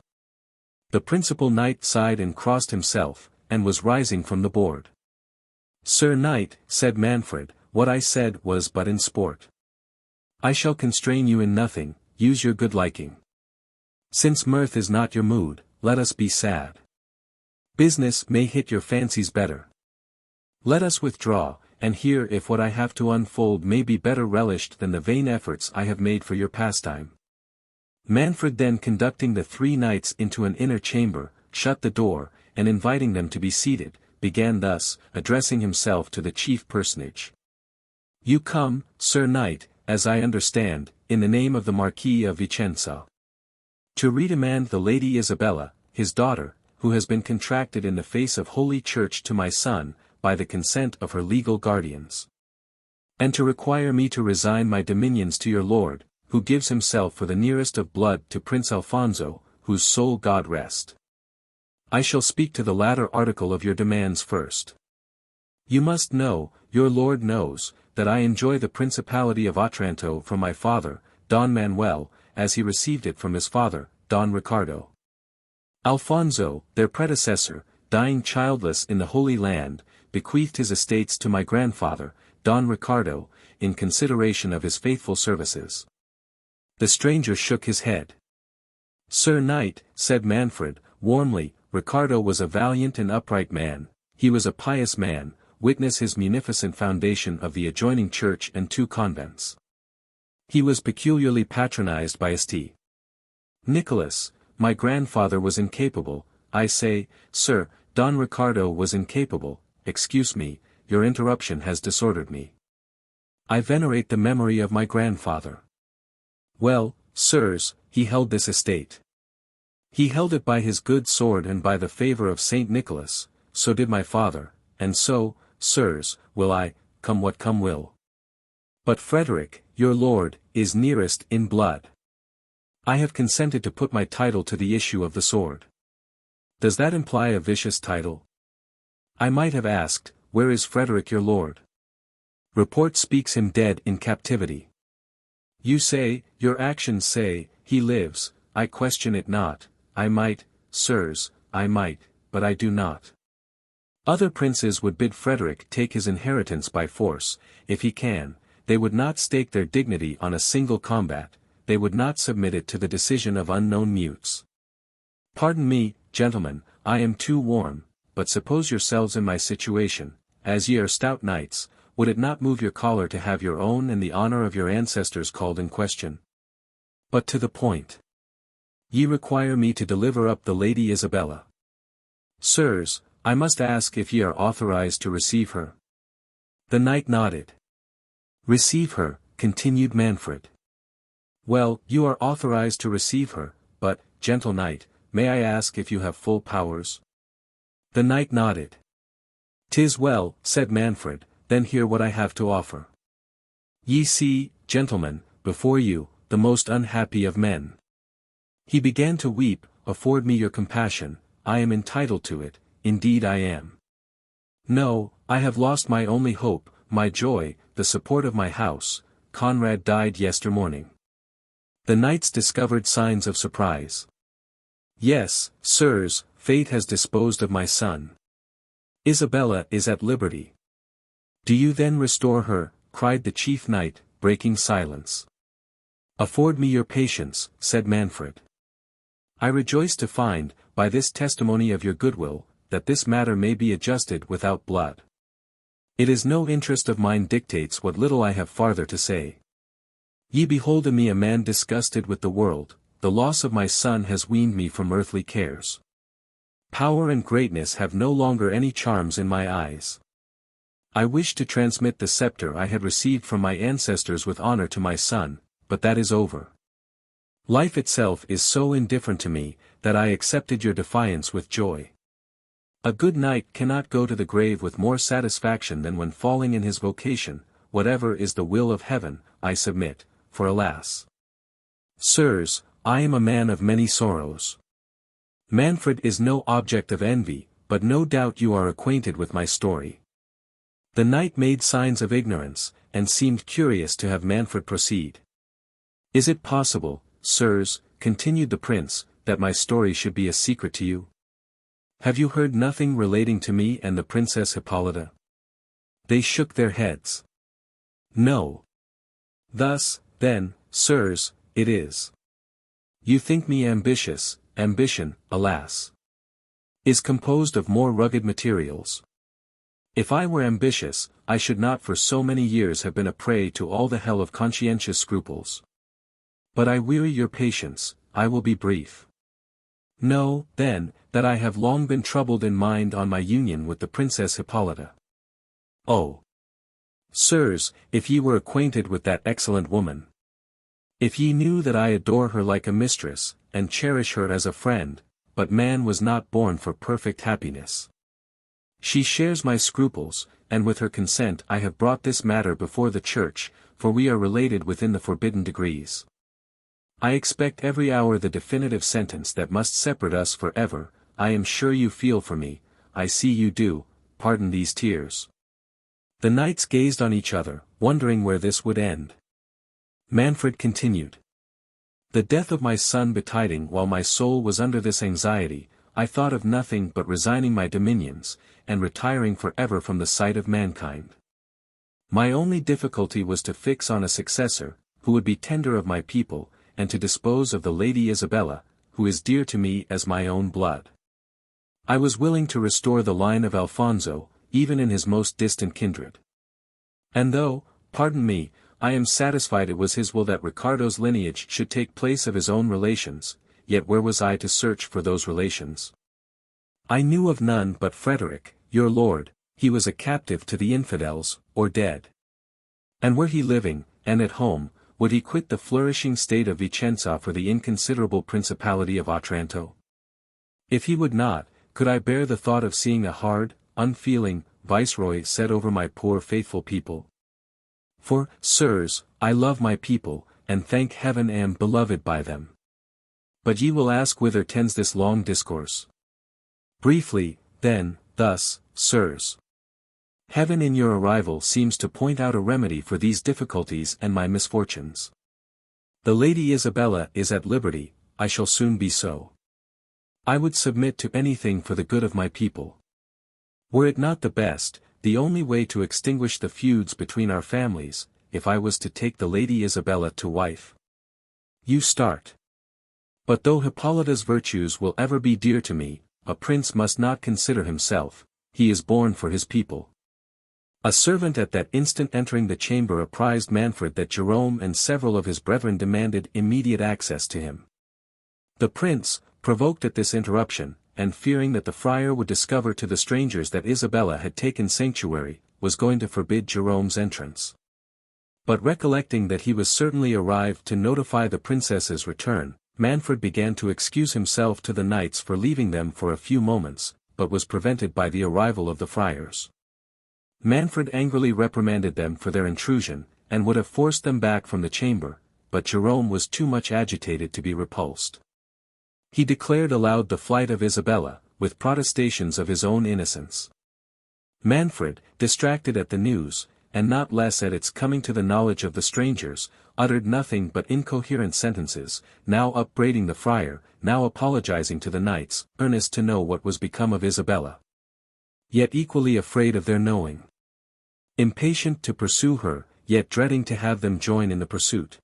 The principal knight sighed and crossed himself, and was rising from the board. "Sir Knight," said Manfred, "what I said was but in sport. I shall constrain you in nothing, use your good liking. Since mirth is not your mood, let us be sad. Business may hit your fancies better. Let us withdraw, and hear if what I have to unfold may be better relished than the vain efforts I have made for your pastime." Manfred then conducting the 3 knights into an inner chamber, shut the door, and inviting them to be seated, began thus, addressing himself to the chief personage. "You come, Sir Knight, as I understand, in the name of the Marquis of Vicenza, to redemand the Lady Isabella, his daughter, who has been contracted in the face of Holy Church to my son, by the consent of her legal guardians. And to require me to resign my dominions to your lord, who gives himself for the nearest of blood to Prince Alfonso, whose soul God rest. I shall speak to the latter article of your demands first. You must know, your lord knows, that I enjoy the Principality of Otranto from my father, Don Manuel, as he received it from his father, Don Ricardo. Alfonso, their predecessor, dying childless in the Holy Land, bequeathed his estates to my grandfather, Don Ricardo, in consideration of his faithful services." The stranger shook his head. "Sir Knight," said Manfred, warmly, "Ricardo was a valiant and upright man, he was a pious man, witness his munificent foundation of the adjoining church and 2 convents. He was peculiarly patronized by St. Nicholas. My grandfather was incapable, I say, sir, Don Ricardo was incapable, excuse me, your interruption has disordered me. I venerate the memory of my grandfather. Well, sirs, he held this estate. He held it by his good sword and by the favor of Saint Nicholas, so did my father, and so, sirs, will I, come what come will. But Frederick, your lord, is nearest in blood. I have consented to put my title to the issue of the sword. Does that imply a vicious title? I might have asked, where is Frederick your lord? Report speaks him dead in captivity. You say, your actions say, he lives, I question it not, I might, sirs, I might, but I do not. Other princes would bid Frederick take his inheritance by force, if he can, they would not stake their dignity on a single combat, they would not submit it to the decision of unknown mutes. Pardon me, gentlemen, I am too warm, but suppose yourselves in my situation, as ye are stout knights, would it not move your choler to have your own and the honor of your ancestors called in question? But to the point. Ye require me to deliver up the Lady Isabella. Sirs, I must ask if ye are authorized to receive her. The knight nodded. Receive her, continued Manfred. Well, you are authorized to receive her, but, gentle knight, may I ask if you have full powers? The knight nodded. 'Tis well, said Manfred, then hear what I have to offer. Ye see, gentlemen, before you, the most unhappy of men. He began to weep, afford me your compassion, I am entitled to it, indeed I am. No, I have lost my only hope, my joy, the support of my house, Conrad died yestermorning. The knights discovered signs of surprise. Yes, sirs, fate has disposed of my son. Isabella is at liberty. Do you then restore her, cried the chief knight, breaking silence. Afford me your patience, said Manfred. I rejoice to find, by this testimony of your goodwill, that this matter may be adjusted without blood. It is no interest of mine dictates what little I have farther to say. Ye behold in me a man disgusted with the world, the loss of my son has weaned me from earthly cares. Power and greatness have no longer any charms in my eyes. I wish to transmit the scepter I had received from my ancestors with honor to my son, but that is over. Life itself is so indifferent to me, that I accepted your defiance with joy. A good knight cannot go to the grave with more satisfaction than when falling in his vocation, whatever is the will of heaven, I submit, for alas. Sirs, I am a man of many sorrows. Manfred is no object of envy, but no doubt you are acquainted with my story. The knight made signs of ignorance, and seemed curious to have Manfred proceed. Is it possible, sirs, continued the prince, that my story should be a secret to you? Have you heard nothing relating to me and the Princess Hippolyta? They shook their heads. No. Thus, then, sirs, it is. You think me ambitious, ambition, alas, is composed of more rugged materials. If I were ambitious, I should not for so many years have been a prey to all the hell of conscientious scruples. But I weary your patience, I will be brief. Know, then, that I have long been troubled in mind on my union with the Princess Hippolyta. Oh! Sirs, if ye were acquainted with that excellent woman. If ye knew that I adore her like a mistress, and cherish her as a friend, but man was not born for perfect happiness. She shares my scruples, and with her consent I have brought this matter before the Church, for we are related within the forbidden degrees. I expect every hour the definitive sentence that must separate us for ever. I am sure you feel for me, I see you do, pardon these tears. The knights gazed on each other, wondering where this would end. Manfred continued. The death of my son betiding while my soul was under this anxiety, I thought of nothing but resigning my dominions, and retiring for ever from the sight of mankind. My only difficulty was to fix on a successor, who would be tender of my people, and to dispose of the Lady Isabella, who is dear to me as my own blood. I was willing to restore the line of Alfonso, even in his most distant kindred. And though, pardon me, I am satisfied it was his will that Ricardo's lineage should take place of his own relations, yet where was I to search for those relations? I knew of none but Frederick, your lord. He was a captive to the infidels, or dead. And were he living, and at home, would he quit the flourishing state of Vicenza for the inconsiderable principality of Otranto? If he would not, could I bear the thought of seeing a hard, unfeeling, viceroy set over my poor faithful people? For, sirs, I love my people, and thank heaven am beloved by them. But ye will ask whither tends this long discourse. Briefly, then, thus, sirs. Heaven in your arrival seems to point out a remedy for these difficulties and my misfortunes. The Lady Isabella is at liberty, I shall soon be so. I would submit to anything for the good of my people. Were it not the best, the only way to extinguish the feuds between our families, if I was to take the Lady Isabella to wife? You start. But though Hippolyta's virtues will ever be dear to me, a prince must not consider himself, he is born for his people. A servant at that instant entering the chamber apprised Manfred that Jerome and several of his brethren demanded immediate access to him. The prince, provoked at this interruption, and fearing that the friar would discover to the strangers that Isabella had taken sanctuary, was going to forbid Jerome's entrance. But recollecting that he was certainly arrived to notify the princess's return, Manfred began to excuse himself to the knights for leaving them for a few moments, but was prevented by the arrival of the friars. Manfred angrily reprimanded them for their intrusion, and would have forced them back from the chamber, but Jerome was too much agitated to be repulsed. He declared aloud the flight of Isabella, with protestations of his own innocence. Manfred, distracted at the news, and not less at its coming to the knowledge of the strangers, uttered nothing but incoherent sentences, now upbraiding the friar, now apologizing to the knights, earnest to know what was become of Isabella. Yet equally afraid of their knowing. Impatient to pursue her, yet dreading to have them join in the pursuit.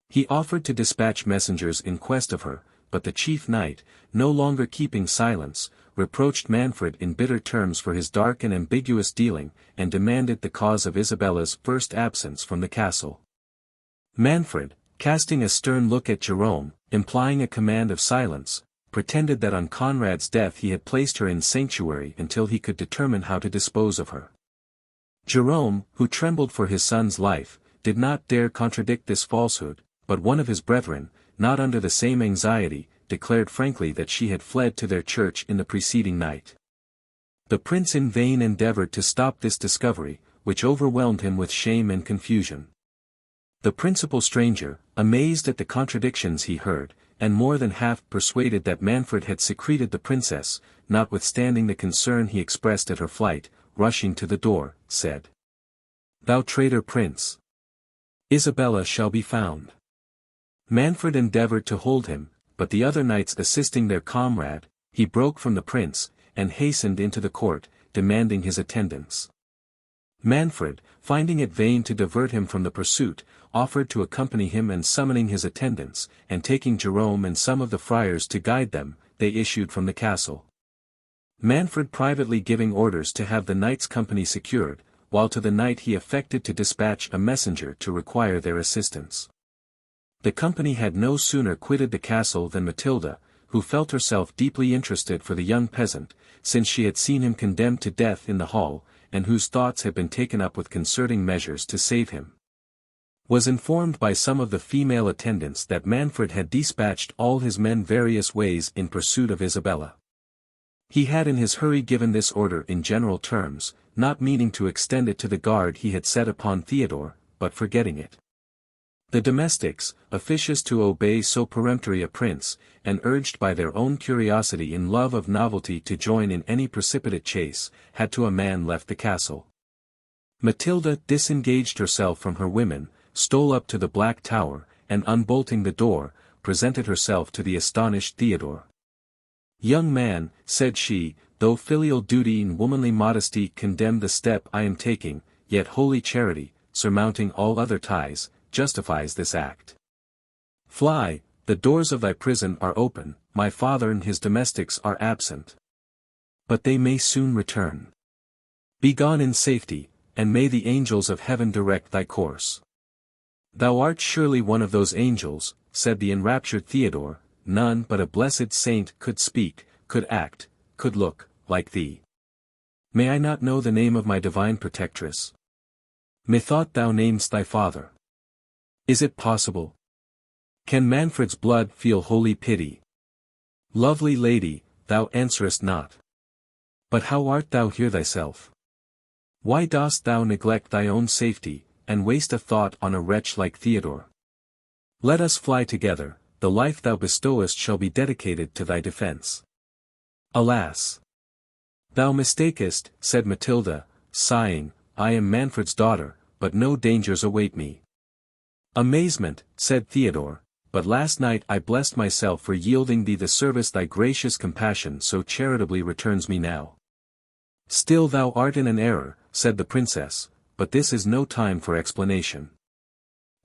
He offered to dispatch messengers in quest of her, but the chief knight, no longer keeping silence, reproached Manfred in bitter terms for his dark and ambiguous dealing, and demanded the cause of Isabella's first absence from the castle. Manfred, casting a stern look at Jerome, implying a command of silence, pretended that on Conrad's death he had placed her in sanctuary until he could determine how to dispose of her. Jerome, who trembled for his son's life, did not dare contradict this falsehood, but one of his brethren, not under the same anxiety, declared frankly that she had fled to their church in the preceding night. The prince in vain endeavored to stop this discovery, which overwhelmed him with shame and confusion. The principal stranger, amazed at the contradictions he heard, and more than half persuaded that Manfred had secreted the princess, notwithstanding the concern he expressed at her flight, rushing to the door, said, "Thou traitor prince! Isabella shall be found." Manfred endeavored to hold him, but the other knights assisting their comrade, he broke from the prince, and hastened into the court, demanding his attendance. Manfred, finding it vain to divert him from the pursuit, offered to accompany him, and summoning his attendants, and taking Jerome and some of the friars to guide them, they issued from the castle. Manfred privately giving orders to have the knights' company secured, while to the night he affected to dispatch a messenger to require their assistance. The company had no sooner quitted the castle than Matilda, who felt herself deeply interested for the young peasant, since she had seen him condemned to death in the hall, and whose thoughts had been taken up with concerting measures to save him, was informed by some of the female attendants that Manfred had dispatched all his men various ways in pursuit of Isabella. He had in his hurry given this order in general terms, not meaning to extend it to the guard he had set upon Theodore, but forgetting it. The domestics, officious to obey so peremptory a prince, and urged by their own curiosity and love of novelty to join in any precipitate chase, had to a man left the castle. Matilda disengaged herself from her women, stole up to the Black Tower, and unbolting the door, presented herself to the astonished Theodore. "Young man," said she, "though filial duty and womanly modesty condemn the step I am taking, yet holy charity, surmounting all other ties, justifies this act. Fly, the doors of thy prison are open, my father and his domestics are absent. But they may soon return. Be gone in safety, and may the angels of heaven direct thy course." "Thou art surely one of those angels," said the enraptured Theodore, "none but a blessed saint could speak, could act, could look, like thee. May I not know the name of my divine protectress? Methought thou namedst thy father. Is it possible? Can Manfred's blood feel holy pity? Lovely lady, thou answerest not. But how art thou here thyself? Why dost thou neglect thy own safety, and waste a thought on a wretch like Theodore? Let us fly together, the life thou bestowest shall be dedicated to thy defense." "Alas! Thou mistakest," said Matilda, sighing, "I am Manfred's daughter, but no dangers await me." "Amazement," said Theodore, "but last night I blessed myself for yielding thee the service thy gracious compassion so charitably returns me now." "Still thou art in an error," said the princess, "but this is no time for explanation.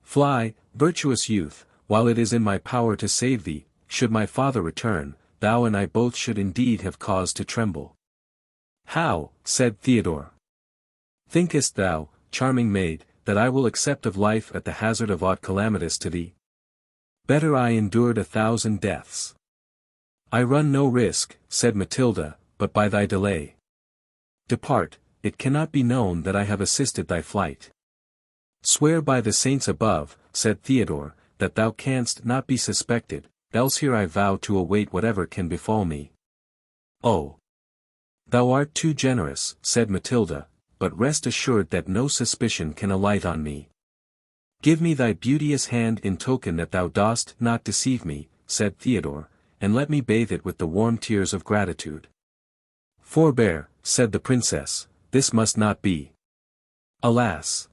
Fly, virtuous youth, while it is in my power to save thee. Should my father return, thou and I both should indeed have cause to tremble." "How?" said Theodore. "Thinkest thou, charming maid, that I will accept of life at the hazard of aught calamitous to thee? Better I endured 1,000 deaths." "I run no risk," said Matilda, "but by thy delay. Depart, it cannot be known that I have assisted thy flight." "Swear by the saints above," said Theodore, "that thou canst not be suspected, else here I vow to await whatever can befall me." "Oh! Thou art too generous," said Matilda, "but rest assured that no suspicion can alight on me." "Give me thy beauteous hand in token that thou dost not deceive me," said Theodore, "and let me bathe it with the warm tears of gratitude." "Forbear," said the princess, "this must not be." "Alas!"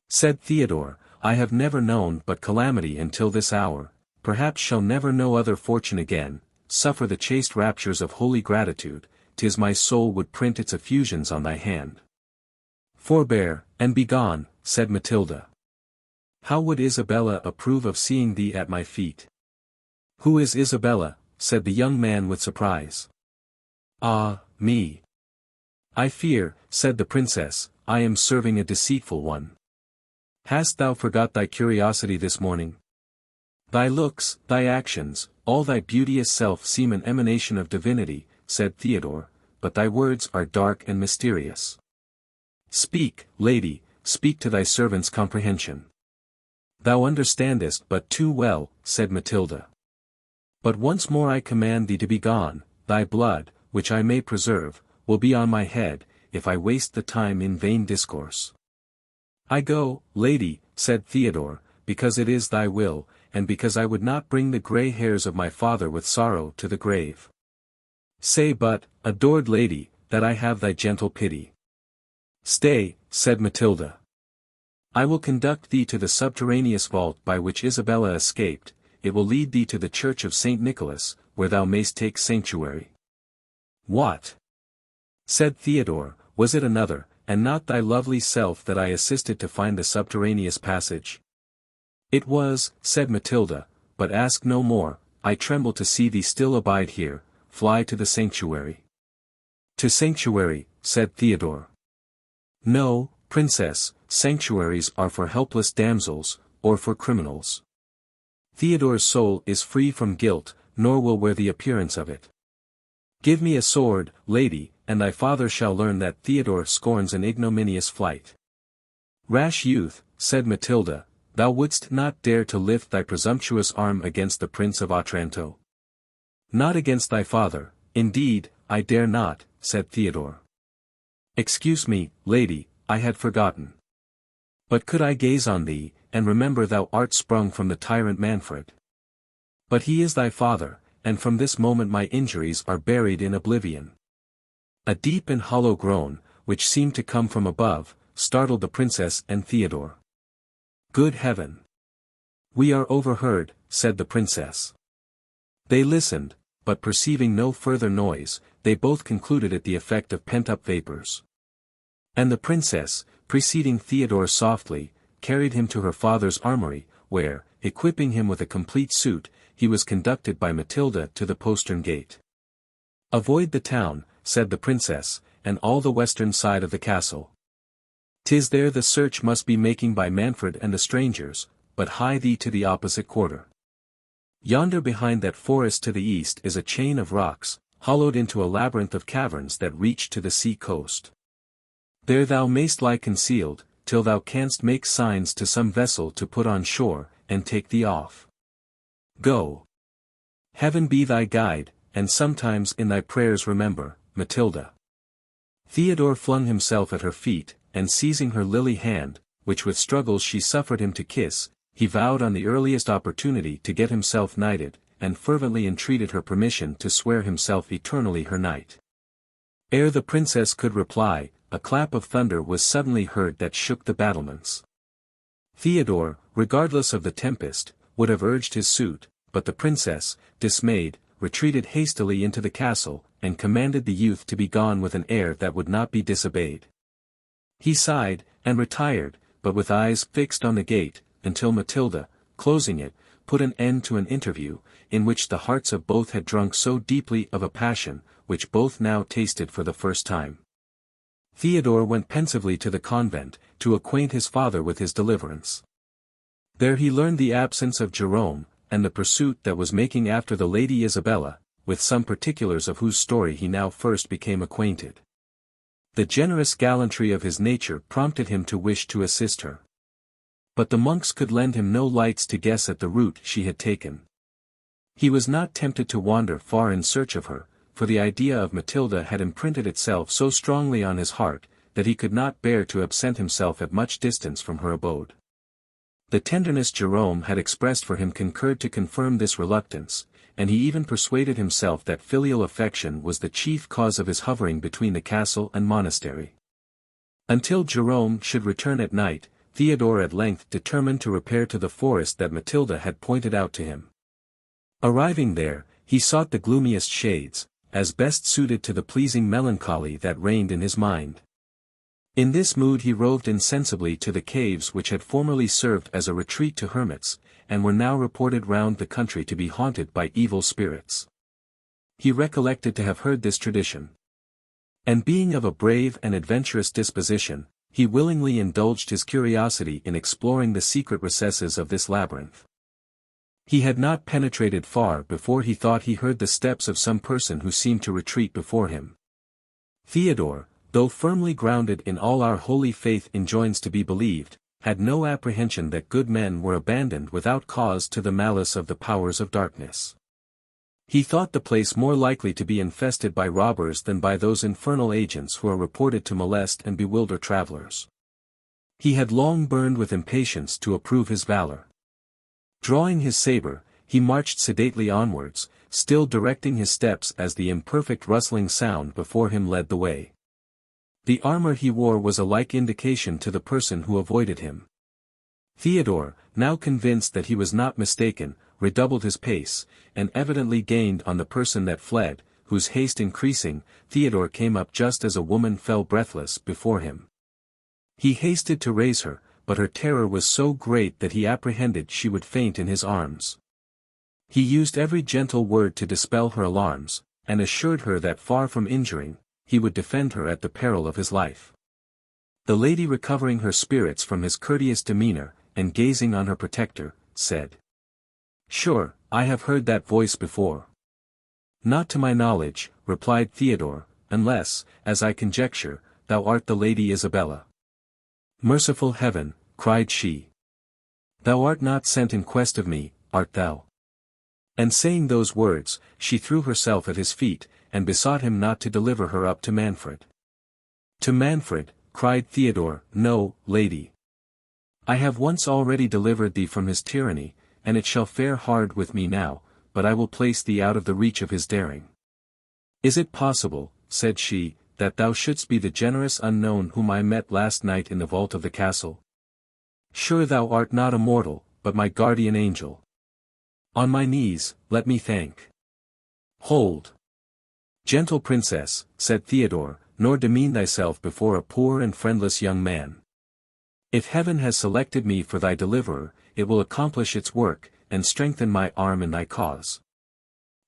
said Theodore, "I have never known but calamity until this hour, perhaps shall never know other fortune again. Suffer the chaste raptures of holy gratitude, 'tis my soul would print its effusions on thy hand." "Forbear, and be gone," said Matilda. "How would Isabella approve of seeing thee at my feet?" "Who is Isabella?" said the young man with surprise. "Ah, me! I fear," said the princess, "I am serving a deceitful one. Hast thou forgot thy curiosity this morning? Thy looks, thy actions, all thy beauteous self seem an emanation of divinity," said Theodore, "but thy words are dark and mysterious. Speak, lady, speak to thy servant's comprehension." "Thou understandest but too well," said Matilda. "But once more I command thee to be gone, thy blood, which I may preserve, will be on my head, if I waste the time in vain discourse." "I go, lady," said Theodore, "because it is thy will, and because I would not bring the grey hairs of my father with sorrow to the grave. Say but, adored lady, that I have thy gentle pity." "Stay," said Matilda. "I will conduct thee to the subterraneous vault by which Isabella escaped. It will lead thee to the church of St. Nicholas, where thou mayst take sanctuary." "What?" said Theodore, "was it another, and not thy lovely self that I assisted to find the subterraneous passage?" "It was," said Matilda, "but ask no more, I tremble to see thee still abide here. Fly to the sanctuary." "To sanctuary," said Theodore. "No, princess, sanctuaries are for helpless damsels, or for criminals. Theodore's soul is free from guilt, nor will wear the appearance of it. Give me a sword, lady, and thy father shall learn that Theodore scorns an ignominious flight. Rash youth, said Matilda, thou wouldst not dare to lift thy presumptuous arm against the Prince of Otranto. Not against thy father, indeed, I dare not, said Theodore. Excuse me, lady, I had forgotten. But could I gaze on thee, and remember thou art sprung from the tyrant Manfred? But he is thy father, and from this moment my injuries are buried in oblivion. A deep and hollow groan, which seemed to come from above, startled the princess and Theodore. Good heaven! We are overheard, said the princess. They listened, but perceiving no further noise, they both concluded it the effect of pent-up vapors. And the princess, preceding Theodore softly, carried him to her father's armory, where, equipping him with a complete suit, he was conducted by Matilda to the postern gate. Avoid the town, said the princess, and all the western side of the castle. 'Tis there the search must be making by Manfred and the strangers, but hie thee to the opposite quarter. Yonder behind that forest to the east is a chain of rocks, hollowed into a labyrinth of caverns that reach to the sea coast. There thou mayst lie concealed, till thou canst make signs to some vessel to put on shore, and take thee off. Go. Heaven be thy guide, and sometimes in thy prayers remember, Matilda. Theodore flung himself at her feet, and seizing her lily hand, which with struggles she suffered him to kiss, he vowed on the earliest opportunity to get himself knighted, and fervently entreated her permission to swear himself eternally her knight. Ere the princess could reply, a clap of thunder was suddenly heard that shook the battlements. Theodore, regardless of the tempest, would have urged his suit, but the princess, dismayed, retreated hastily into the castle, and commanded the youth to be gone with an air that would not be disobeyed. He sighed, and retired, but with eyes fixed on the gate, until Matilda, closing it, put an end to an interview, in which the hearts of both had drunk so deeply of a passion, which both now tasted for the first time. Theodore went pensively to the convent, to acquaint his father with his deliverance. There he learned the absence of Jerome, and the pursuit that was making after the Lady Isabella, with some particulars of whose story he now first became acquainted. The generous gallantry of his nature prompted him to wish to assist her. But the monks could lend him no lights to guess at the route she had taken. He was not tempted to wander far in search of her, for the idea of Matilda had imprinted itself so strongly on his heart, that he could not bear to absent himself at much distance from her abode. The tenderness Jerome had expressed for him concurred to confirm this reluctance, and he even persuaded himself that filial affection was the chief cause of his hovering between the castle and monastery. Until Jerome should return at night, Theodore at length determined to repair to the forest that Matilda had pointed out to him. Arriving there, he sought the gloomiest shades, as best suited to the pleasing melancholy that reigned in his mind. In this mood he roved insensibly to the caves which had formerly served as a retreat to hermits, and were now reported round the country to be haunted by evil spirits. He recollected to have heard this tradition. And being of a brave and adventurous disposition, he willingly indulged his curiosity in exploring the secret recesses of this labyrinth. He had not penetrated far before he thought he heard the steps of some person who seemed to retreat before him. Theodore, though firmly grounded in all our holy faith enjoins to be believed, had no apprehension that good men were abandoned without cause to the malice of the powers of darkness. He thought the place more likely to be infested by robbers than by those infernal agents who are reported to molest and bewilder travelers. He had long burned with impatience to approve his valor. Drawing his saber, he marched sedately onwards, still directing his steps as the imperfect rustling sound before him led the way. The armor he wore was a like indication to the person who avoided him. Theodore, now convinced that he was not mistaken, redoubled his pace, and evidently gained on the person that fled, whose haste increasing, Theodore came up just as a woman fell breathless before him. He hasted to raise her, but her terror was so great that he apprehended she would faint in his arms. He used every gentle word to dispel her alarms, and assured her that far from injuring, he would defend her at the peril of his life. The lady, recovering her spirits from his courteous demeanor, and gazing on her protector, said, "Sure, I have heard that voice before. Not to my knowledge, replied Theodore, unless, as I conjecture, thou art the Lady Isabella. Merciful heaven, cried she. Thou art not sent in quest of me, art thou? And saying those words, she threw herself at his feet, and besought him not to deliver her up to Manfred. To Manfred, cried Theodore, no, lady. I have once already delivered thee from his tyranny, and it shall fare hard with me now, but I will place thee out of the reach of his daring. Is it possible, said she, that thou shouldst be the generous unknown whom I met last night in the vault of the castle? Sure thou art not a mortal, but my guardian angel. On my knees, let me thank. Hold. Gentle princess, said Theodore, nor demean thyself before a poor and friendless young man. If heaven has selected me for thy deliverer, it will accomplish its work, and strengthen my arm in thy cause.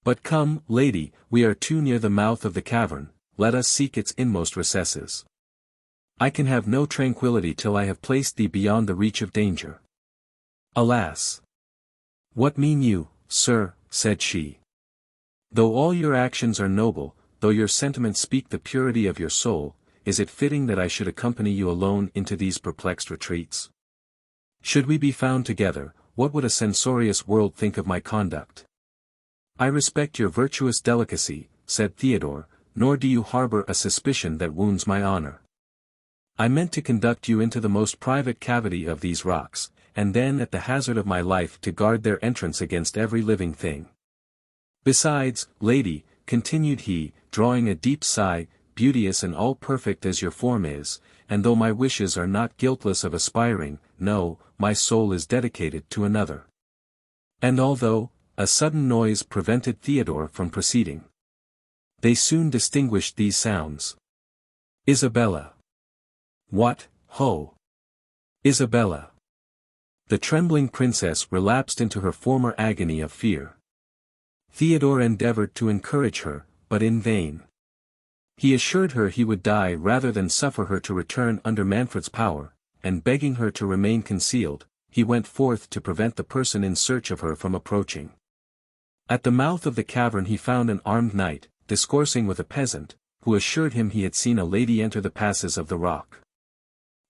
But come, lady, we are too near the mouth of the cavern, let us seek its inmost recesses. I can have no tranquillity till I have placed thee beyond the reach of danger. Alas! What mean you, sir, said she. Though all your actions are noble, though your sentiments speak the purity of your soul, is it fitting that I should accompany you alone into these perplexed retreats? Should we be found together, what would a censorious world think of my conduct? I respect your virtuous delicacy, said Theodore, nor do you harbor a suspicion that wounds my honor. I meant to conduct you into the most private cavity of these rocks, and then at the hazard of my life to guard their entrance against every living thing. Besides, lady, continued he, drawing a deep sigh, beauteous and all-perfect as your form is, and though my wishes are not guiltless of aspiring, no, my soul is dedicated to another. And although, a sudden noise prevented Theodore from proceeding, they soon distinguished these sounds. Isabella. What, ho! Isabella. The trembling princess relapsed into her former agony of fear. Theodore endeavored to encourage her, but in vain. He assured her he would die rather than suffer her to return under Manfred's power, and begging her to remain concealed, he went forth to prevent the person in search of her from approaching. At the mouth of the cavern he found an armed knight, discoursing with a peasant, who assured him he had seen a lady enter the passes of the rock.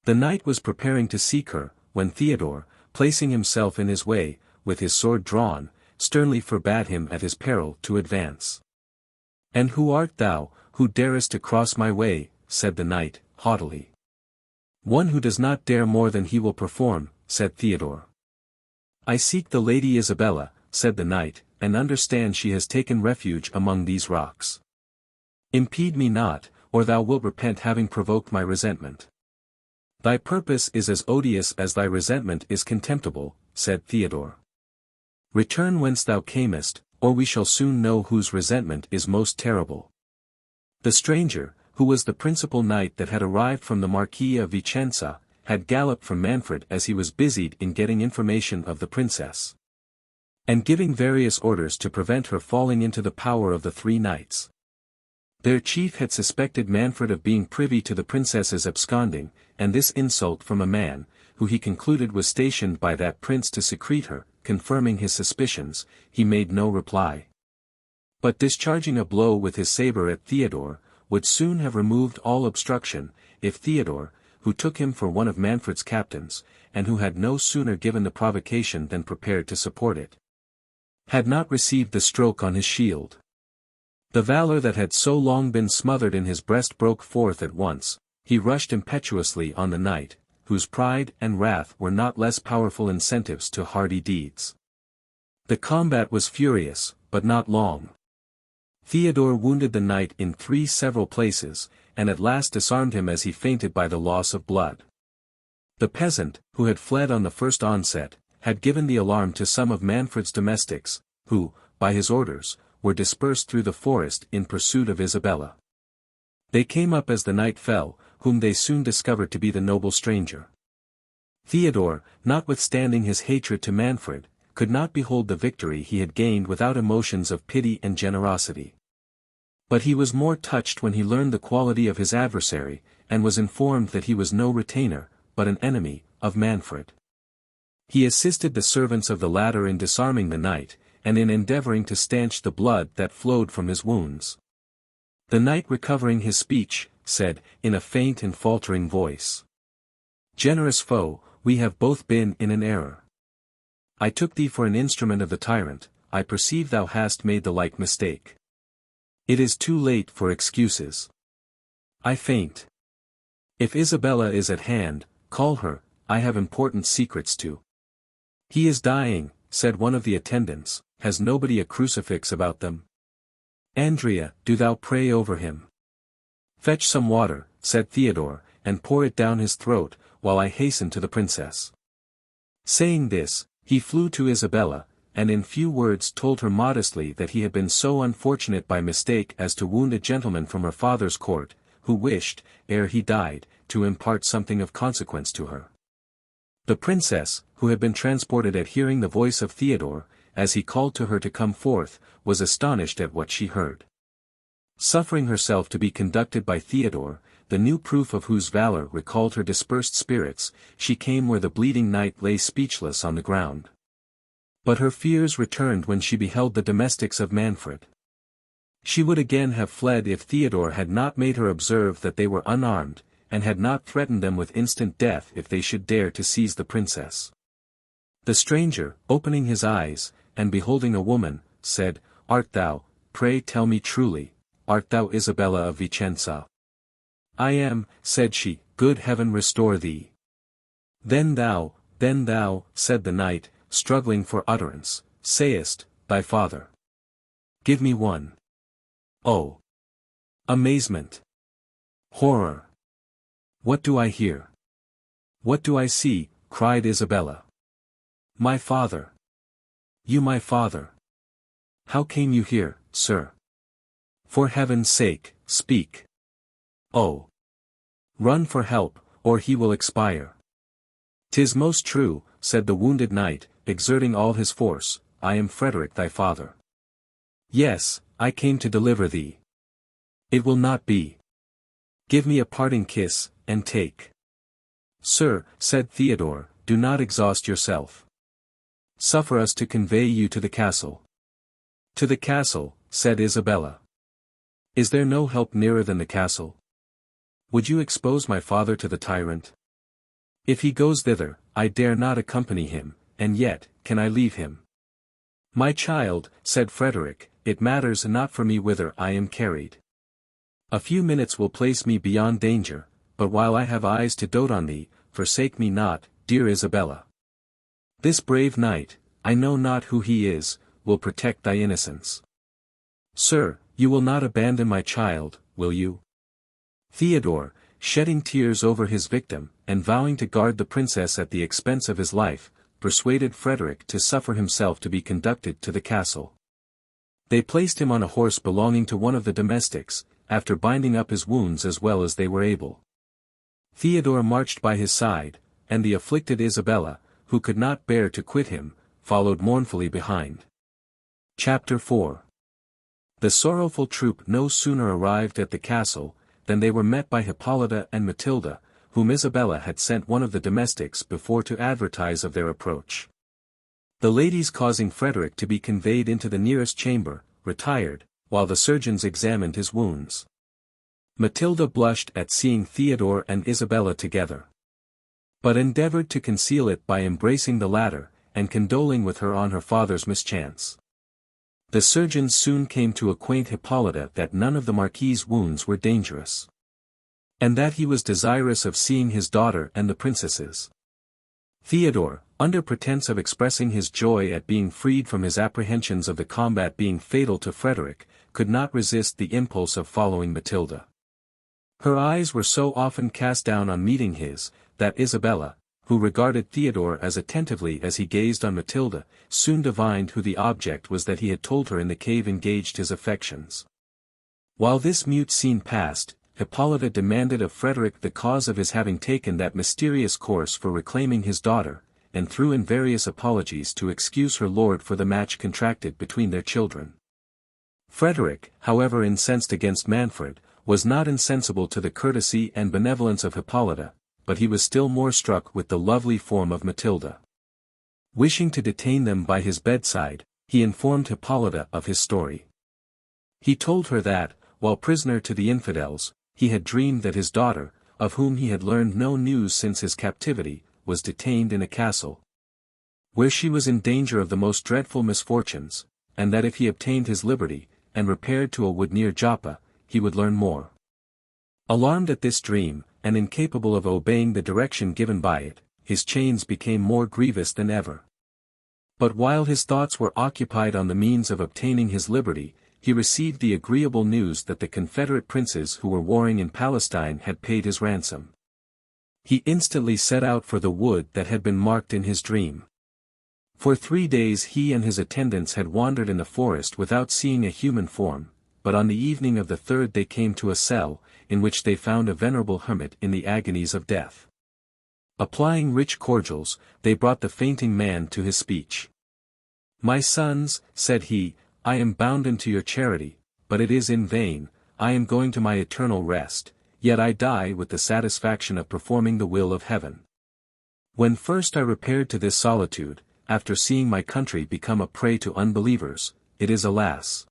The knight was preparing to seek her, when Theodore, placing himself in his way, with his sword drawn, sternly forbade him at his peril to advance. And who art thou, who darest to cross my way, said the knight, haughtily. One who does not dare more than he will perform, said Theodore. I seek the Lady Isabella, said the knight, and understand she has taken refuge among these rocks. Impede me not, or thou wilt repent having provoked my resentment. Thy purpose is as odious as thy resentment is contemptible, said Theodore. Return whence thou camest, or we shall soon know whose resentment is most terrible. The stranger, who was the principal knight that had arrived from the Marquis of Vicenza, had galloped from Manfred as he was busied in getting information of the princess, and giving various orders to prevent her falling into the power of the three knights. Their chief had suspected Manfred of being privy to the princess's absconding, and this insult from a man, who he concluded was stationed by that prince to secrete her, confirming his suspicions, he made no reply. But discharging a blow with his saber at Theodore, would soon have removed all obstruction, if Theodore, who took him for one of Manfred's captains, and who had no sooner given the provocation than prepared to support it, had not received the stroke on his shield. The valor that had so long been smothered in his breast broke forth at once, he rushed impetuously on the knight, whose pride and wrath were not less powerful incentives to hardy deeds. The combat was furious, but not long. Theodore wounded the knight in 3 several places, and at last disarmed him as he fainted by the loss of blood. The peasant, who had fled on the first onset, had given the alarm to some of Manfred's domestics, who, by his orders, were dispersed through the forest in pursuit of Isabella. They came up as the knight fell, whom they soon discovered to be the noble stranger. Theodore, notwithstanding his hatred to Manfred, could not behold the victory he had gained without emotions of pity and generosity. But he was more touched when he learned the quality of his adversary, and was informed that he was no retainer, but an enemy, of Manfred. He assisted the servants of the latter in disarming the knight, and in endeavoring to stanch the blood that flowed from his wounds. The knight, recovering his speech, said, in a faint and faltering voice, "Generous foe, we have both been in an error. I took thee for an instrument of the tyrant, I perceive thou hast made the like mistake. It is too late for excuses. I faint. If Isabella is at hand, call her, I have important secrets to." "He is dying," said one of the attendants. "Has nobody a crucifix about them?" "Andrea, do thou pray over him." "Fetch some water," said Theodore, "and pour it down his throat, while I hasten to the princess." Saying this, he flew to Isabella, and in few words told her modestly that he had been so unfortunate by mistake as to wound a gentleman from her father's court, who wished, ere he died, to impart something of consequence to her. The princess, who had been transported at hearing the voice of Theodore, as he called to her to come forth, was astonished at what she heard. Suffering herself to be conducted by Theodore, the new proof of whose valor recalled her dispersed spirits, she came where the bleeding knight lay speechless on the ground. But her fears returned when she beheld the domestics of Manfred. She would again have fled if Theodore had not made her observe that they were unarmed, and had not threatened them with instant death if they should dare to seize the princess. The stranger, opening his eyes, and beholding a woman, said, "Art thou, pray tell me truly, art thou Isabella of Vicenza?" "I am," said she. "Good heaven restore thee." Then thou, said the knight, struggling for utterance, "sayest, thy father." "Give me one." Oh! Amazement! Horror! "What do I hear? What do I see?" cried Isabella. "My father! You my father! How came you here, sir? For heaven's sake, speak! Oh! Run for help, or he will expire." "'Tis most true," said the wounded knight, exerting all his force, "I am Frederick thy father. Yes, I came to deliver thee. It will not be. Give me a parting kiss, and take." "Sir," said Theodore, "do not exhaust yourself. Suffer us to convey you to the castle." "To the castle," said Isabella. "Is there no help nearer than the castle? Would you expose my father to the tyrant? If he goes thither, I dare not accompany him, and yet, can I leave him?" "My child," said Frederick, "it matters not for me whither I am carried. A few minutes will place me beyond danger, but while I have eyes to dote on thee, forsake me not, dear Isabella. This brave knight, I know not who he is, will protect thy innocence. Sir, you will not abandon my child, will you?" Theodore, shedding tears over his victim, and vowing to guard the princess at the expense of his life, persuaded Frederick to suffer himself to be conducted to the castle. They placed him on a horse belonging to one of the domestics, after binding up his wounds as well as they were able. Theodore marched by his side, and the afflicted Isabella, who could not bear to quit him, followed mournfully behind. Chapter 4. The sorrowful troop no sooner arrived at the castle, than they were met by Hippolyta and Matilda, whom Isabella had sent one of the domestics before to advertise of their approach. The ladies, causing Frederick to be conveyed into the nearest chamber, retired, while the surgeons examined his wounds. Matilda blushed at seeing Theodore and Isabella together, but endeavored to conceal it by embracing the latter, and condoling with her on her father's mischance. The surgeons soon came to acquaint Hippolyta that none of the Marquis's wounds were dangerous, and that he was desirous of seeing his daughter and the princesses. Theodore, under pretense of expressing his joy at being freed from his apprehensions of the combat being fatal to Frederick, could not resist the impulse of following Matilda. Her eyes were so often cast down on meeting his, that Isabella, who regarded Theodore as attentively as he gazed on Matilda, soon divined who the object was that he had told her in the cave engaged his affections. While this mute scene passed, Hippolyta demanded of Frederick the cause of his having taken that mysterious course for reclaiming his daughter, and threw in various apologies to excuse her lord for the match contracted between their children. Frederick, however incensed against Manfred, was not insensible to the courtesy and benevolence of Hippolyta, but he was still more struck with the lovely form of Matilda. Wishing to detain them by his bedside, he informed Hippolyta of his story. He told her that, while prisoner to the infidels, he had dreamed that his daughter, of whom he had learned no news since his captivity, was detained in a castle, where she was in danger of the most dreadful misfortunes, and that if he obtained his liberty, and repaired to a wood near Joppa, he would learn more. Alarmed at this dream, and incapable of obeying the direction given by it, his chains became more grievous than ever. But while his thoughts were occupied on the means of obtaining his liberty, he received the agreeable news that the Confederate princes who were warring in Palestine had paid his ransom. He instantly set out for the wood that had been marked in his dream. For 3 days he and his attendants had wandered in the forest without seeing a human form, but on the evening of the 3rd they came to a cell, in which they found a venerable hermit in the agonies of death. Applying rich cordials, they brought the fainting man to his speech. "My sons," said he, "I am bounden to your charity, but it is in vain. I am going to my eternal rest, yet I die with the satisfaction of performing the will of heaven. When first I repaired to this solitude, after seeing my country become a prey to unbelievers, it is alas,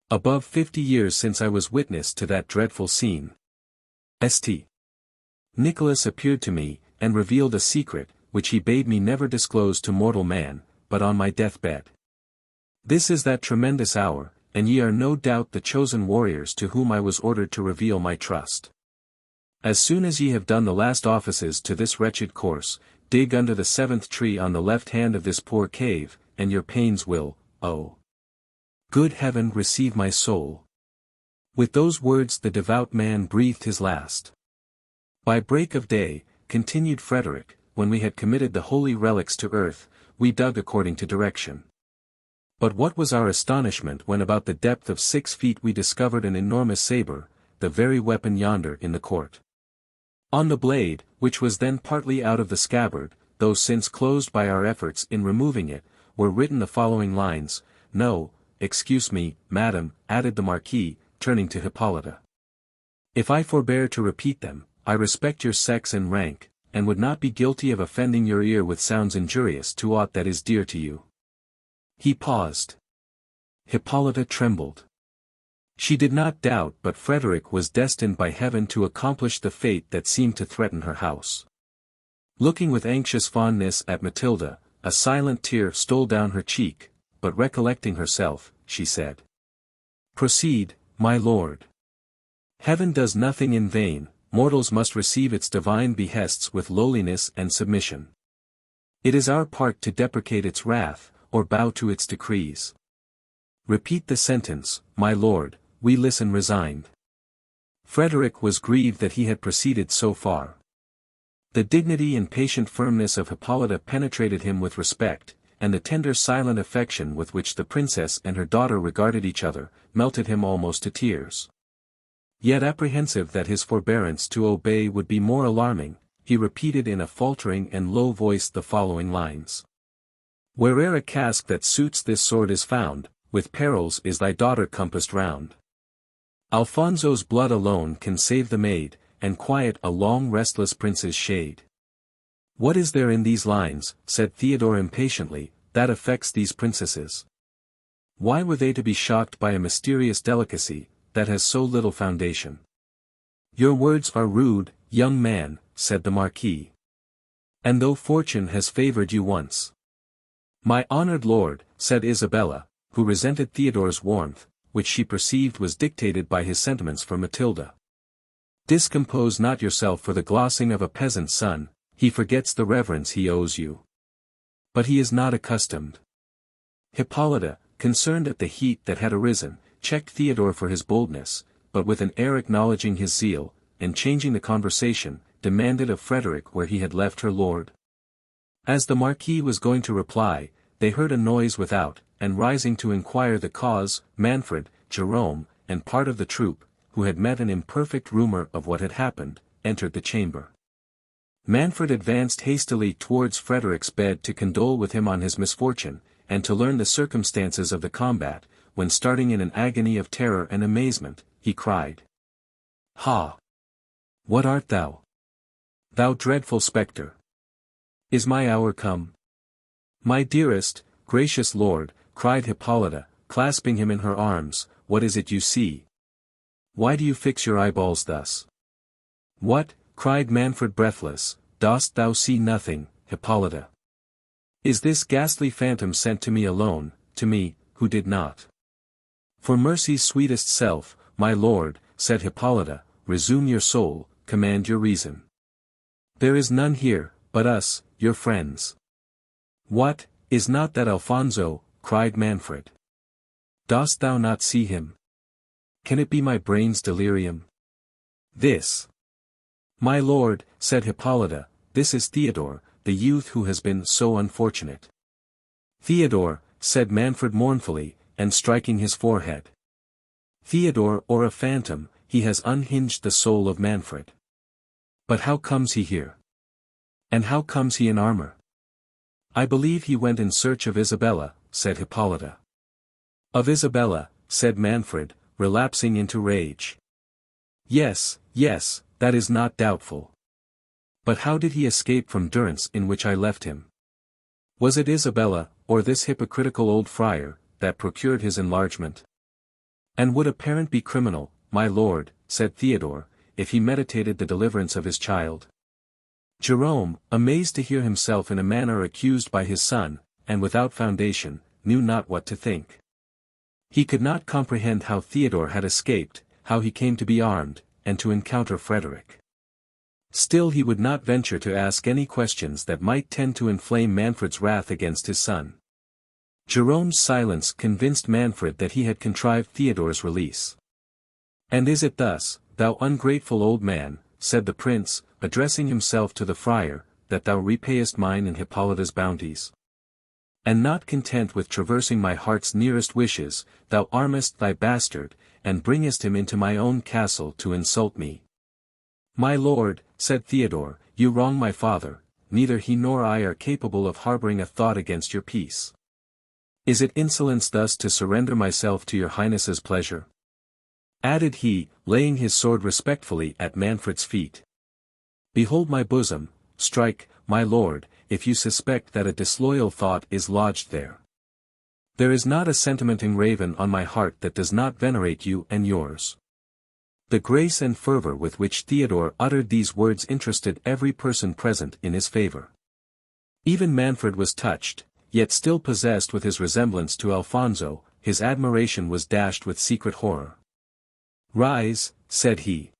above 50 years since I was witness to that dreadful scene. St. Nicholas appeared to me, and revealed a secret, which he bade me never disclose to mortal man, but on my deathbed. This is that tremendous hour, and ye are no doubt the chosen warriors to whom I was ordered to reveal my trust. As soon as ye have done the last offices to this wretched corse, dig under the 7th tree on the left hand of this poor cave, and your pains will, oh, good heaven, receive my soul." With those words the devout man breathed his last. "By break of day," continued Frederick, "when we had committed the holy relics to earth, we dug according to direction. But what was our astonishment when about the depth of 6 feet we discovered an enormous saber, the very weapon yonder in the court. On the blade, which was then partly out of the scabbard, though since closed by our efforts in removing it, were written the following lines. No, excuse me, madam," added the Marquis, turning to Hippolyta. "If I forbear to repeat them, I respect your sex and rank, and would not be guilty of offending your ear with sounds injurious to aught that is dear to you." He paused. Hippolyta trembled. She did not doubt but Frederick was destined by heaven to accomplish the fate that seemed to threaten her house. Looking with anxious fondness at Matilda, a silent tear stole down her cheek, but recollecting herself, she said, "Proceed, my lord. Heaven does nothing in vain, mortals must receive its divine behests with lowliness and submission. It is our part to deprecate its wrath, or bow to its decrees. Repeat the sentence, my lord, we listen resigned." Frederick was grieved that he had proceeded so far. The dignity and patient firmness of Hippolyta penetrated him with respect, and the tender silent affection with which the princess and her daughter regarded each other, melted him almost to tears. Yet apprehensive that his forbearance to obey would be more alarming, he repeated in a faltering and low voice the following lines. "Where'er a casque that suits this sword is found, with perils is thy daughter compassed round. Alfonso's blood alone can save the maid, and quiet a long restless prince's shade." "What is there in these lines," said Theodore impatiently, "that affects these princesses? Why were they to be shocked by a mysterious delicacy, that has so little foundation?" "Your words are rude, young man," said the Marquis. "And though fortune has favored you once." "My honored lord," said Isabella, who resented Theodore's warmth, which she perceived was dictated by his sentiments for Matilda. "Discompose not yourself for the glossing of a peasant's son, he forgets the reverence he owes you. But he is not accustomed." Hippolyta, concerned at the heat that had arisen, checked Theodore for his boldness, but with an air acknowledging his zeal, and changing the conversation, demanded of Frederick where he had left her lord. As the Marquis was going to reply, they heard a noise without, and rising to inquire the cause, Manfred, Jerome, and part of the troop, who had met an imperfect rumor of what had happened, entered the chamber. Manfred advanced hastily towards Frederick's bed to condole with him on his misfortune, and to learn the circumstances of the combat, when starting in an agony of terror and amazement, he cried, "Ha! What art thou? Thou dreadful spectre! Is my hour come?" "My dearest, gracious lord," cried Hippolyta, clasping him in her arms, what is it you see? Why do you fix your eyeballs thus? What, cried Manfred breathless, dost thou see nothing, Hippolyta? Is this ghastly phantom sent to me alone, to me, who did not? For mercy's sweetest self, my lord, said Hippolyta, resume your soul, command your reason. There is none here, but us, your friends. What, is not that Alfonso? Cried Manfred. Dost thou not see him? Can it be my brain's delirium? This. My lord, said Hippolyta, this is Theodore, the youth who has been so unfortunate. Theodore, said Manfred mournfully, and striking his forehead. Theodore or a phantom, he has unhinged the soul of Manfred. But how comes he here? And how comes he in armor? I believe he went in search of Isabella, said Hippolyta. Of Isabella, said Manfred, relapsing into rage. Yes, yes, that is not doubtful. But how did he escape from durance in which I left him? Was it Isabella, or this hypocritical old friar, that procured his enlargement? And would a parent be criminal, my lord, said Theodore, if he meditated the deliverance of his child? Jerome, amazed to hear himself in a manner accused by his son, and without foundation, knew not what to think. He could not comprehend how Theodore had escaped, how he came to be armed, and to encounter Frederick. Still he would not venture to ask any questions that might tend to inflame Manfred's wrath against his son. Jerome's silence convinced Manfred that he had contrived Theodore's release. And is it thus, thou ungrateful old man, said the prince, addressing himself to the friar, that thou repayest mine and Hippolyta's bounties? And not content with traversing my heart's nearest wishes, thou armest thy bastard, and bringest him into my own castle to insult me. My lord, said Theodore, you wrong my father, neither he nor I are capable of harboring a thought against your peace. Is it insolence thus to surrender myself to your highness's pleasure? Added he, laying his sword respectfully at Manfred's feet. Behold my bosom, strike, my lord, if you suspect that a disloyal thought is lodged there. There is not a sentiment engraven on my heart that does not venerate you and yours. The grace and fervor with which Theodore uttered these words interested every person present in his favor. Even Manfred was touched, yet still possessed with his resemblance to Alfonso, his admiration was dashed with secret horror. Rise, said he.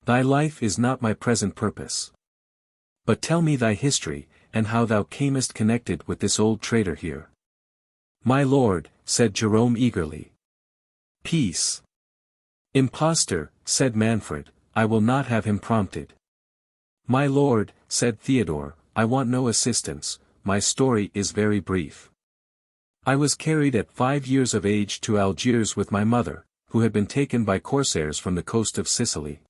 Thy life is not my present purpose. But tell me thy history, and how thou camest connected with this old traitor here. My lord, said Jerome eagerly. Peace. Impostor, said Manfred, I will not have him prompted. My lord, said Theodore, I want no assistance, my story is very brief. I was carried at 5 years of age to Algiers with my mother, who had been taken by corsairs from the coast of Sicily.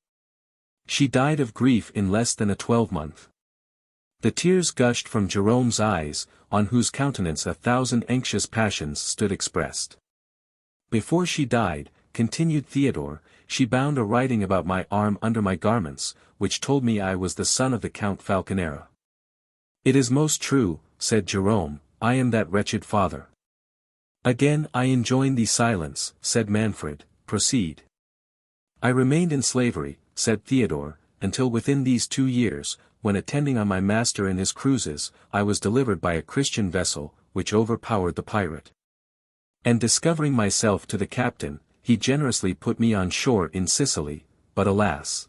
She died of grief in less than a 12-month. The tears gushed from Jerome's eyes, on whose countenance 1,000 anxious passions stood expressed. Before she died, continued Theodore, she bound a writing about my arm under my garments, which told me I was the son of the Count Falconera. It is most true, said Jerome, I am that wretched father. Again I enjoin thee silence, said Manfred, proceed. I remained in slavery, said Theodore, until within these 2 years, when attending on my master in his cruises, I was delivered by a Christian vessel, which overpowered the pirate. And discovering myself to the captain, he generously put me on shore in Sicily, but alas!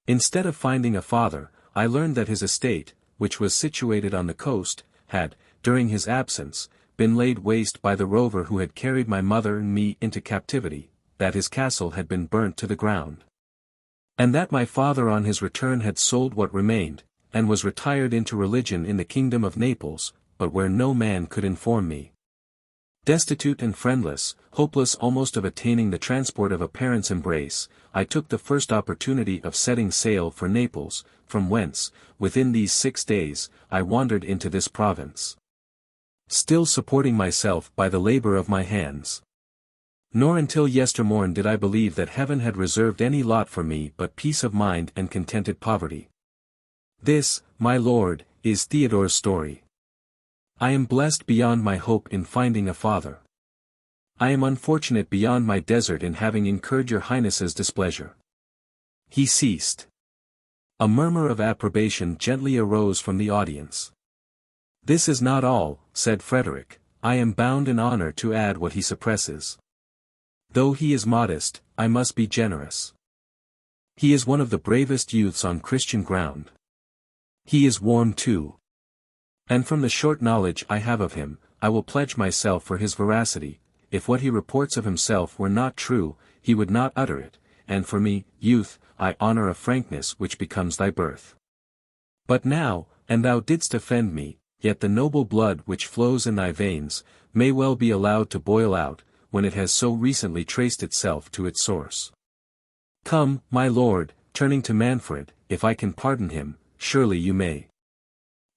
Instead of finding a father, I learned that his estate, which was situated on the coast, had, during his absence, been laid waste by the rover who had carried my mother and me into captivity, that his castle had been burnt to the ground. And that my father on his return had sold what remained, and was retired into religion in the kingdom of Naples, but where no man could inform me. Destitute and friendless, hopeless almost of attaining the transport of a parent's embrace, I took the first opportunity of setting sail for Naples, from whence, within these 6 days, I wandered into this province. Still supporting myself by the labor of my hands. Nor until yestermorn did I believe that heaven had reserved any lot for me but peace of mind and contented poverty. This, my lord, is Theodore's story. I am blessed beyond my hope in finding a father. I am unfortunate beyond my desert in having incurred your highness's displeasure." He ceased. A murmur of approbation gently arose from the audience. "This is not all," said Frederick, "I am bound in honor to add what he suppresses. Though he is modest, I must be generous. He is one of the bravest youths on Christian ground. He is warm too. And from the short knowledge I have of him, I will pledge myself for his veracity. If what he reports of himself were not true, he would not utter it, and for me, youth, I honor a frankness which becomes thy birth. But now, and thou didst offend me, yet the noble blood which flows in thy veins, may well be allowed to boil out, when it has so recently traced itself to its source. Come, my lord," turning to Manfred, "if I can pardon him, surely you may.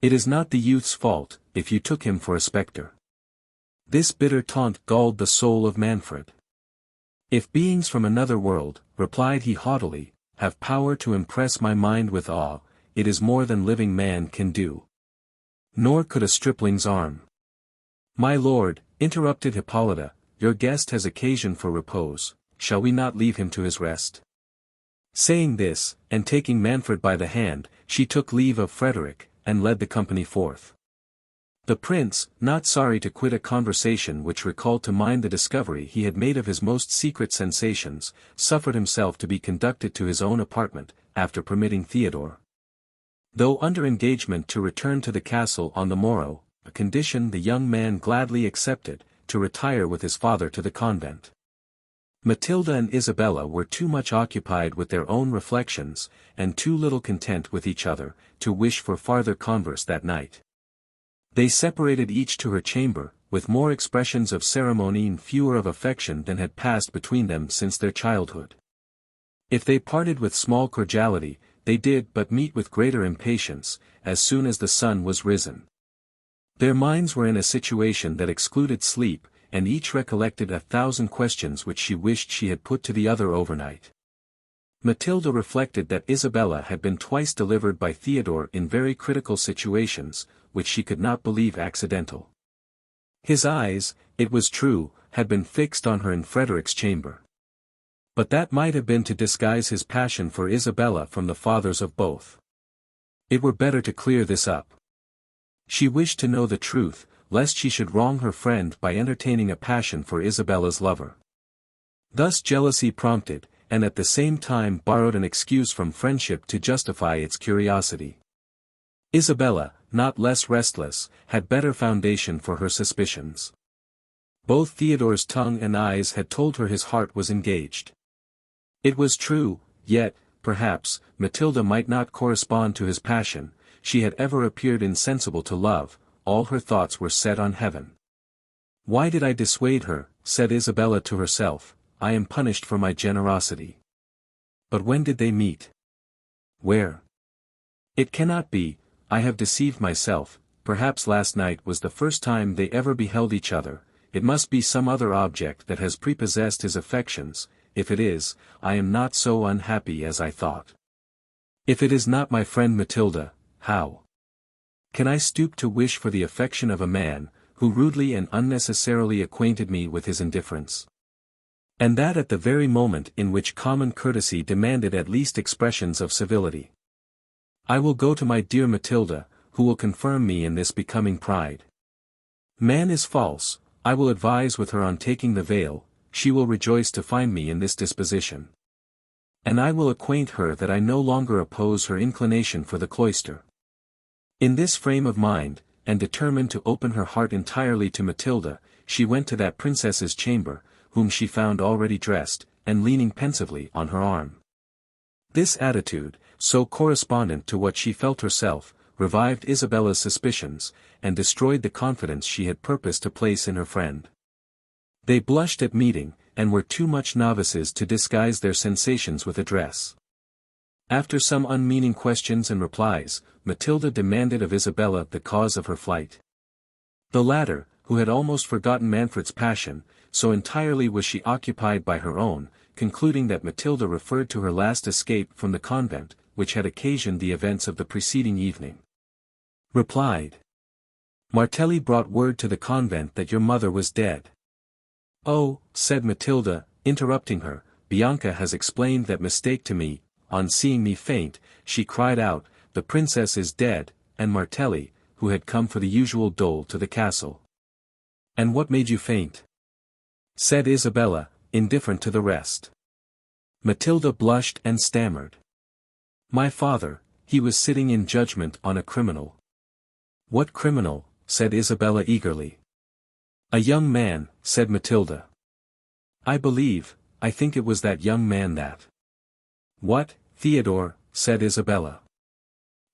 It is not the youth's fault, if you took him for a spectre." This bitter taunt galled the soul of Manfred. "If beings from another world," replied he haughtily, "have power to impress my mind with awe, it is more than living man can do. Nor could a stripling's arm." "My lord," interrupted Hippolyta, "your guest has occasion for repose, shall we not leave him to his rest?" Saying this, and taking Manfred by the hand, she took leave of Frederick, and led the company forth. The prince, not sorry to quit a conversation which recalled to mind the discovery he had made of his most secret sensations, suffered himself to be conducted to his own apartment, after permitting Theodore, though under engagement to return to the castle on the morrow, a condition the young man gladly accepted, to retire with his father to the convent. Matilda and Isabella were too much occupied with their own reflections, and too little content with each other, to wish for farther converse that night. They separated each to her chamber, with more expressions of ceremony and fewer of affection than had passed between them since their childhood. If they parted with small cordiality, they did but meet with greater impatience, as soon as the sun was risen. Their minds were in a situation that excluded sleep, and each recollected 1,000 questions which she wished she had put to the other overnight. Matilda reflected that Isabella had been twice delivered by Theodore in very critical situations, which she could not believe accidental. His eyes, it was true, had been fixed on her in Frederick's chamber. But that might have been to disguise his passion for Isabella from the fathers of both. It were better to clear this up. She wished to know the truth, lest she should wrong her friend by entertaining a passion for Isabella's lover. Thus jealousy prompted, and at the same time borrowed an excuse from friendship to justify its curiosity. Isabella, not less restless, had better foundation for her suspicions. Both Theodore's tongue and eyes had told her his heart was engaged. It was true, yet, perhaps, Matilda might not correspond to his passion. She had ever appeared insensible to love, all her thoughts were set on heaven. "Why did I dissuade her?" said Isabella to herself. "I am punished for my generosity. But when did they meet? Where? It cannot be, I have deceived myself, perhaps last night was the first time they ever beheld each other, it must be some other object that has prepossessed his affections, if it is, I am not so unhappy as I thought. If it is not my friend Matilda, how can I stoop to wish for the affection of a man, who rudely and unnecessarily acquainted me with his indifference? And that at the very moment in which common courtesy demanded at least expressions of civility. I will go to my dear Matilda, who will confirm me in this becoming pride. Man is false, I will advise with her on taking the veil, she will rejoice to find me in this disposition. And I will acquaint her that I no longer oppose her inclination for the cloister." In this frame of mind, and determined to open her heart entirely to Matilda, she went to that princess's chamber, whom she found already dressed, and leaning pensively on her arm. This attitude, so correspondent to what she felt herself, revived Isabella's suspicions, and destroyed the confidence she had purposed to place in her friend. They blushed at meeting, and were too much novices to disguise their sensations with address. After some unmeaning questions and replies, Matilda demanded of Isabella the cause of her flight. The latter, who had almost forgotten Manfred's passion, so entirely was she occupied by her own, concluding that Matilda referred to her last escape from the convent, which had occasioned the events of the preceding evening, replied, Martelli brought word to the convent that your mother was dead. Oh, said Matilda, interrupting her, Bianca has explained that mistake to me. On seeing me faint, she cried out, the princess is dead, and Martelli, who had come for the usual dole to the castle. And what made you faint? Said Isabella, indifferent to the rest. Matilda blushed and stammered. My father, he was sitting in judgment on a criminal. What criminal? Said Isabella eagerly. A young man, said Matilda. I think it was that young man that. What, Theodore, said Isabella.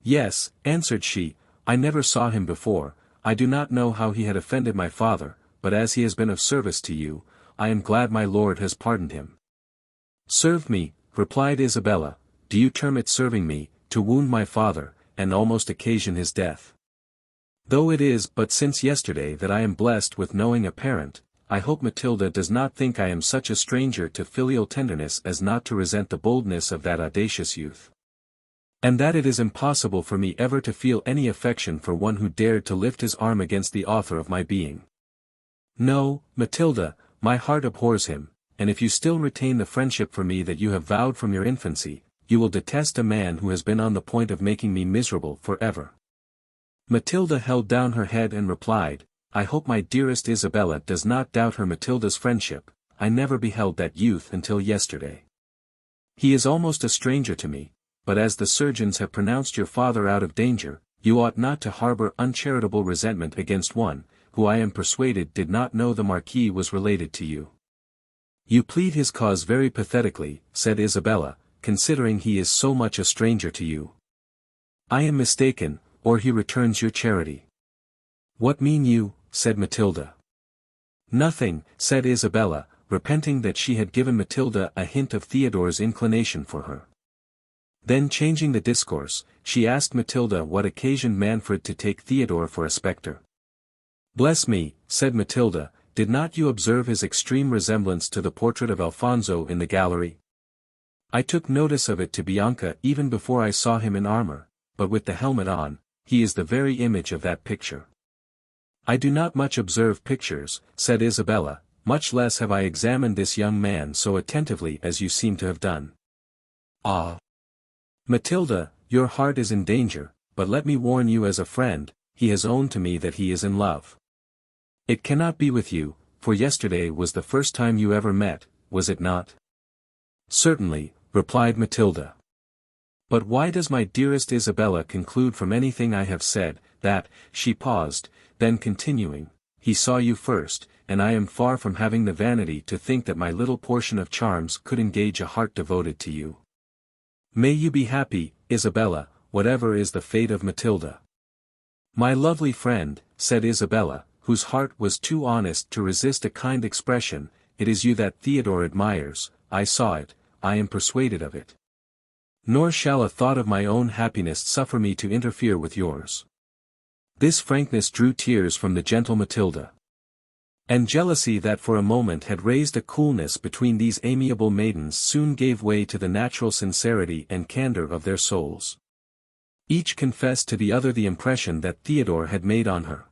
Yes, answered she, I never saw him before, I do not know how he had offended my father, but as he has been of service to you, I am glad my lord has pardoned him. Served me, replied Isabella, do you term it serving me, to wound my father, and almost occasion his death? Though it is but since yesterday that I am blessed with knowing a parent, I hope Matilda does not think I am such a stranger to filial tenderness as not to resent the boldness of that audacious youth. And that it is impossible for me ever to feel any affection for one who dared to lift his arm against the author of my being. No, Matilda, my heart abhors him, and if you still retain the friendship for me that you have vowed from your infancy, you will detest a man who has been on the point of making me miserable forever. Matilda held down her head and replied, I hope my dearest Isabella does not doubt her Matilda's friendship, I never beheld that youth until yesterday. He is almost a stranger to me, but as the surgeons have pronounced your father out of danger, you ought not to harbor uncharitable resentment against one, who I am persuaded did not know the Marquis was related to you. You plead his cause very pathetically, said Isabella, considering he is so much a stranger to you. I am mistaken, or he returns your charity. What mean you? Said Matilda. Nothing, said Isabella, repenting that she had given Matilda a hint of Theodore's inclination for her. Then changing the discourse, she asked Matilda what occasioned Manfred to take Theodore for a spectre. Bless me, said Matilda, did not you observe his extreme resemblance to the portrait of Alfonso in the gallery? I took notice of it to Bianca even before I saw him in armor, but with the helmet on, he is the very image of that picture. I do not much observe pictures, said Isabella, much less have I examined this young man so attentively as you seem to have done. Ah! Matilda, your heart is in danger, but let me warn you as a friend, he has owned to me that he is in love. It cannot be with you, for yesterday was the first time you ever met, was it not? Certainly, replied Matilda. But why does my dearest Isabella conclude from anything I have said, that, she paused, then continuing, he saw you first, and I am far from having the vanity to think that my little portion of charms could engage a heart devoted to you. May you be happy, Isabella, whatever is the fate of Matilda. My lovely friend, said Isabella, whose heart was too honest to resist a kind expression, it is you that Theodore admires, I saw it, I am persuaded of it. Nor shall a thought of my own happiness suffer me to interfere with yours. This frankness drew tears from the gentle Matilda. And jealousy that for a moment had raised a coolness between these amiable maidens soon gave way to the natural sincerity and candor of their souls. Each confessed to the other the impression that Theodore had made on her.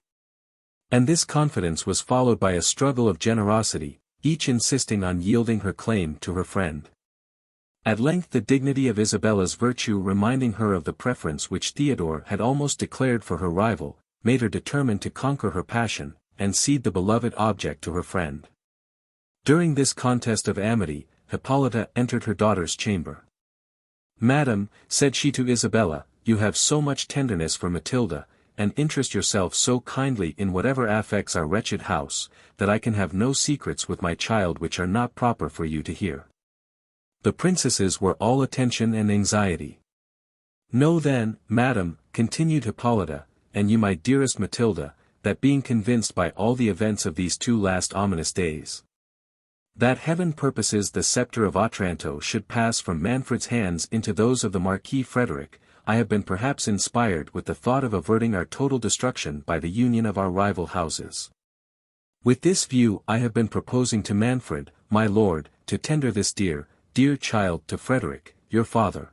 And this confidence was followed by a struggle of generosity, each insisting on yielding her claim to her friend. At length the dignity of Isabella's virtue reminding her of the preference which Theodore had almost declared for her rival, made her determined to conquer her passion, and cede the beloved object to her friend. During this contest of amity, Hippolyta entered her daughter's chamber. Madam, said she to Isabella, you have so much tenderness for Matilda, and interest yourself so kindly in whatever affects our wretched house, that I can have no secrets with my child which are not proper for you to hear. The princesses were all attention and anxiety. Know then, madam, continued Hippolyta, and you my dearest Matilda, that being convinced by all the events of these 2 last ominous days, that heaven purposes the sceptre of Otranto should pass from Manfred's hands into those of the Marquis Frederick, I have been perhaps inspired with the thought of averting our total destruction by the union of our rival houses. With this view I have been proposing to Manfred, my lord, to tender this dear child to Frederick, your father.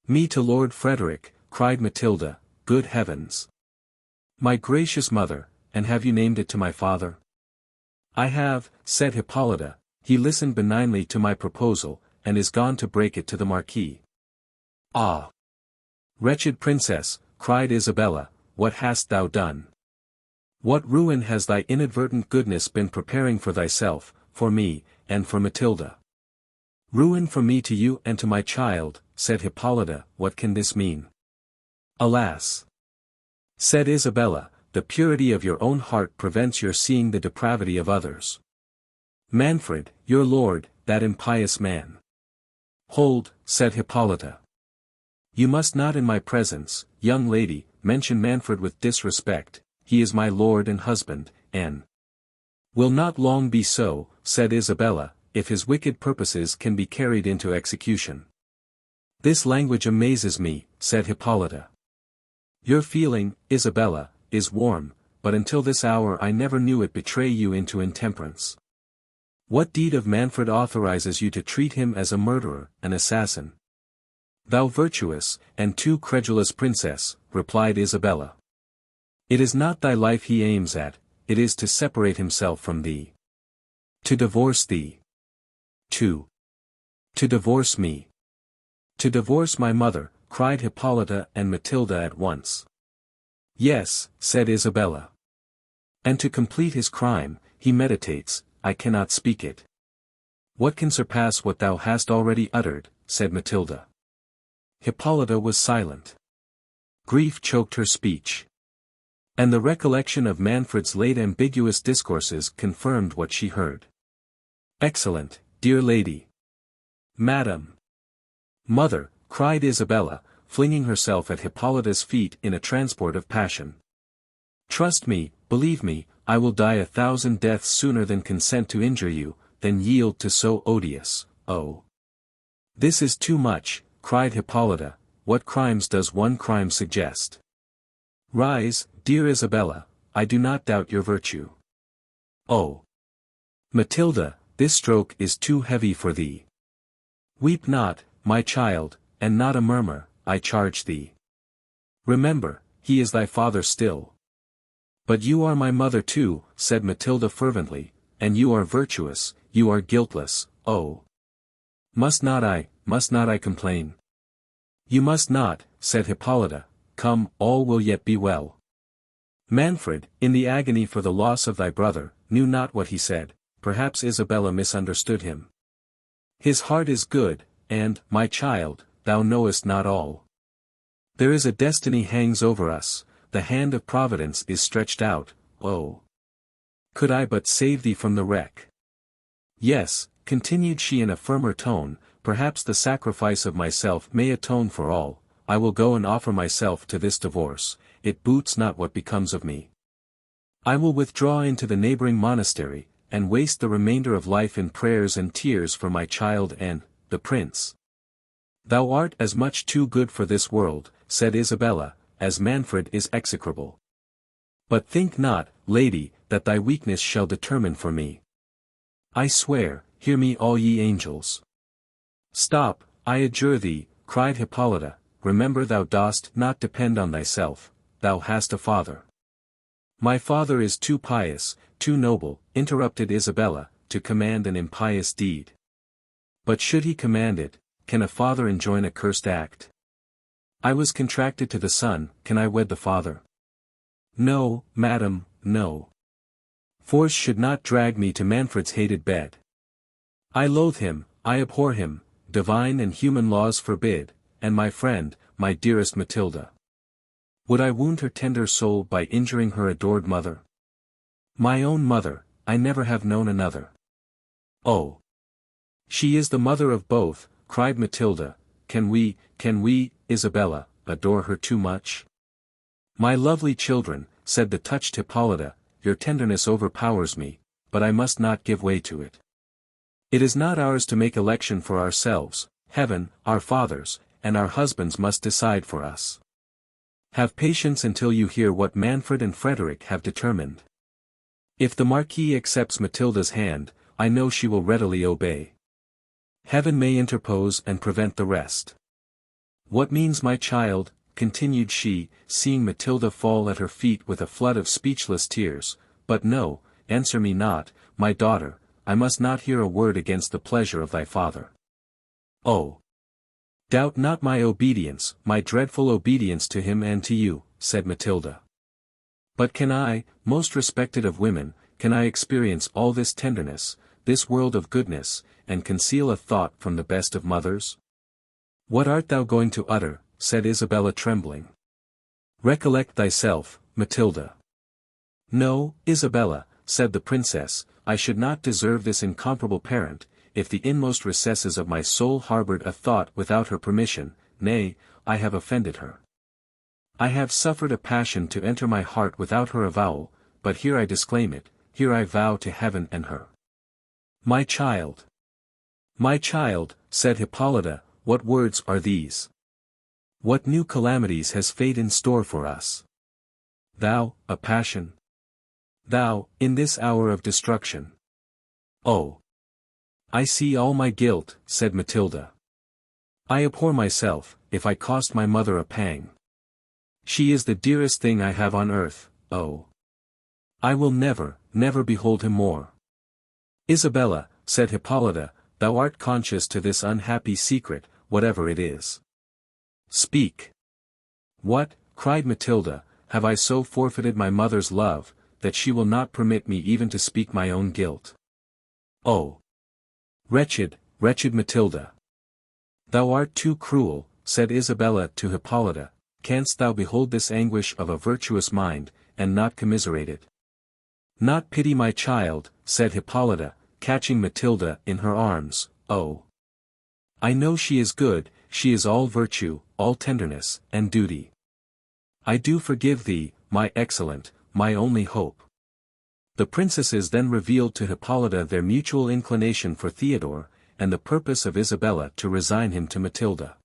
Me to Lord Frederick, cried Matilda, good heavens! My gracious mother, and have you named it to my father? I have, said Hippolyta. He listened benignly to my proposal, and is gone to break it to the Marquis. Ah! Wretched princess, cried Isabella, what hast thou done? What ruin has thy inadvertent goodness been preparing for thyself, for me, and for Matilda? Ruin from me to you and to my child, said Hippolyta. What can this mean? Alas! Said Isabella, the purity of your own heart prevents your seeing the depravity of others. Manfred, your lord, that impious man. Hold, said Hippolyta. You must not in my presence, young lady, mention Manfred with disrespect. He is my lord and husband, and will not long be so, said Isabella, if his wicked purposes can be carried into execution. This language amazes me, said Hippolyta. Your feeling, Isabella, is warm, but until this hour I never knew it betray you into intemperance. What deed of Manfred authorizes you to treat him as a murderer, an assassin? Thou virtuous, and too credulous princess, replied Isabella. It is not thy life he aims at, it is to separate himself from thee. To divorce thee. To divorce me. To divorce my mother, cried Hippolyta and Matilda at once. Yes, said Isabella. And to complete his crime, he meditates, I cannot speak it. What can surpass what thou hast already uttered, said Matilda. Hippolyta was silent. Grief choked her speech. And the recollection of Manfred's late ambiguous discourses confirmed what she heard. Excellent, dear lady. Madam. Mother, cried Isabella, flinging herself at Hippolyta's feet in a transport of passion. Trust me, believe me, I will die 1,000 deaths sooner than consent to injure you, than yield to so odious, oh. This is too much, cried Hippolyta. What crimes does one crime suggest? Rise, dear Isabella, I do not doubt your virtue. Oh! Matilda, this stroke is too heavy for thee. Weep not, my child, and not a murmur, I charge thee. Remember, he is thy father still. But you are my mother too, said Matilda fervently, and you are virtuous, you are guiltless, oh! Must not I complain? You must not, said Hippolyta. Come, all will yet be well. Manfred, in the agony for the loss of thy brother, knew not what he said. Perhaps Isabella misunderstood him. His heart is good, and, my child, thou knowest not all. There is a destiny hangs over us, the hand of Providence is stretched out, oh! Could I but save thee from the wreck! Yes, continued she in a firmer tone, perhaps the sacrifice of myself may atone for all. I will go and offer myself to this divorce, it boots not what becomes of me. I will withdraw into the neighboring monastery, and waste the remainder of life in prayers and tears for my child and, the prince. Thou art as much too good for this world, said Isabella, as Manfred is execrable. But think not, lady, that thy weakness shall determine for me. I swear, hear me all ye angels. Stop, I adjure thee, cried Hippolyta. Remember thou dost not depend on thyself, thou hast a father. My father is too pious, too noble, interrupted Isabella, to command an impious deed. But should he command it, can a father enjoin a cursed act? I was contracted to the son, can I wed the father? No, madam, no. Force should not drag me to Manfred's hated bed. I loathe him, I abhor him, divine and human laws forbid. And my friend, my dearest Matilda. Would I wound her tender soul by injuring her adored mother? My own mother, I never have known another. Oh! She is the mother of both, cried Matilda. Can we, Isabella, adore her too much? My lovely children, said the touched Hippolyta, your tenderness overpowers me, but I must not give way to it. It is not ours to make election for ourselves, heaven, our fathers, and our husbands must decide for us. Have patience until you hear what Manfred and Frederick have determined. If the Marquis accepts Matilda's hand, I know she will readily obey. Heaven may interpose and prevent the rest. What means my child, continued she, seeing Matilda fall at her feet with a flood of speechless tears, but no, answer me not, my daughter, I must not hear a word against the pleasure of thy father. Oh! Doubt not my obedience, my dreadful obedience to him and to you, said Matilda. But can I, most respected of women, can I experience all this tenderness, this world of goodness, and conceal a thought from the best of mothers? What art thou going to utter? Said Isabella trembling. Recollect thyself, Matilda. No, Isabella, said the princess, I should not deserve this incomparable parent, if the inmost recesses of my soul harbored a thought without her permission. Nay, I have offended her. I have suffered a passion to enter my heart without her avowal, but here I disclaim it, here I vow to heaven and her. My child! My child, said Hippolyta, what words are these? What new calamities has fate in store for us? Thou, a passion? Thou, in this hour of destruction? Oh! I see all my guilt, said Matilda. I abhor myself, if I cost my mother a pang. She is the dearest thing I have on earth, oh! I will never, never behold him more. Isabella, said Hippolyta, thou art conscious to this unhappy secret, whatever it is. Speak. What, cried Matilda, have I so forfeited my mother's love, that she will not permit me even to speak my own guilt? Oh! Wretched, wretched Matilda! Thou art too cruel, said Isabella to Hippolyta, canst thou behold this anguish of a virtuous mind, and not commiserate it? Not pity my child, said Hippolyta, catching Matilda in her arms, oh! I know she is good, she is all virtue, all tenderness, and duty. I do forgive thee, my excellent, my only hope. The princesses then revealed to Hippolyta their mutual inclination for Theodore, and the purpose of Isabella to resign him to Matilda.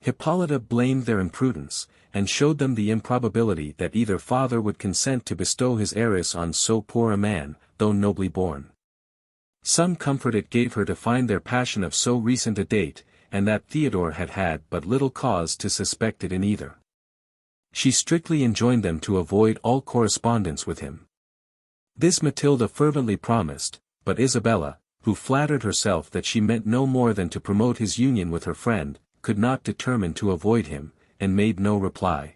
Hippolyta blamed their imprudence, and showed them the improbability that either father would consent to bestow his heiress on so poor a man, though nobly born. Some comfort it gave her to find their passion of so recent a date, and that Theodore had had but little cause to suspect it in either. She strictly enjoined them to avoid all correspondence with him. This Matilda fervently promised, but Isabella, who flattered herself that she meant no more than to promote his union with her friend, could not determine to avoid him, and made no reply.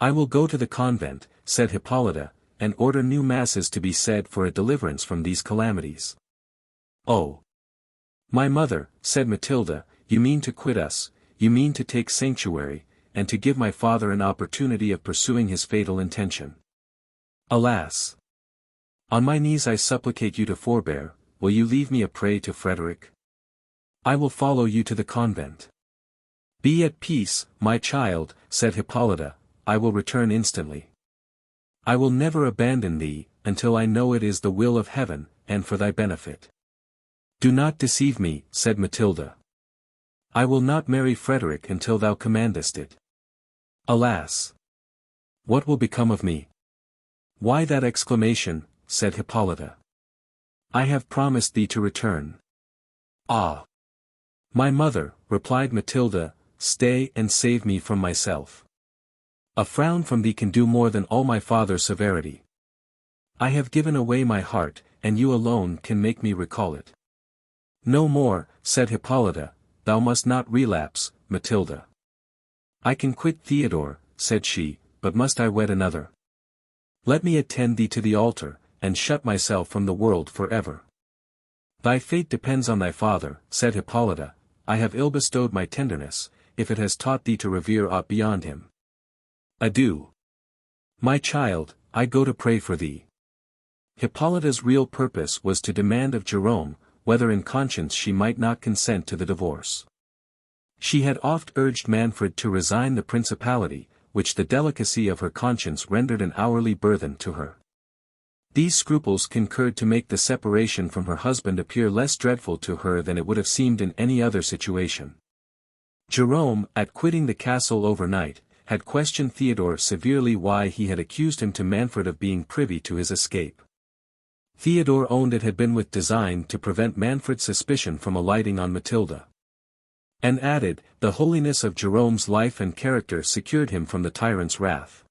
I will go to the convent, said Hippolyta, and order new masses to be said for a deliverance from these calamities. Oh! My mother, said Matilda, you mean to quit us, you mean to take sanctuary, and to give my father an opportunity of pursuing his fatal intention. Alas! On my knees I supplicate you to forbear, will you leave me a prey to Frederick? I will follow you to the convent. Be at peace, my child, said Hippolyta, I will return instantly. I will never abandon thee, until I know it is the will of heaven, and for thy benefit. Do not deceive me, said Matilda. I will not marry Frederick until thou commandest it. Alas! What will become of me? Why that exclamation, said Hippolyta. I have promised thee to return. Ah! My mother, replied Matilda, stay and save me from myself. A frown from thee can do more than all my father's severity. I have given away my heart, and you alone can make me recall it. No more, said Hippolyta, thou must not relapse, Matilda. I can quit Theodore, said she, but must I wed another? Let me attend thee to the altar, and shut myself from the world forever. Thy fate depends on thy father, said Hippolyta, I have ill bestowed my tenderness, if it has taught thee to revere aught beyond him. Adieu. My child, I go to pray for thee. Hippolyta's real purpose was to demand of Jerome, whether in conscience she might not consent to the divorce. She had oft urged Manfred to resign the principality, which the delicacy of her conscience rendered an hourly burthen to her. These scruples concurred to make the separation from her husband appear less dreadful to her than it would have seemed in any other situation. Jerome, at quitting the castle overnight, had questioned Theodore severely why he had accused him to Manfred of being privy to his escape. Theodore owned it had been with design to prevent Manfred's suspicion from alighting on Matilda. And added, the holiness of Jerome's life and character secured him from the tyrant's wrath.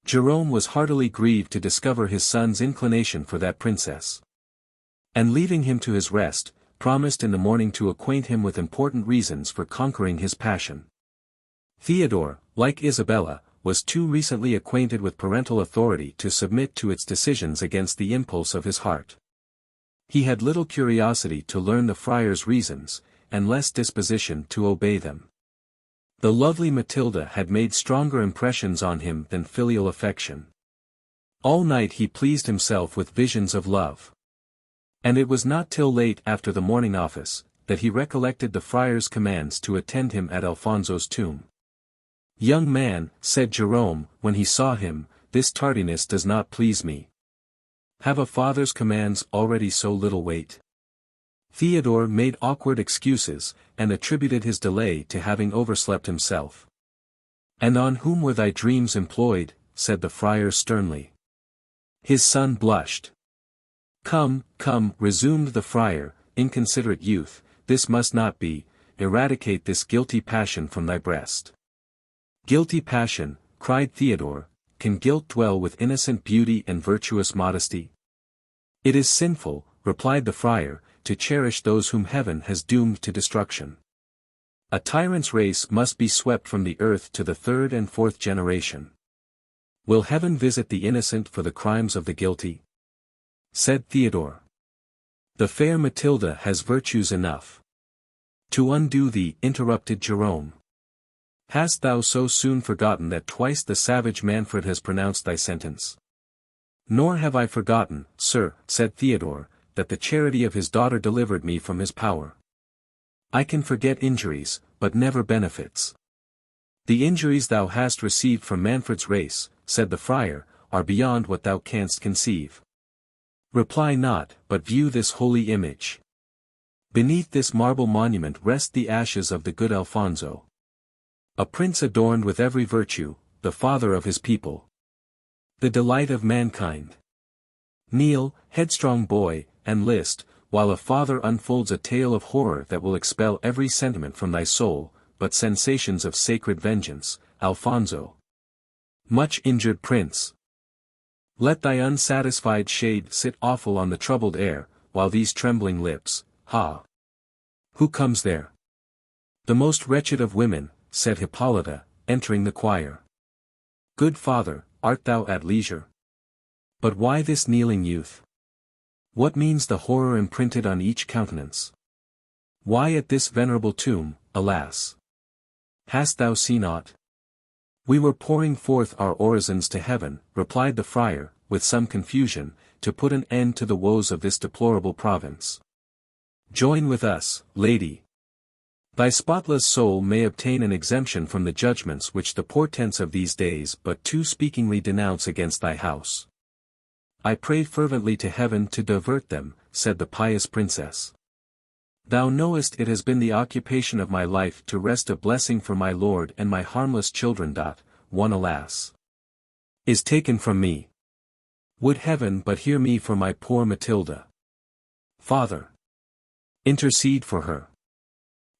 Jerome was heartily grieved to discover his son's inclination for that princess. And leaving him to his rest, promised in the morning to acquaint him with important reasons for conquering his passion. Theodore, like Isabella, was too recently acquainted with parental authority to submit to its decisions against the impulse of his heart. He had little curiosity to learn the friar's reasons, and less disposition to obey them. The lovely Matilda had made stronger impressions on him than filial affection. All night he pleased himself with visions of love. And it was not till late after the morning office, that he recollected the friar's commands to attend him at Alfonso's tomb. "Young man," said Jerome, when he saw him, "this tardiness does not please me. Have a father's commands already so little weight?" Theodore made awkward excuses, and attributed his delay to having overslept himself. "And on whom were thy dreams employed?" said the friar sternly. His son blushed. "Come, come," resumed the friar, "inconsiderate youth, this must not be, eradicate this guilty passion from thy breast." "Guilty passion," cried Theodore, "can guilt dwell with innocent beauty and virtuous modesty?" "It is sinful," replied the friar, "to cherish those whom heaven has doomed to destruction. A tyrant's race must be swept from the earth to the third and fourth generation. Will heaven visit the innocent for the crimes of the guilty?" said Theodore. "The fair Matilda has virtues enough to undo thee," interrupted Jerome. "Hast thou so soon forgotten that twice the savage Manfred has pronounced thy sentence?" "Nor have I forgotten, sir," said Theodore, "that the charity of his daughter delivered me from his power. I can forget injuries, but never benefits." "The injuries thou hast received from Manfred's race," said the friar, "are beyond what thou canst conceive. Reply not, but view this holy image. Beneath this marble monument rest the ashes of the good Alfonso. A prince adorned with every virtue, the father of his people, the delight of mankind. Kneel, headstrong boy, and list, while a father unfolds a tale of horror that will expel every sentiment from thy soul, but sensations of sacred vengeance, Alfonso. Much injured prince. Let thy unsatisfied shade sit awful on the troubled air, while these trembling lips, ha! Who comes there?" "The most wretched of women," said Hippolyta, entering the choir. "Good father, art thou at leisure? But why this kneeling youth? What means the horror imprinted on each countenance? Why at this venerable tomb, alas? Hast thou seen aught?" "We were pouring forth our orisons to heaven," replied the friar, with some confusion, "to put an end to the woes of this deplorable province. Join with us, lady. Thy spotless soul may obtain an exemption from the judgments which the portents of these days but too speakingly denounce against thy house." "I pray fervently to heaven to divert them," said the pious princess. "Thou knowest it has been the occupation of my life to wrest a blessing for my lord and my harmless children. One, alas, is taken from me. Would heaven but hear me for my poor Matilda. Father, intercede for her.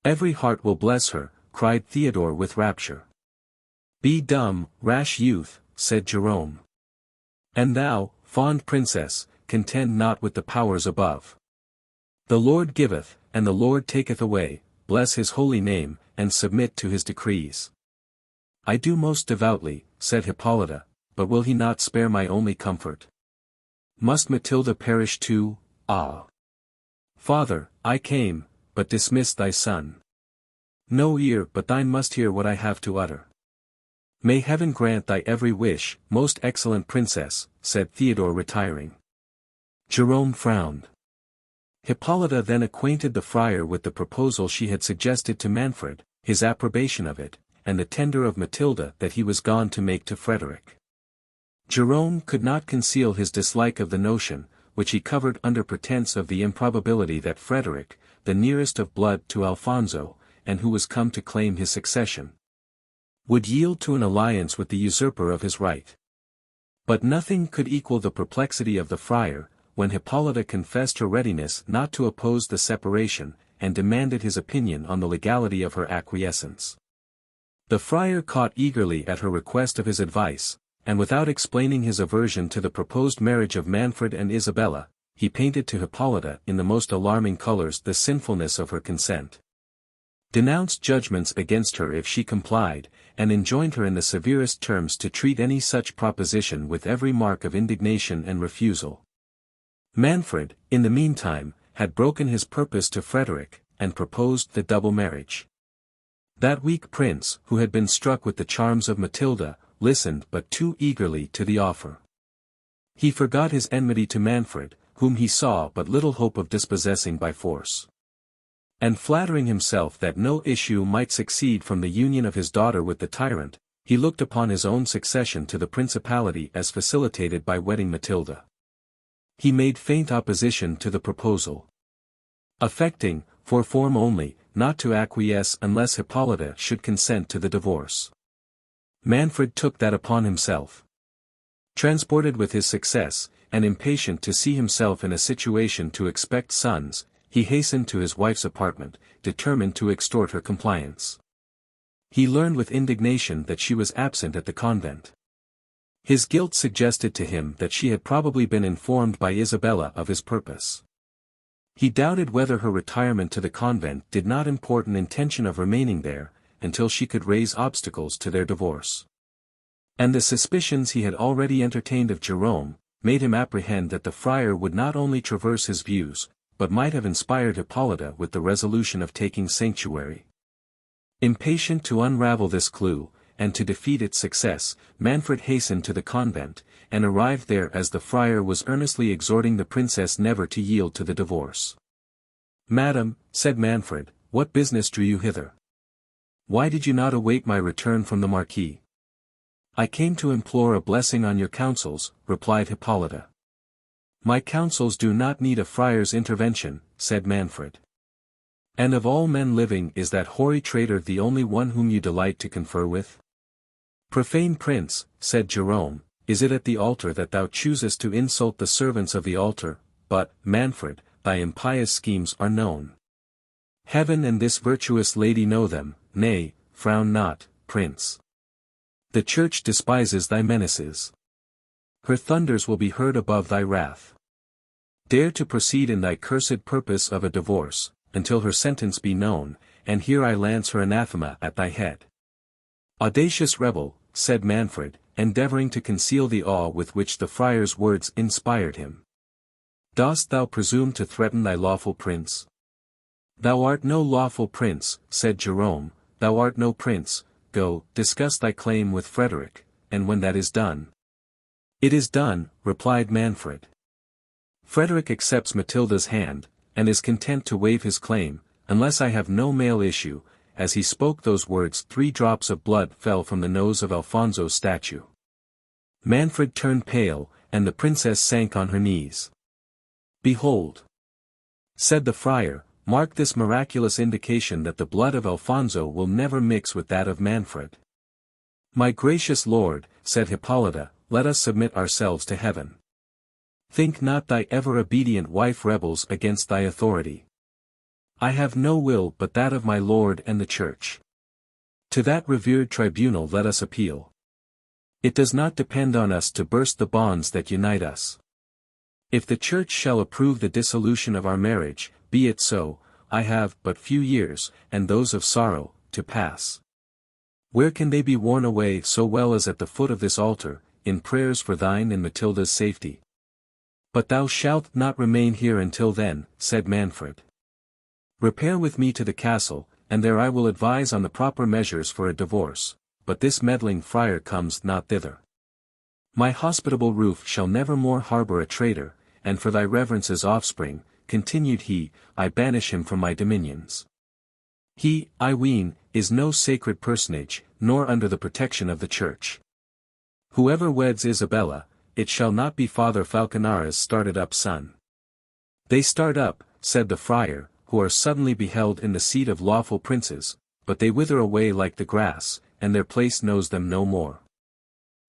Every heart will bless her," cried Theodore with rapture. "Be dumb, rash youth," said Jerome. "And thou, fond princess, contend not with the powers above. The Lord giveth, and the Lord taketh away, bless his holy name, and submit to his decrees." "I do most devoutly," said Hippolyta, "but will he not spare my only comfort? Must Matilda perish too? Ah! Father, I came, but dismiss thy son. No ear but thine must hear what I have to utter." "May heaven grant thy every wish, most excellent princess," said Theodore retiring. Jerome frowned. Hippolyta then acquainted the friar with the proposal she had suggested to Manfred, his approbation of it, and the tender of Matilda that he was gone to make to Frederick. Jerome could not conceal his dislike of the notion, which he covered under pretence of the improbability that Frederick, the nearest of blood to Alfonso, and who was come to claim his succession, would yield to an alliance with the usurper of his right. But nothing could equal the perplexity of the friar, when Hippolyta confessed her readiness not to oppose the separation, and demanded his opinion on the legality of her acquiescence. The friar caught eagerly at her request of his advice, and without explaining his aversion to the proposed marriage of Manfred and Isabella, he painted to Hippolyta in the most alarming colors the sinfulness of her consent, denounced judgments against her if she complied, and enjoined her in the severest terms to treat any such proposition with every mark of indignation and refusal. Manfred, in the meantime, had broken his purpose to Frederick, and proposed the double marriage. That weak prince, who had been struck with the charms of Matilda, listened but too eagerly to the offer. He forgot his enmity to Manfred, whom he saw but little hope of dispossessing by force. And flattering himself that no issue might succeed from the union of his daughter with the tyrant, he looked upon his own succession to the principality as facilitated by wedding Matilda. He made faint opposition to the proposal, affecting, for form only, not to acquiesce unless Hippolyta should consent to the divorce. Manfred took that upon himself. Transported with his success, and impatient to see himself in a situation to expect sons, he hastened to his wife's apartment, determined to extort her compliance. He learned with indignation that she was absent at the convent. His guilt suggested to him that she had probably been informed by Isabella of his purpose. He doubted whether her retirement to the convent did not import an intention of remaining there, until she could raise obstacles to their divorce. And the suspicions he had already entertained of Jerome, made him apprehend that the friar would not only traverse his views, but might have inspired Hippolyta with the resolution of taking sanctuary. Impatient to unravel this clue, and to defeat its success, Manfred hastened to the convent, and arrived there as the friar was earnestly exhorting the princess never to yield to the divorce. "Madam," said Manfred, "what business drew you hither? Why did you not await my return from the marquis?" "I came to implore a blessing on your counsels," replied Hippolyta. "My counsels do not need a friar's intervention," said Manfred. "And of all men living is that hoary traitor the only one whom you delight to confer with?" "Profane prince," said Jerome, "is it at the altar that thou choosest to insult the servants of the altar? But, Manfred, thy impious schemes are known. Heaven and this virtuous lady know them. Nay, frown not, prince. The church despises thy menaces. Her thunders will be heard above thy wrath. Dare to proceed in thy cursed purpose of a divorce, until her sentence be known, and here I lance her anathema at thy head." "Audacious rebel," said Manfred, endeavoring to conceal the awe with which the friar's words inspired him. "Dost thou presume to threaten thy lawful prince?" "Thou art no lawful prince," said Jerome, "thou art no prince. Go, discuss thy claim with Frederick, and when that is done—" "It is done," replied Manfred. "Frederick accepts Matilda's hand, and is content to waive his claim, unless I have no male issue." As he spoke those words 3 drops of blood fell from the nose of Alfonso's statue. Manfred turned pale, and the princess sank on her knees. "Behold," said the friar, "mark this miraculous indication that the blood of Alfonso will never mix with that of Manfred." "My gracious lord," said Hippolyta, "let us submit ourselves to heaven. Think not thy ever-obedient wife rebels against thy authority. I have no will but that of my lord and the church. To that revered tribunal let us appeal. It does not depend on us to burst the bonds that unite us. If the church shall approve the dissolution of our marriage, be it so. I have but few years, and those of sorrow, to pass. Where can they be worn away so well as at the foot of this altar, in prayers for thine and Matilda's safety? But thou shalt not remain here until then," said Manfred. "Repair with me to the castle, and there I will advise on the proper measures for a divorce, but this meddling friar comes not thither. My hospitable roof shall never more harbour a traitor, and for thy reverence's offspring," continued he, "I banish him from my dominions. He, I ween, is no sacred personage, nor under the protection of the church. Whoever weds Isabella, it shall not be Father Falconara's started-up son." "They start up," said the friar, "who are suddenly beheld in the seat of lawful princes, but they wither away like the grass, and their place knows them no more."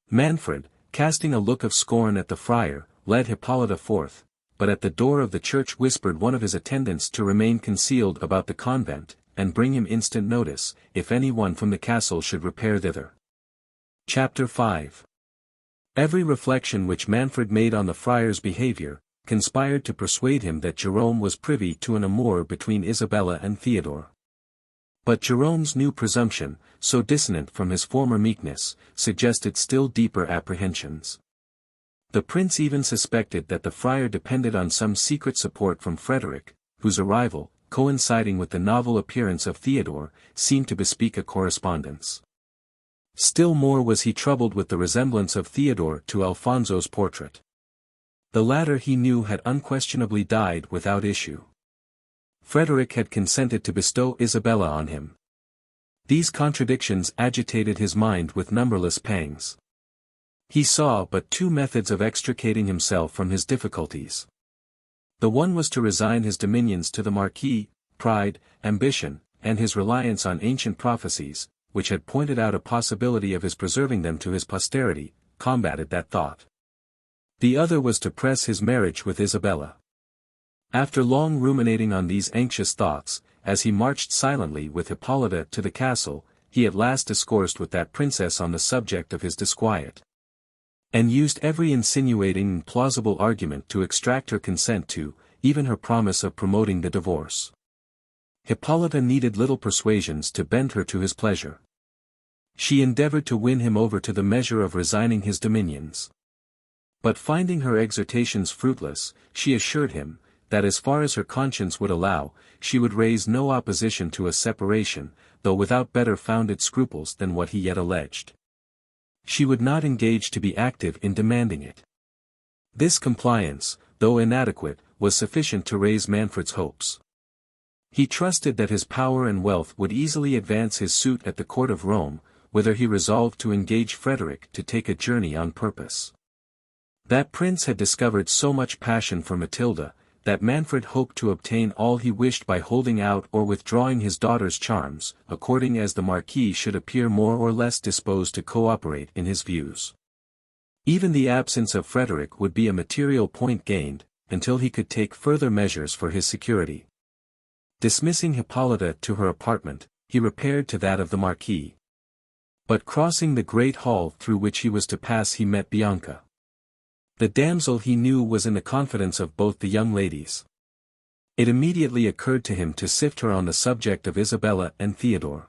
Manfred, casting a look of scorn at the friar, led Hippolyta forth, but at the door of the church whispered one of his attendants to remain concealed about the convent, and bring him instant notice, if any one from the castle should repair thither. Chapter 5. Every reflection which Manfred made on the friar's behavior, conspired to persuade him that Jerome was privy to an amour between Isabella and Theodore. But Jerome's new presumption, so dissonant from his former meekness, suggested still deeper apprehensions. The prince even suspected that the friar depended on some secret support from Frederick, whose arrival, coinciding with the novel appearance of Theodore, seemed to bespeak a correspondence. Still more was he troubled with the resemblance of Theodore to Alfonso's portrait. The latter he knew had unquestionably died without issue. Frederick had consented to bestow Isabella on him. These contradictions agitated his mind with numberless pangs. He saw but two methods of extricating himself from his difficulties. The one was to resign his dominions to the Marquis, pride, ambition, and his reliance on ancient prophecies, which had pointed out a possibility of his preserving them to his posterity, combated that thought. The other was to press his marriage with Isabella. After long ruminating on these anxious thoughts, as he marched silently with Hippolyta to the castle, he at last discoursed with that princess on the subject of his disquiet, and used every insinuating and plausible argument to extract her consent to, even her promise of promoting the divorce. Hippolyta needed little persuasions to bend her to his pleasure. She endeavored to win him over to the measure of resigning his dominions. But finding her exhortations fruitless, she assured him, that as far as her conscience would allow, she would raise no opposition to a separation, though without better founded scruples than what he yet alleged. She would not engage to be active in demanding it. This compliance, though inadequate, was sufficient to raise Manfred's hopes. He trusted that his power and wealth would easily advance his suit at the court of Rome, whither he resolved to engage Frederick to take a journey on purpose. That prince had discovered so much passion for Matilda, that Manfred hoped to obtain all he wished by holding out or withdrawing his daughter's charms, according as the Marquis should appear more or less disposed to cooperate in his views. Even the absence of Frederick would be a material point gained, until he could take further measures for his security. Dismissing Hippolyta to her apartment, he repaired to that of the Marquis. But crossing the great hall through which he was to pass he met Bianca. The damsel he knew was in the confidence of both the young ladies. It immediately occurred to him to sift her on the subject of Isabella and Theodore.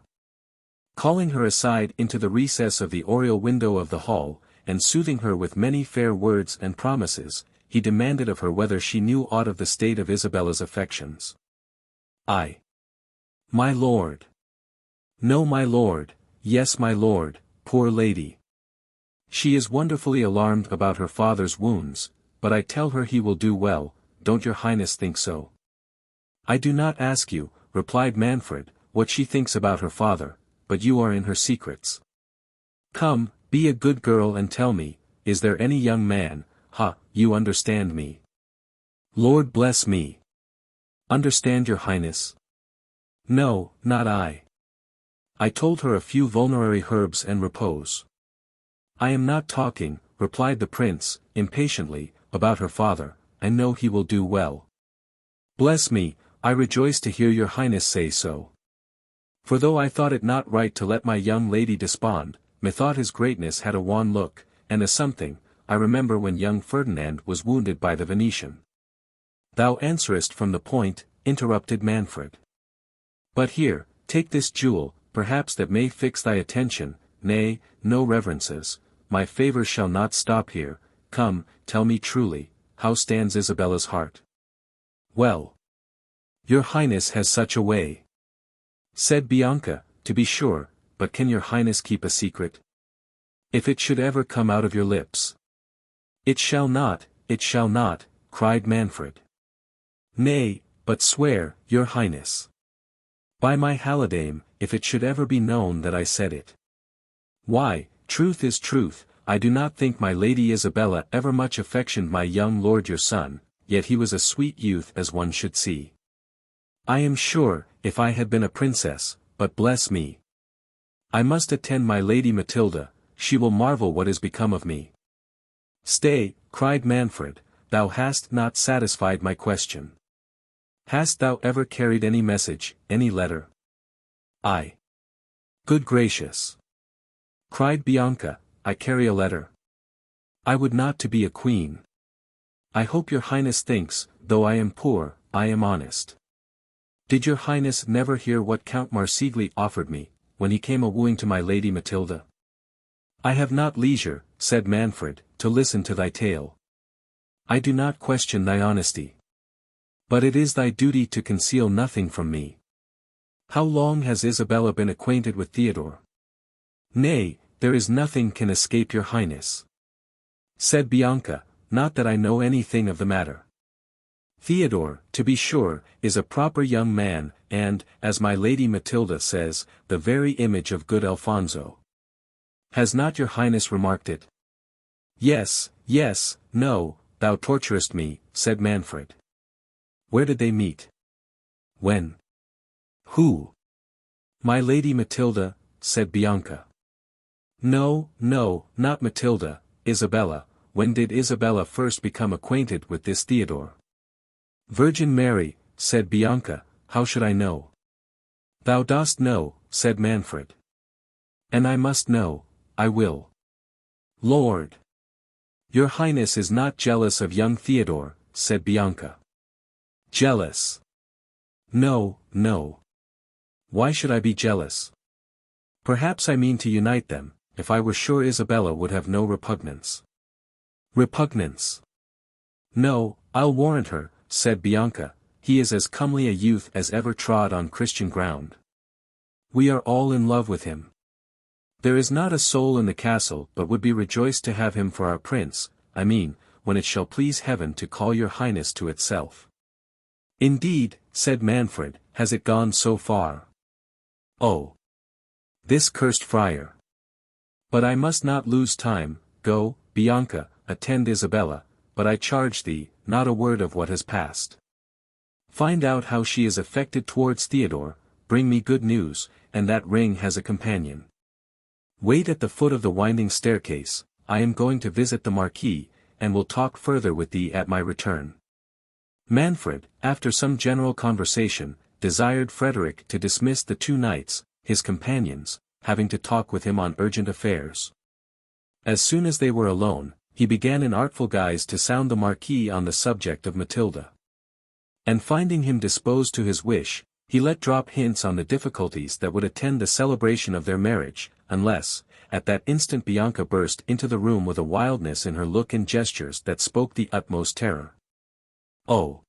Calling her aside into the recess of the oriel window of the hall, and soothing her with many fair words and promises, he demanded of her whether she knew aught of the state of Isabella's affections. My lord. No, my lord. Yes, my lord, poor lady. She is wonderfully alarmed about her father's wounds, but I tell her he will do well. Don't your highness think so? I do not ask you, replied Manfred, what she thinks about her father, but you are in her secrets. Come, be a good girl and tell me, is there any young man, you understand me. Lord bless me. Understand your highness? No, not I. I told her a few vulnerary herbs and repose. I am not talking, replied the prince, impatiently, about her father. I know he will do well. Bless me, I rejoice to hear your highness say so. For though I thought it not right to let my young lady despond, methought his greatness had a wan look, and a something, I remember when young Ferdinand was wounded by the Venetian. Thou answerest from the point, interrupted Manfred. But here, take this jewel, perhaps that may fix thy attention. Nay, no reverences, my favour shall not stop here. Come, tell me truly, how stands Isabella's heart? Well. Your highness has such a way. Said Bianca, to be sure, but can your highness keep a secret? If it should ever come out of your lips. It shall not, cried Manfred. Nay, but swear, your highness. By my halidame, if it should ever be known that I said it. Why, truth is truth, I do not think my lady Isabella ever much affectioned my young lord your son, yet he was a sweet youth as one should see. I am sure, if I had been a princess, but bless me. I must attend my lady Matilda, she will marvel what is become of me. Stay, cried Manfred, thou hast not satisfied my question. Hast thou ever carried any message, any letter? I. Good gracious! Cried Bianca, I carry a letter. I would not to be a queen. I hope your highness thinks, though I am poor, I am honest. Did your highness never hear what Count Marsigli offered me, when he came a-wooing to my lady Matilda? I have not leisure, said Manfred, to listen to thy tale. I do not question thy honesty. But it is thy duty to conceal nothing from me. How long has Isabella been acquainted with Theodore? Nay, there is nothing can escape your highness. Said Bianca, not that I know anything of the matter. Theodore, to be sure, is a proper young man, and, as my lady Matilda says, the very image of good Alfonso. Has not your highness remarked it? Yes, yes, no, thou torturest me, said Manfred. Where did they meet? When? Who? My lady Matilda, said Bianca. No, no, not Matilda, Isabella. When did Isabella first become acquainted with this Theodore? Virgin Mary, said Bianca, how should I know? Thou dost know, said Manfred. And I must know, I will. Lord! Your highness is not jealous of young Theodore, said Bianca. Jealous? No, no. Why should I be jealous? Perhaps I mean to unite them, if I were sure Isabella would have no repugnance. Repugnance? No, I'll warrant her, said Bianca, he is as comely a youth as ever trod on Christian ground. We are all in love with him. There is not a soul in the castle but would be rejoiced to have him for our prince, I mean, when it shall please heaven to call your highness to itself. Indeed, said Manfred, has it gone so far? Oh! This cursed friar! But I must not lose time, go, Bianca, attend Isabella, but I charge thee, not a word of what has passed. Find out how she is affected towards Theodore, bring me good news, and that ring has a companion. Wait at the foot of the winding staircase, I am going to visit the Marquis, and will talk further with thee at my return. Manfred, after some general conversation, desired Frederick to dismiss the two knights, his companions, having to talk with him on urgent affairs. As soon as they were alone, he began in artful guise to sound the Marquis on the subject of Matilda. And finding him disposed to his wish, he let drop hints on the difficulties that would attend the celebration of their marriage, unless, at that instant Bianca burst into the room with a wildness in her look and gestures that spoke the utmost terror. Oh!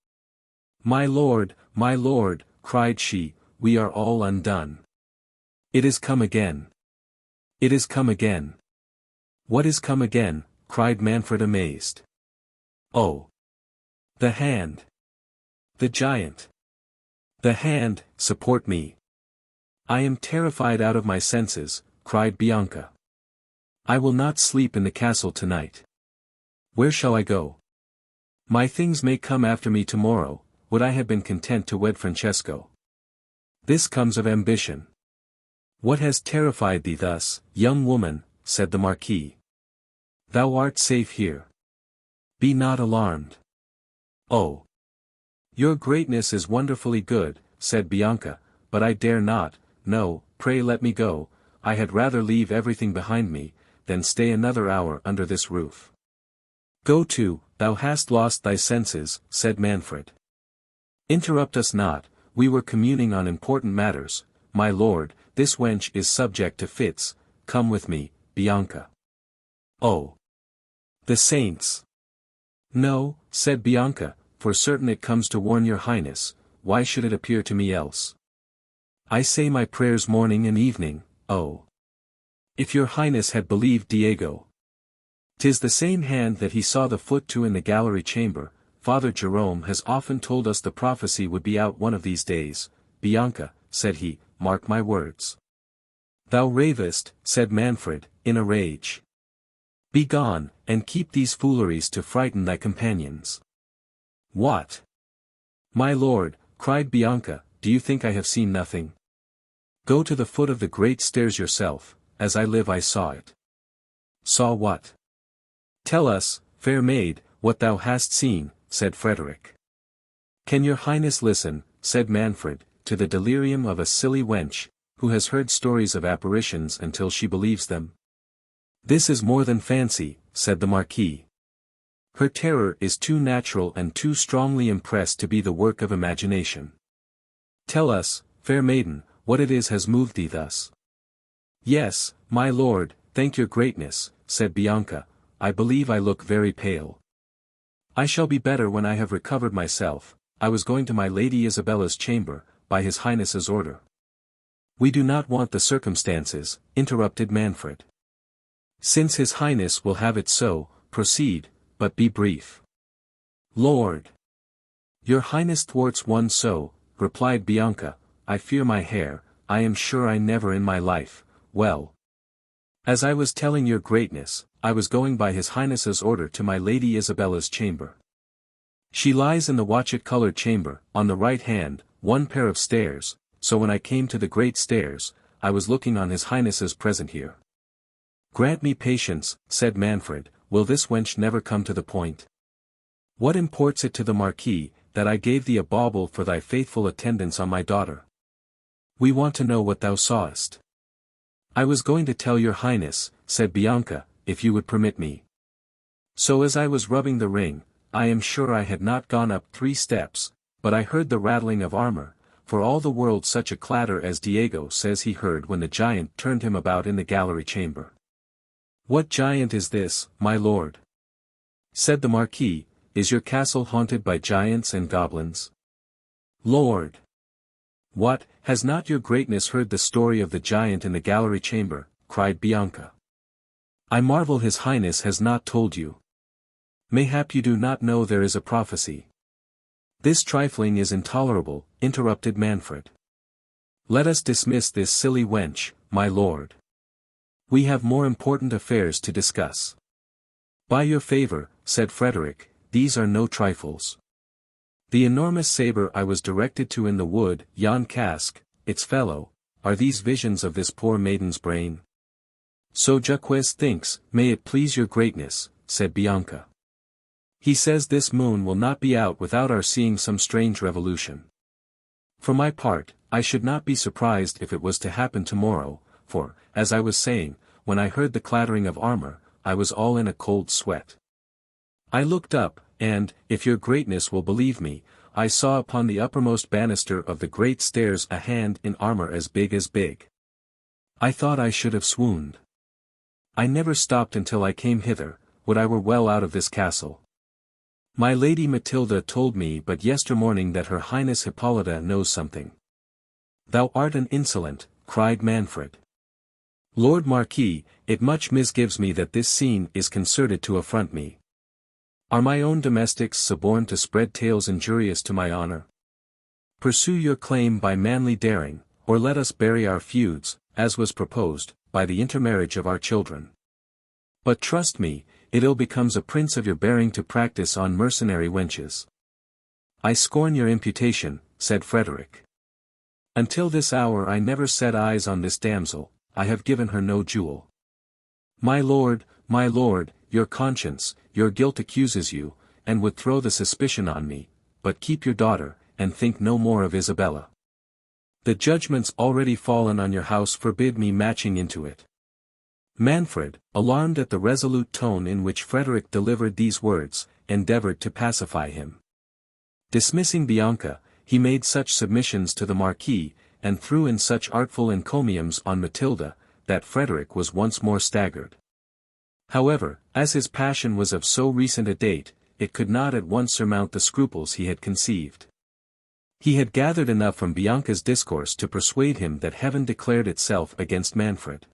My lord, cried she, we are all undone. It is come again. It is come again. What is come again? Cried Manfred amazed. Oh! The hand! The giant! The hand, support me! I am terrified out of my senses, cried Bianca. I will not sleep in the castle tonight. Where shall I go? My things may come after me tomorrow, would I have been content to wed Francesco. This comes of ambition. What has terrified thee thus, young woman? Said the Marquis. Thou art safe here. Be not alarmed. Oh! Your greatness is wonderfully good, said Bianca, but I dare not, no, pray let me go, I had rather leave everything behind me, than stay another hour under this roof. Go to, thou hast lost thy senses, said Manfred. Interrupt us not, we were communing on important matters, my lord, this wench is subject to fits, come with me, Bianca. Oh! The saints! No, said Bianca, for certain it comes to warn your highness, why should it appear to me else? I say my prayers morning and evening, oh! If your highness had believed Diego. 'Tis the same hand that he saw the foot to in the gallery chamber, Father Jerome has often told us the prophecy would be out one of these days, Bianca, said he, mark my words. Thou ravest, said Manfred, in a rage. Be gone, and keep these fooleries to frighten thy companions. What? My lord, cried Bianca, do you think I have seen nothing? Go to the foot of the great stairs yourself, as I live I saw it. Saw what? Tell us, fair maid, what thou hast seen," said Frederick. "Can your highness listen," said Manfred, "to the delirium of a silly wench, who has heard stories of apparitions until she believes them?" "This is more than fancy," said the Marquis. "Her terror is too natural and too strongly impressed to be the work of imagination. Tell us, fair maiden, what it is has moved thee thus." "Yes, my lord, thank your greatness," said Bianca, "I believe I look very pale. I shall be better when I have recovered myself. I was going to my Lady Isabella's chamber, by his highness's order." "We do not want the circumstances," interrupted Manfred. "Since his highness will have it so, proceed, but be brief." "Lord! Your highness thwarts one so," replied Bianca, "I fear my hair, I am sure I never in my life, well. As I was telling your greatness, I was going by his highness's order to my Lady Isabella's chamber. She lies in the watchet-coloured chamber, on the right hand, one pair of stairs, so when I came to the great stairs, I was looking on his highness's present here." "Grant me patience," said Manfred, "will this wench never come to the point? What imports it to the Marquis, that I gave thee a bauble for thy faithful attendance on my daughter? We want to know what thou sawest." "I was going to tell your highness," said Bianca, "if you would permit me. So as I was rubbing the ring, I am sure I had not gone up 3 steps, but I heard the rattling of armor, for all the world such a clatter as Diego says he heard when the giant turned him about in the gallery chamber." "What giant is this, my lord?" said the Marquis. "Is your castle haunted by giants and goblins?" "Lord! What, has not your greatness heard the story of the giant in the gallery chamber?" cried Bianca. "I marvel his highness has not told you. Mayhap you do not know there is a prophecy." "This trifling is intolerable," interrupted Manfred. "Let us dismiss this silly wench, my lord. We have more important affairs to discuss." "By your favour," said Frederick, "these are no trifles. The enormous sabre I was directed to in the wood, yon cask, its fellow, are these visions of this poor maiden's brain?" "So Jaques thinks, may it please your greatness," said Bianca. "He says this moon will not be out without our seeing some strange revolution. For my part, I should not be surprised if it was to happen tomorrow, for, as I was saying, when I heard the clattering of armor, I was all in a cold sweat. I looked up, and, if your greatness will believe me, I saw upon the uppermost banister of the great stairs a hand in armor as big as big. I thought I should have swooned. I never stopped until I came hither, would I were well out of this castle. My Lady Matilda told me but yestermorning that her Highness Hippolyta knows something." "Thou art an insolent," cried Manfred. "Lord Marquis, it much misgives me that this scene is concerted to affront me. Are my own domestics suborned to spread tales injurious to my honour? Pursue your claim by manly daring, or let us bury our feuds, as was proposed, by the intermarriage of our children. But trust me, it ill becomes a prince of your bearing to practice on mercenary wenches." "I scorn your imputation," said Frederick. "Until this hour I never set eyes on this damsel, I have given her no jewel." My lord, your conscience, your guilt accuses you, and would throw the suspicion on me, but keep your daughter, and think no more of Isabella. The judgments already fallen on your house forbid me matching into it." Manfred, alarmed at the resolute tone in which Frederick delivered these words, endeavoured to pacify him. Dismissing Bianca, he made such submissions to the Marquis, and threw in such artful encomiums on Matilda, that Frederick was once more staggered. However, as his passion was of so recent a date, it could not at once surmount the scruples he had conceived. He had gathered enough from Bianca's discourse to persuade him that heaven declared itself against Manfred.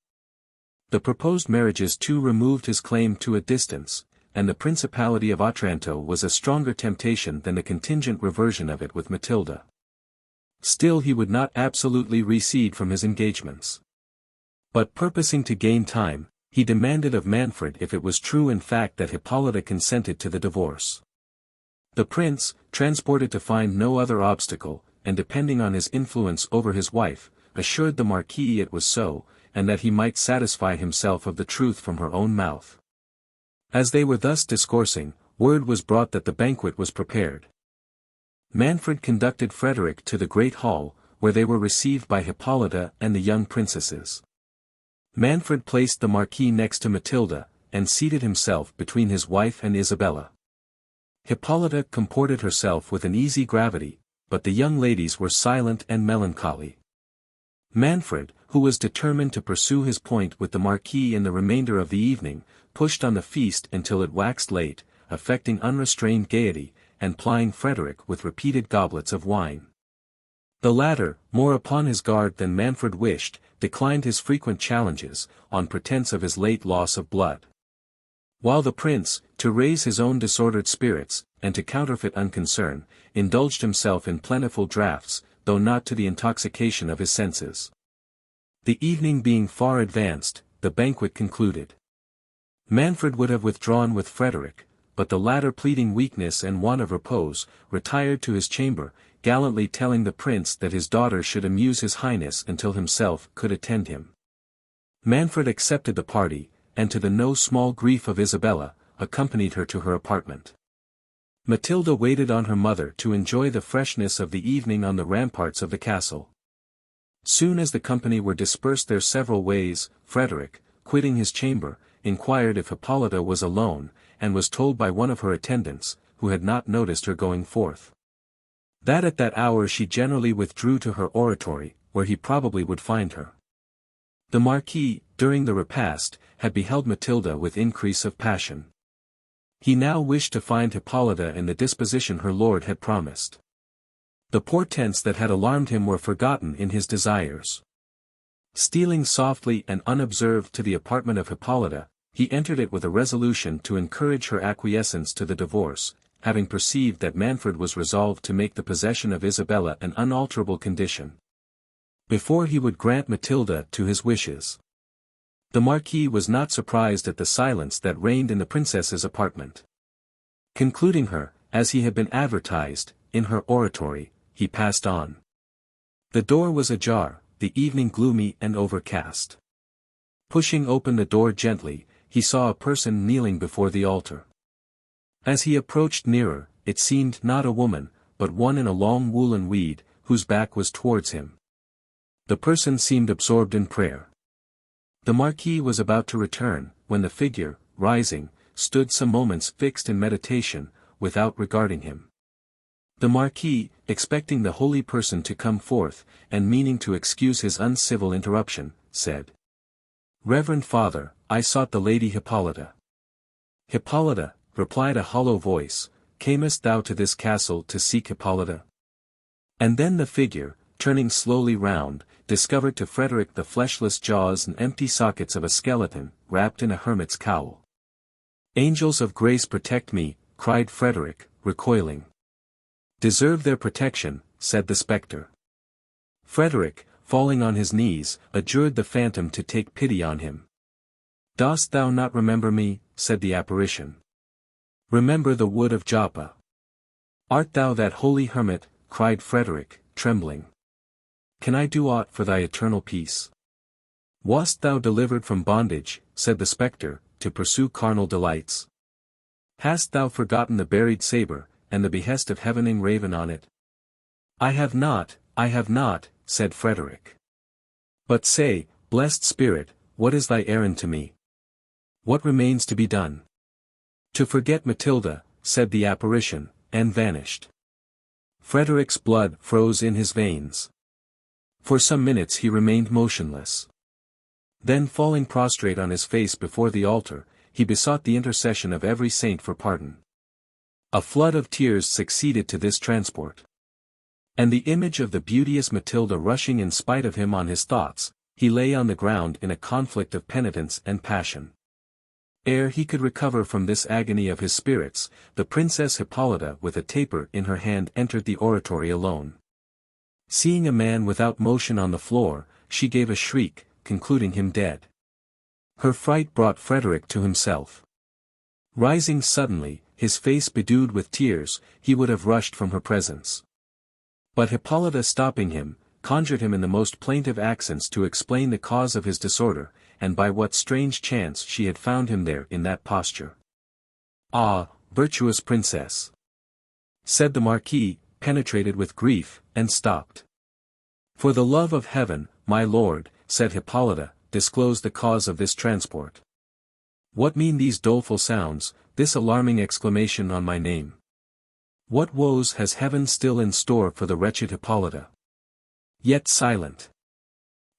The proposed marriages too removed his claim to a distance, and the principality of Otranto was a stronger temptation than the contingent reversion of it with Matilda. Still he would not absolutely recede from his engagements. But purposing to gain time, he demanded of Manfred if it was true in fact that Hippolyta consented to the divorce. The prince, transported to find no other obstacle, and depending on his influence over his wife, assured the Marquis it was so, and that he might satisfy himself of the truth from her own mouth. As they were thus discoursing, word was brought that the banquet was prepared. Manfred conducted Frederick to the great hall, where they were received by Hippolyta and the young princesses. Manfred placed the Marquis next to Matilda, and seated himself between his wife and Isabella. Hippolyta comported herself with an easy gravity, but the young ladies were silent and melancholy. Manfred, who was determined to pursue his point with the Marquis in the remainder of the evening, pushed on the feast until it waxed late, affecting unrestrained gaiety, and plying Frederick with repeated goblets of wine. The latter, more upon his guard than Manfred wished, declined his frequent challenges, on pretence of his late loss of blood. While the prince, to raise his own disordered spirits, and to counterfeit unconcern, indulged himself in plentiful draughts, though not to the intoxication of his senses. The evening being far advanced, the banquet concluded. Manfred would have withdrawn with Frederick, but the latter, pleading weakness and want of repose, retired to his chamber, gallantly telling the prince that his daughter should amuse his highness until himself could attend him. Manfred accepted the party, and to the no small grief of Isabella, accompanied her to her apartment. Matilda waited on her mother to enjoy the freshness of the evening on the ramparts of the castle. Soon as the company were dispersed their several ways, Frederick, quitting his chamber, inquired if Hippolyta was alone, and was told by one of her attendants, who had not noticed her going forth, that at that hour she generally withdrew to her oratory, where he probably would find her. The Marquis, during the repast, had beheld Matilda with increase of passion. He now wished to find Hippolyta in the disposition her lord had promised. The portents that had alarmed him were forgotten in his desires. Stealing softly and unobserved to the apartment of Hippolyta, he entered it with a resolution to encourage her acquiescence to the divorce, having perceived that Manfred was resolved to make the possession of Isabella an unalterable condition, before he would grant Matilda to his wishes. The Marquis was not surprised at the silence that reigned in the princess's apartment. Concluding her, as he had been advertised, in her oratory, he passed on. The door was ajar, the evening gloomy and overcast. Pushing open the door gently, he saw a person kneeling before the altar. As he approached nearer, it seemed not a woman, but one in a long woolen weed, whose back was towards him. The person seemed absorbed in prayer. The Marquis was about to return, when the figure, rising, stood some moments fixed in meditation, without regarding him. The Marquis, expecting the holy person to come forth, and meaning to excuse his uncivil interruption, said, "Reverend Father, I sought the Lady Hippolyta." "Hippolyta," replied a hollow voice, "camest thou to this castle to seek Hippolyta?" And then the figure, turning slowly round, discovered to Frederick the fleshless jaws and empty sockets of a skeleton, wrapped in a hermit's cowl. "Angels of grace protect me," cried Frederick, recoiling. "Deserve their protection," said the spectre. Frederick, falling on his knees, adjured the phantom to take pity on him. "Dost thou not remember me?" said the apparition. "Remember the wood of Joppa." "Art thou that holy hermit?" cried Frederick, trembling. "Can I do aught for thy eternal peace?" "Wast thou delivered from bondage," said the spectre, "to pursue carnal delights? Hast thou forgotten the buried sabre, and the behest of heavening raven on it?" I have not," said Frederick. "But say, blessed spirit, what is thy errand to me? What remains to be done?" "To forget Matilda," said the apparition, and vanished. Frederick's blood froze in his veins. For some minutes he remained motionless. Then falling prostrate on his face before the altar, he besought the intercession of every saint for pardon. A flood of tears succeeded to this transport. And the image of the beauteous Matilda rushing in spite of him on his thoughts, he lay on the ground in a conflict of penitence and passion. Ere he could recover from this agony of his spirits, the Princess Hippolyta with a taper in her hand entered the oratory alone. Seeing a man without motion on the floor, she gave a shriek, concluding him dead. Her fright brought Frederick to himself. Rising suddenly, his face bedewed with tears, he would have rushed from her presence. But Hippolyta stopping him, conjured him in the most plaintive accents to explain the cause of his disorder, and by what strange chance she had found him there in that posture. "Ah, virtuous princess," said the Marquis, penetrated with grief, and stopped. "For the love of heaven, my lord," said Hippolyta, "disclose the cause of this transport. What mean these doleful sounds, this alarming exclamation on my name? What woes has heaven still in store for the wretched Hippolyta? Yet silent.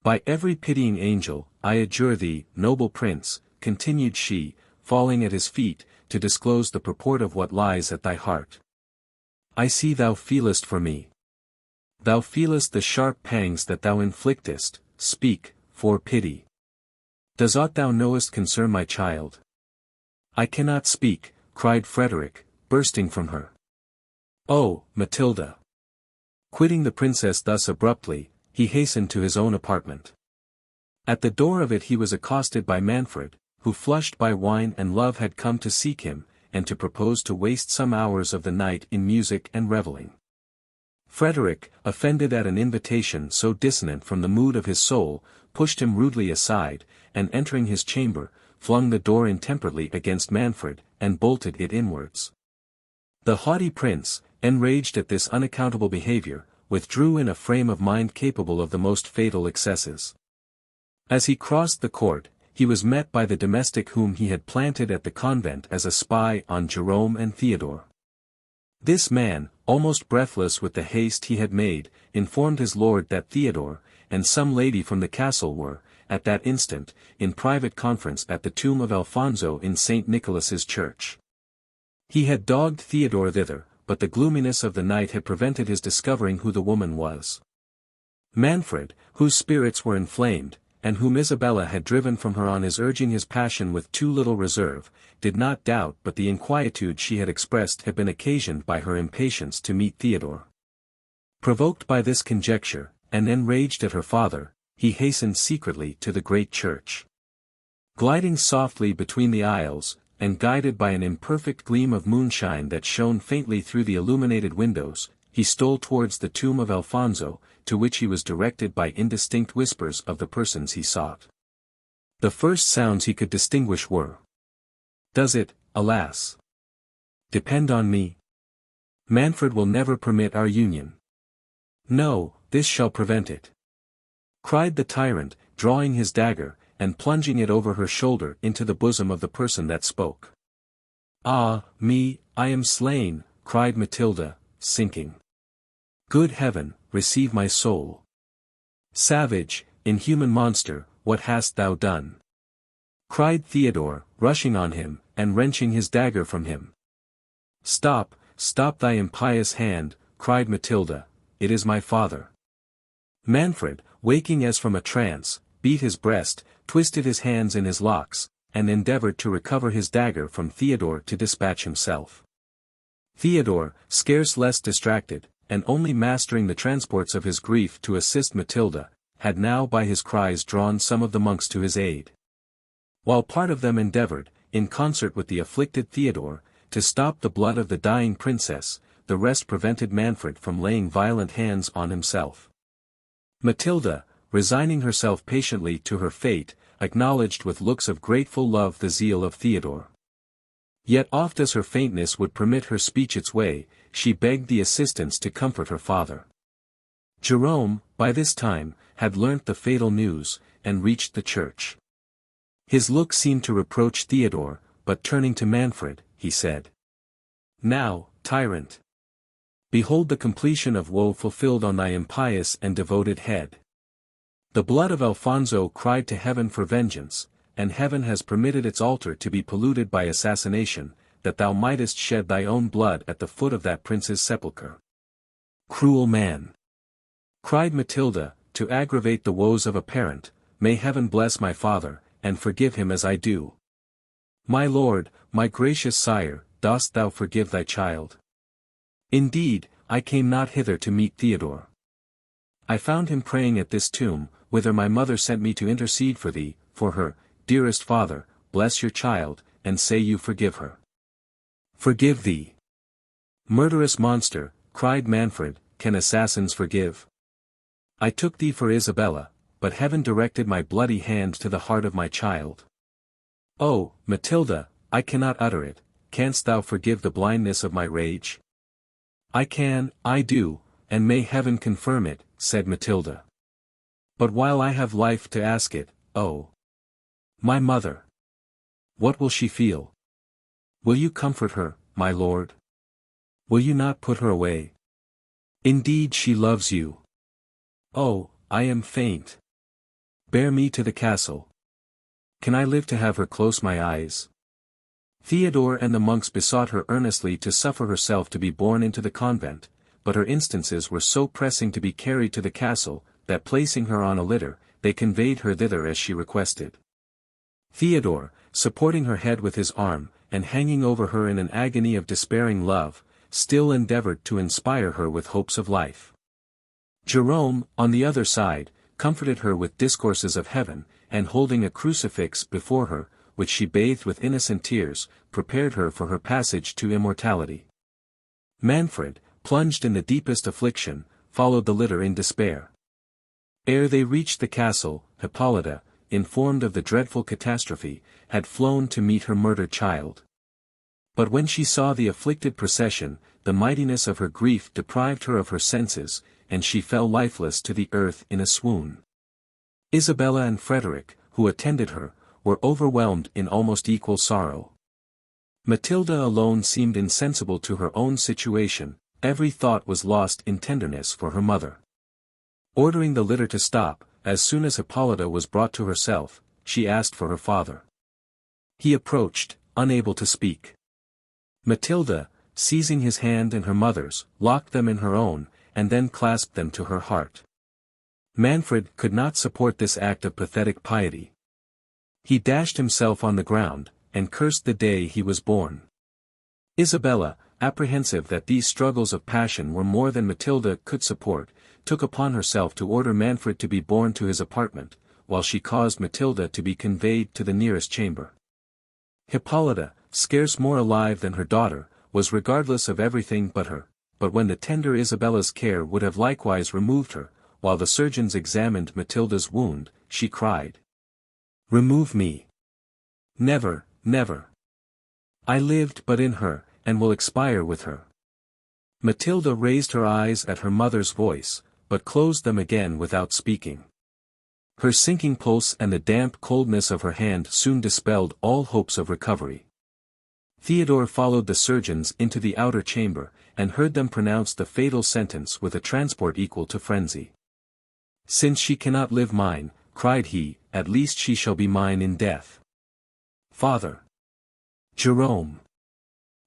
By every pitying angel, I adjure thee, noble prince," continued she, falling at his feet, "to disclose the purport of what lies at thy heart. I see thou feelest for me. Thou feelest the sharp pangs that thou inflictest, speak, for pity. Does aught thou knowest concern my child?" "I cannot speak," cried Frederick, bursting from her. "Oh, Matilda!" Quitting the princess thus abruptly, he hastened to his own apartment. At the door of it he was accosted by Manfred, who flushed by wine and love had come to seek him, and to propose to waste some hours of the night in music and revelling. Frederick, offended at an invitation so dissonant from the mood of his soul, pushed him rudely aside, and entering his chamber, flung the door intemperately against Manfred, and bolted it inwards. The haughty prince, enraged at this unaccountable behavior, withdrew in a frame of mind capable of the most fatal excesses. As he crossed the court, he was met by the domestic whom he had planted at the convent as a spy on Jerome and Theodore. This man, almost breathless with the haste he had made, informed his lord that Theodore, and some lady from the castle were, at that instant, in private conference at the tomb of Alfonso in St. Nicholas's church. He had dogged Theodore thither, but the gloominess of the night had prevented his discovering who the woman was. Manfred, whose spirits were inflamed, and whom Isabella had driven from her on his urging his passion with too little reserve, did not doubt but the inquietude she had expressed had been occasioned by her impatience to meet Theodore. Provoked by this conjecture, and enraged at her father, he hastened secretly to the great church. Gliding softly between the aisles, and guided by an imperfect gleam of moonshine that shone faintly through the illuminated windows, he stole towards the tomb of Alfonso, to which he was directed by indistinct whispers of the persons he sought. The first sounds he could distinguish were, "Does it, alas, depend on me? Manfred will never permit our union. No, this shall prevent it," cried the tyrant, drawing his dagger, and plunging it over her shoulder into the bosom of the person that spoke. "Ah, me, I am slain," cried Matilda, sinking. "Good heaven, receive my soul. Savage, inhuman monster, what hast thou done?" cried Theodore, rushing on him, and wrenching his dagger from him. "Stop, stop thy impious hand," cried Matilda, "it is my father." Manfred, waking as from a trance, beat his breast, twisted his hands in his locks, and endeavored to recover his dagger from Theodore to dispatch himself. Theodore, scarce less distracted, and only mastering the transports of his grief to assist Matilda, had now by his cries drawn some of the monks to his aid. While part of them endeavored, in concert with the afflicted Theodore, to stop the blood of the dying princess, the rest prevented Manfred from laying violent hands on himself. Matilda, resigning herself patiently to her fate, acknowledged with looks of grateful love the zeal of Theodore. Yet oft as her faintness would permit her speech its way, she begged the assistance to comfort her father. Jerome, by this time, had learnt the fatal news, and reached the church. His look seemed to reproach Theodore, but turning to Manfred, he said, "Now, tyrant, behold the completion of woe fulfilled on thy impious and devoted head. The blood of Alfonso cried to heaven for vengeance, and heaven has permitted its altar to be polluted by assassination, that thou mightest shed thy own blood at the foot of that prince's sepulchre. Cruel man!" cried Matilda, to aggravate the woes of a parent, "may heaven bless my father, and forgive him as I do. My lord, my gracious sire, dost thou forgive thy child? Indeed, I came not hither to meet Theodore. I found him praying at this tomb, whither my mother sent me to intercede for thee, for her, dearest father, bless your child, and say you forgive her." "Forgive thee? Murderous monster," cried Manfred, "can assassins forgive? I took thee for Isabella, but heaven directed my bloody hand to the heart of my child. Oh, Matilda, I cannot utter it, canst thou forgive the blindness of my rage? I can, I do, and may heaven confirm it, said Matilda. But while I have life to ask it, oh! My mother! What will she feel? Will you comfort her, my lord? Will you not put her away? Indeed she loves you. Oh, I am faint. Bear me to the castle. Can I live to have her close my eyes? Theodore and the monks besought her earnestly to suffer herself to be borne into the convent, but her instances were so pressing to be carried to the castle, that placing her on a litter, they conveyed her thither as she requested. Theodore, supporting her head with his arm, and hanging over her in an agony of despairing love, still endeavored to inspire her with hopes of life. Jerome, on the other side, comforted her with discourses of heaven, and holding a crucifix before her, which she bathed with innocent tears, prepared her for her passage to immortality. Manfred, plunged in the deepest affliction, followed the litter in despair. Ere they reached the castle, Hippolyta, informed of the dreadful catastrophe, had flown to meet her murdered child. But when she saw the afflicted procession, the mightiness of her grief deprived her of her senses, and she fell lifeless to the earth in a swoon. Isabella and Frederick, who attended her, were overwhelmed in almost equal sorrow. Matilda alone seemed insensible to her own situation, every thought was lost in tenderness for her mother. Ordering the litter to stop, as soon as Hippolyta was brought to herself, she asked for her father. He approached, unable to speak. Matilda, seizing his hand and her mother's, locked them in her own, and then clasped them to her heart. Manfred could not support this act of pathetic piety. He dashed himself on the ground, and cursed the day he was born. Isabella, apprehensive that these struggles of passion were more than Matilda could support, took upon herself to order Manfred to be borne to his apartment, while she caused Matilda to be conveyed to the nearest chamber. Hippolyta, scarce more alive than her daughter, was regardless of everything but her, but when the tender Isabella's care would have likewise removed her, while the surgeons examined Matilda's wound, she cried, "Remove me! Never, never! I lived but in her, and will expire with her." Matilda raised her eyes at her mother's voice, but closed them again without speaking. Her sinking pulse and the damp coldness of her hand soon dispelled all hopes of recovery. Theodore followed the surgeons into the outer chamber, and heard them pronounce the fatal sentence with a transport equal to frenzy. "Since she cannot live mine," cried he, "at least she shall be mine in death. Father! Jerome!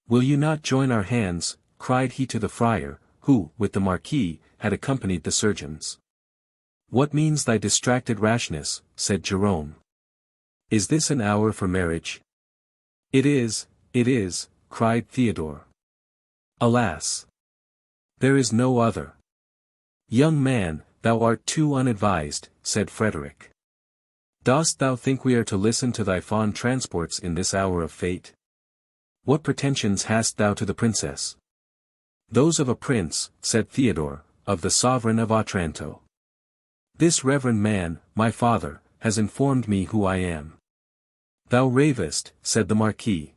Will you not join our hands?" cried he to the friar, who, with the Marquis, had accompanied the surgeons. "What means thy distracted rashness?" said Jerome. "Is this an hour for marriage?" It is," cried Theodore. "Alas! There is no other." "Young man, thou art too unadvised," said Frederick. "Dost thou think we are to listen to thy fond transports in this hour of fate? What pretensions hast thou to the princess?" "Those of a prince," said Theodore, "of the sovereign of Otranto. This reverend man, my father, has informed me who I am." "Thou ravest," said the Marquis.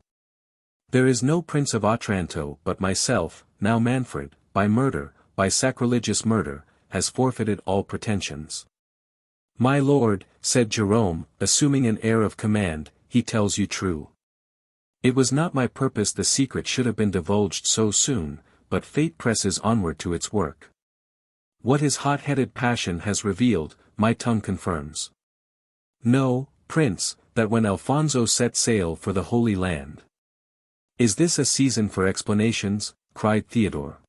"There is no prince of Otranto but myself. Now Manfred, by murder, by sacrilegious murder, has forfeited all pretensions." "My lord," said Jerome, assuming an air of command, "he tells you true. It was not my purpose the secret should have been divulged so soon, but fate presses onward to its work. What his hot-headed passion has revealed, my tongue confirms. Know, prince, that when Alfonso set sail for the Holy Land—" "Is this a season for explanations?" cried Theodore.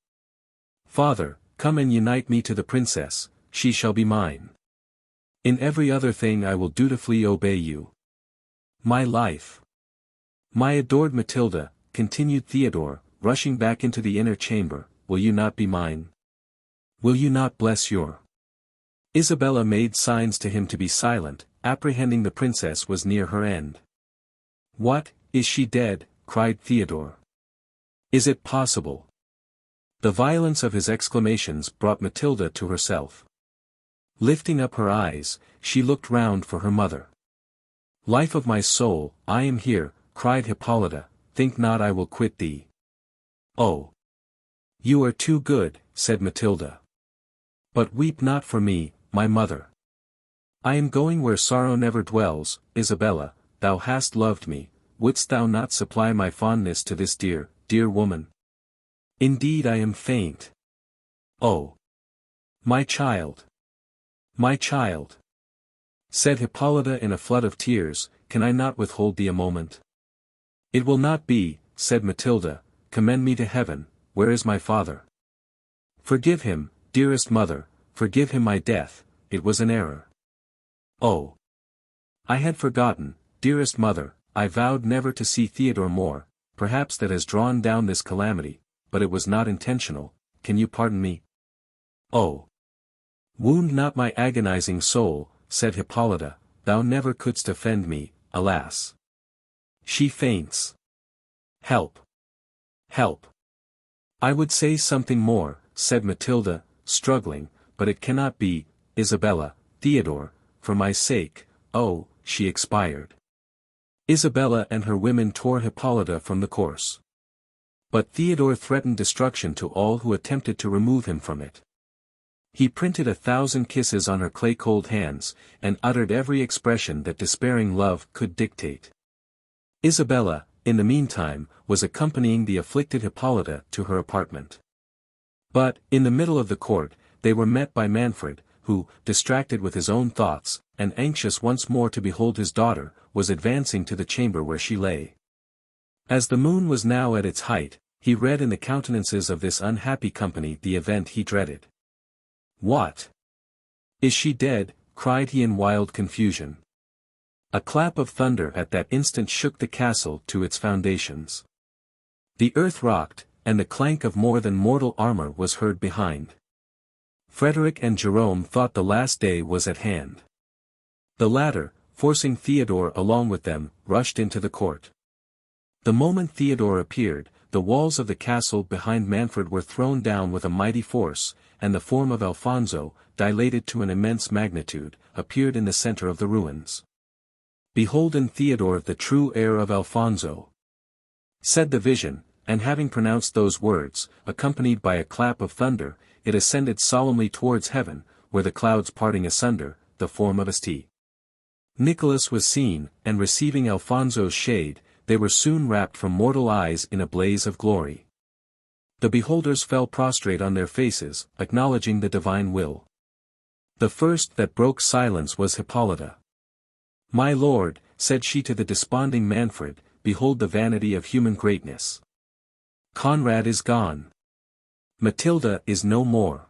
"Father, come and unite me to the princess, she shall be mine. In every other thing I will dutifully obey you. My life. My adored Matilda," continued Theodore, rushing back into the inner chamber, "will you not be mine? Will you not bless your—" Isabella made signs to him to be silent, apprehending the princess was near her end. "What, is she dead?" cried Theodore. "Is it possible?" The violence of his exclamations brought Matilda to herself. Lifting up her eyes, she looked round for her mother. "Life of my soul, I am here," cried Hippolyta, think not I will quit thee. Oh! You are too good, said Matilda. But weep not for me, my mother. I am going where sorrow never dwells. Isabella, thou hast loved me, wouldst thou not supply my fondness to this dear, dear woman? Indeed I am faint. Oh! My child! My child! Said Hippolyta in a flood of tears, can I not withhold thee a moment? It will not be, said Matilda, commend me to heaven, where is my father? Forgive him, dearest mother, forgive him my death, it was an error. Oh! I had forgotten, dearest mother, I vowed never to see Theodore more, perhaps that has drawn down this calamity, but it was not intentional, can you pardon me? Oh! Wound not my agonizing soul, said Hippolyta, thou never couldst offend me, alas! She faints. Help! Help! I would say something more, said Matilda, struggling, but it cannot be, Isabella, Theodore, for my sake, oh, she expired. Isabella and her women tore Hippolyta from the corse. But Theodore threatened destruction to all who attempted to remove him from it. He printed 1,000 kisses on her clay-cold hands, and uttered every expression that despairing love could dictate. Isabella, in the meantime, was accompanying the afflicted Hippolyta to her apartment. But, in the middle of the court, they were met by Manfred, who, distracted with his own thoughts, and anxious once more to behold his daughter, was advancing to the chamber where she lay. As the moon was now at its height, he read in the countenances of this unhappy company the event he dreaded. What? Is she dead? Cried he in wild confusion. A clap of thunder at that instant shook the castle to its foundations. The earth rocked, and the clank of more than mortal armor was heard behind. Frederick and Jerome thought the last day was at hand. The latter, forcing Theodore along with them, rushed into the court. The moment Theodore appeared, the walls of the castle behind Manfred were thrown down with a mighty force, and the form of Alfonso, dilated to an immense magnitude, appeared in the center of the ruins. Beholden Theodore the true heir of Alfonso, said the vision, and having pronounced those words, accompanied by a clap of thunder, it ascended solemnly towards heaven, where the clouds parting asunder, the form of a St. Nicholas was seen, and receiving Alfonso's shade, they were soon wrapped from mortal eyes in a blaze of glory. The beholders fell prostrate on their faces, acknowledging the divine will. The first that broke silence was Hippolyta. My lord, said she to the desponding Manfred, behold the vanity of human greatness. Conrad is gone. Matilda is no more.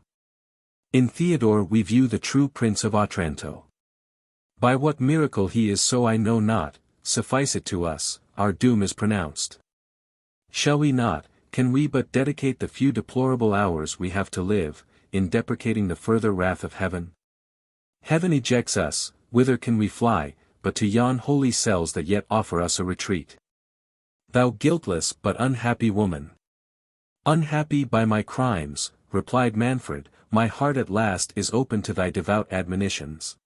In Theodore we view the true Prince of Otranto. By what miracle he is so I know not, suffice it to us, our doom is pronounced. Shall we not, can we but dedicate the few deplorable hours we have to live, in deprecating the further wrath of heaven? Heaven ejects us, whither can we fly, but to yon holy cells that yet offer us a retreat? Thou guiltless but unhappy woman. Unhappy by my crimes, replied Manfred, my heart at last is open to thy devout admonitions.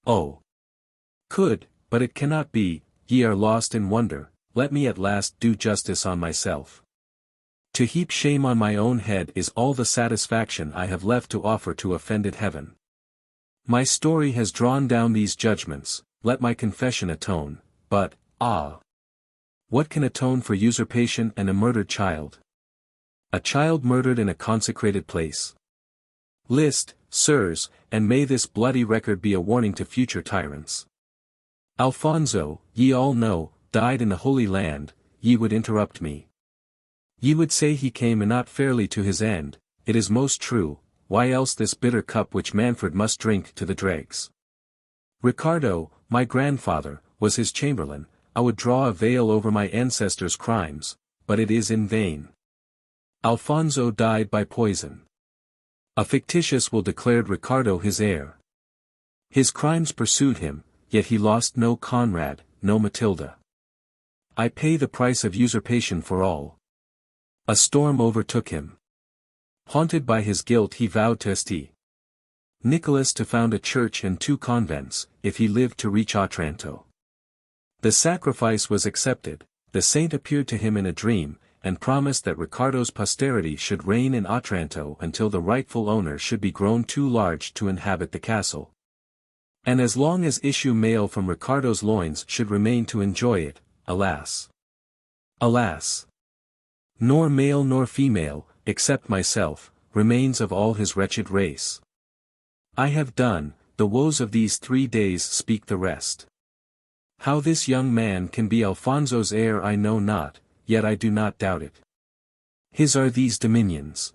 Oh! Could, but it cannot be, ye are lost in wonder, let me at last do justice on myself. To heap shame on my own head is all the satisfaction I have left to offer to offended heaven. My story has drawn down these judgments, let my confession atone, but, ah! What can atone for usurpation and a murdered child? A child murdered in a consecrated place. List, sirs, and may this bloody record be a warning to future tyrants. Alfonso, ye all know, died in the Holy Land, ye would interrupt me. Ye would say he came not fairly to his end, it is most true, why else this bitter cup which Manfred must drink to the dregs? Ricardo, my grandfather, was his chamberlain, I would draw a veil over my ancestors' crimes, but it is in vain. Alfonso died by poison. A fictitious will declared Ricardo his heir. His crimes pursued him, yet he lost no Conrad, no Matilda. I pay the price of usurpation for all. A storm overtook him. Haunted by his guilt he vowed to St. Nicholas to found a church and 2 convents, if he lived to reach Otranto. The sacrifice was accepted, the saint appeared to him in a dream, and promised that Ricardo's posterity should reign in Otranto until the rightful owner should be grown too large to inhabit the castle. And as long as issue male from Ricardo's loins should remain to enjoy it, alas! Alas! Nor male nor female, except myself, remains of all his wretched race. I have done, the woes of these 3 days speak the rest. How this young man can be Alfonso's heir I know not, yet I do not doubt it. His are these dominions.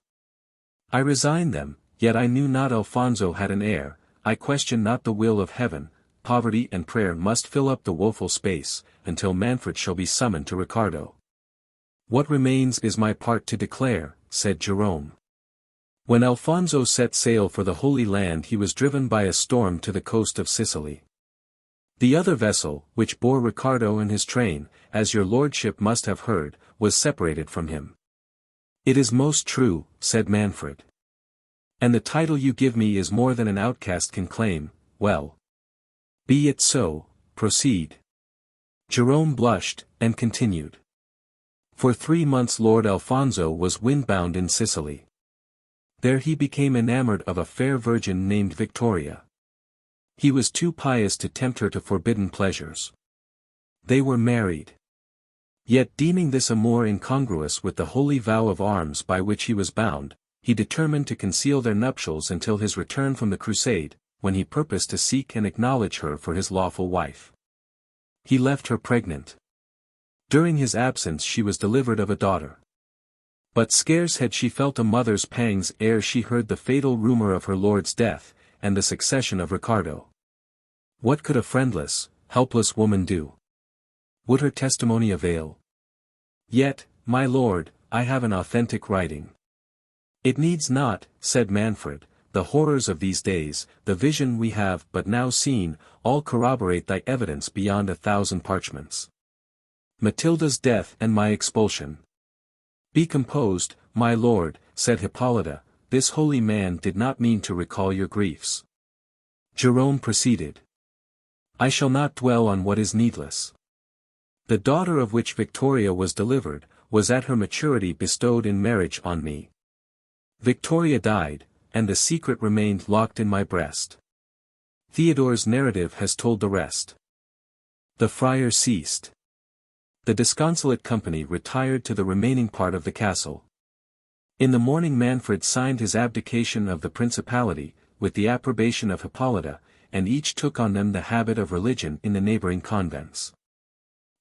I resign them, yet I knew not Alfonso had an heir. I question not the will of heaven. Poverty and prayer must fill up the woeful space, until Manfred shall be summoned to Ricardo. What remains is my part to declare, said Jerome. When Alfonso set sail for the Holy Land he was driven by a storm to the coast of Sicily. The other vessel, which bore Ricardo and his train, as your lordship must have heard, was separated from him. It is most true, said Manfred. And the title you give me is more than an outcast can claim. Well, be it so, proceed. Jerome blushed, and continued. For 3 months Lord Alfonso was windbound in Sicily. There he became enamored of a fair virgin named Victoria. He was too pious to tempt her to forbidden pleasures. They were married. Yet deeming this amour incongruous with the holy vow of arms by which he was bound, he determined to conceal their nuptials until his return from the crusade, when he purposed to seek and acknowledge her for his lawful wife. He left her pregnant. During his absence she was delivered of a daughter. But scarce had she felt a mother's pangs ere she heard the fatal rumor of her lord's death, and the succession of Ricardo. What could a friendless, helpless woman do? Would her testimony avail? Yet, my lord, I have an authentic writing. It needs not, said Manfred, the horrors of these days, the vision we have but now seen, all corroborate thy evidence beyond 1,000 parchments. Matilda's death and my expulsion. Be composed, my lord, said Hippolyta, this holy man did not mean to recall your griefs. Jerome proceeded. I shall not dwell on what is needless. The daughter of which Victoria was delivered, was at her maturity bestowed in marriage on me. Victoria died, and the secret remained locked in my breast. Theodore's narrative has told the rest. The friar ceased. The disconsolate company retired to the remaining part of the castle. In the morning Manfred signed his abdication of the principality, with the approbation of Hippolyta, and each took on them the habit of religion in the neighboring convents.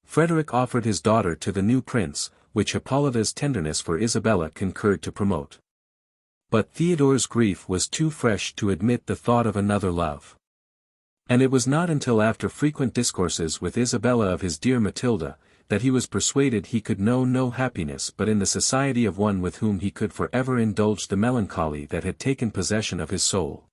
Frederick offered his daughter to the new prince, which Hippolyta's tenderness for Isabella concurred to promote. But Theodore's grief was too fresh to admit the thought of another love. And it was not until after frequent discourses with Isabella of his dear Matilda, that he was persuaded he could know no happiness but in the society of one with whom he could for ever indulge the melancholy that had taken possession of his soul.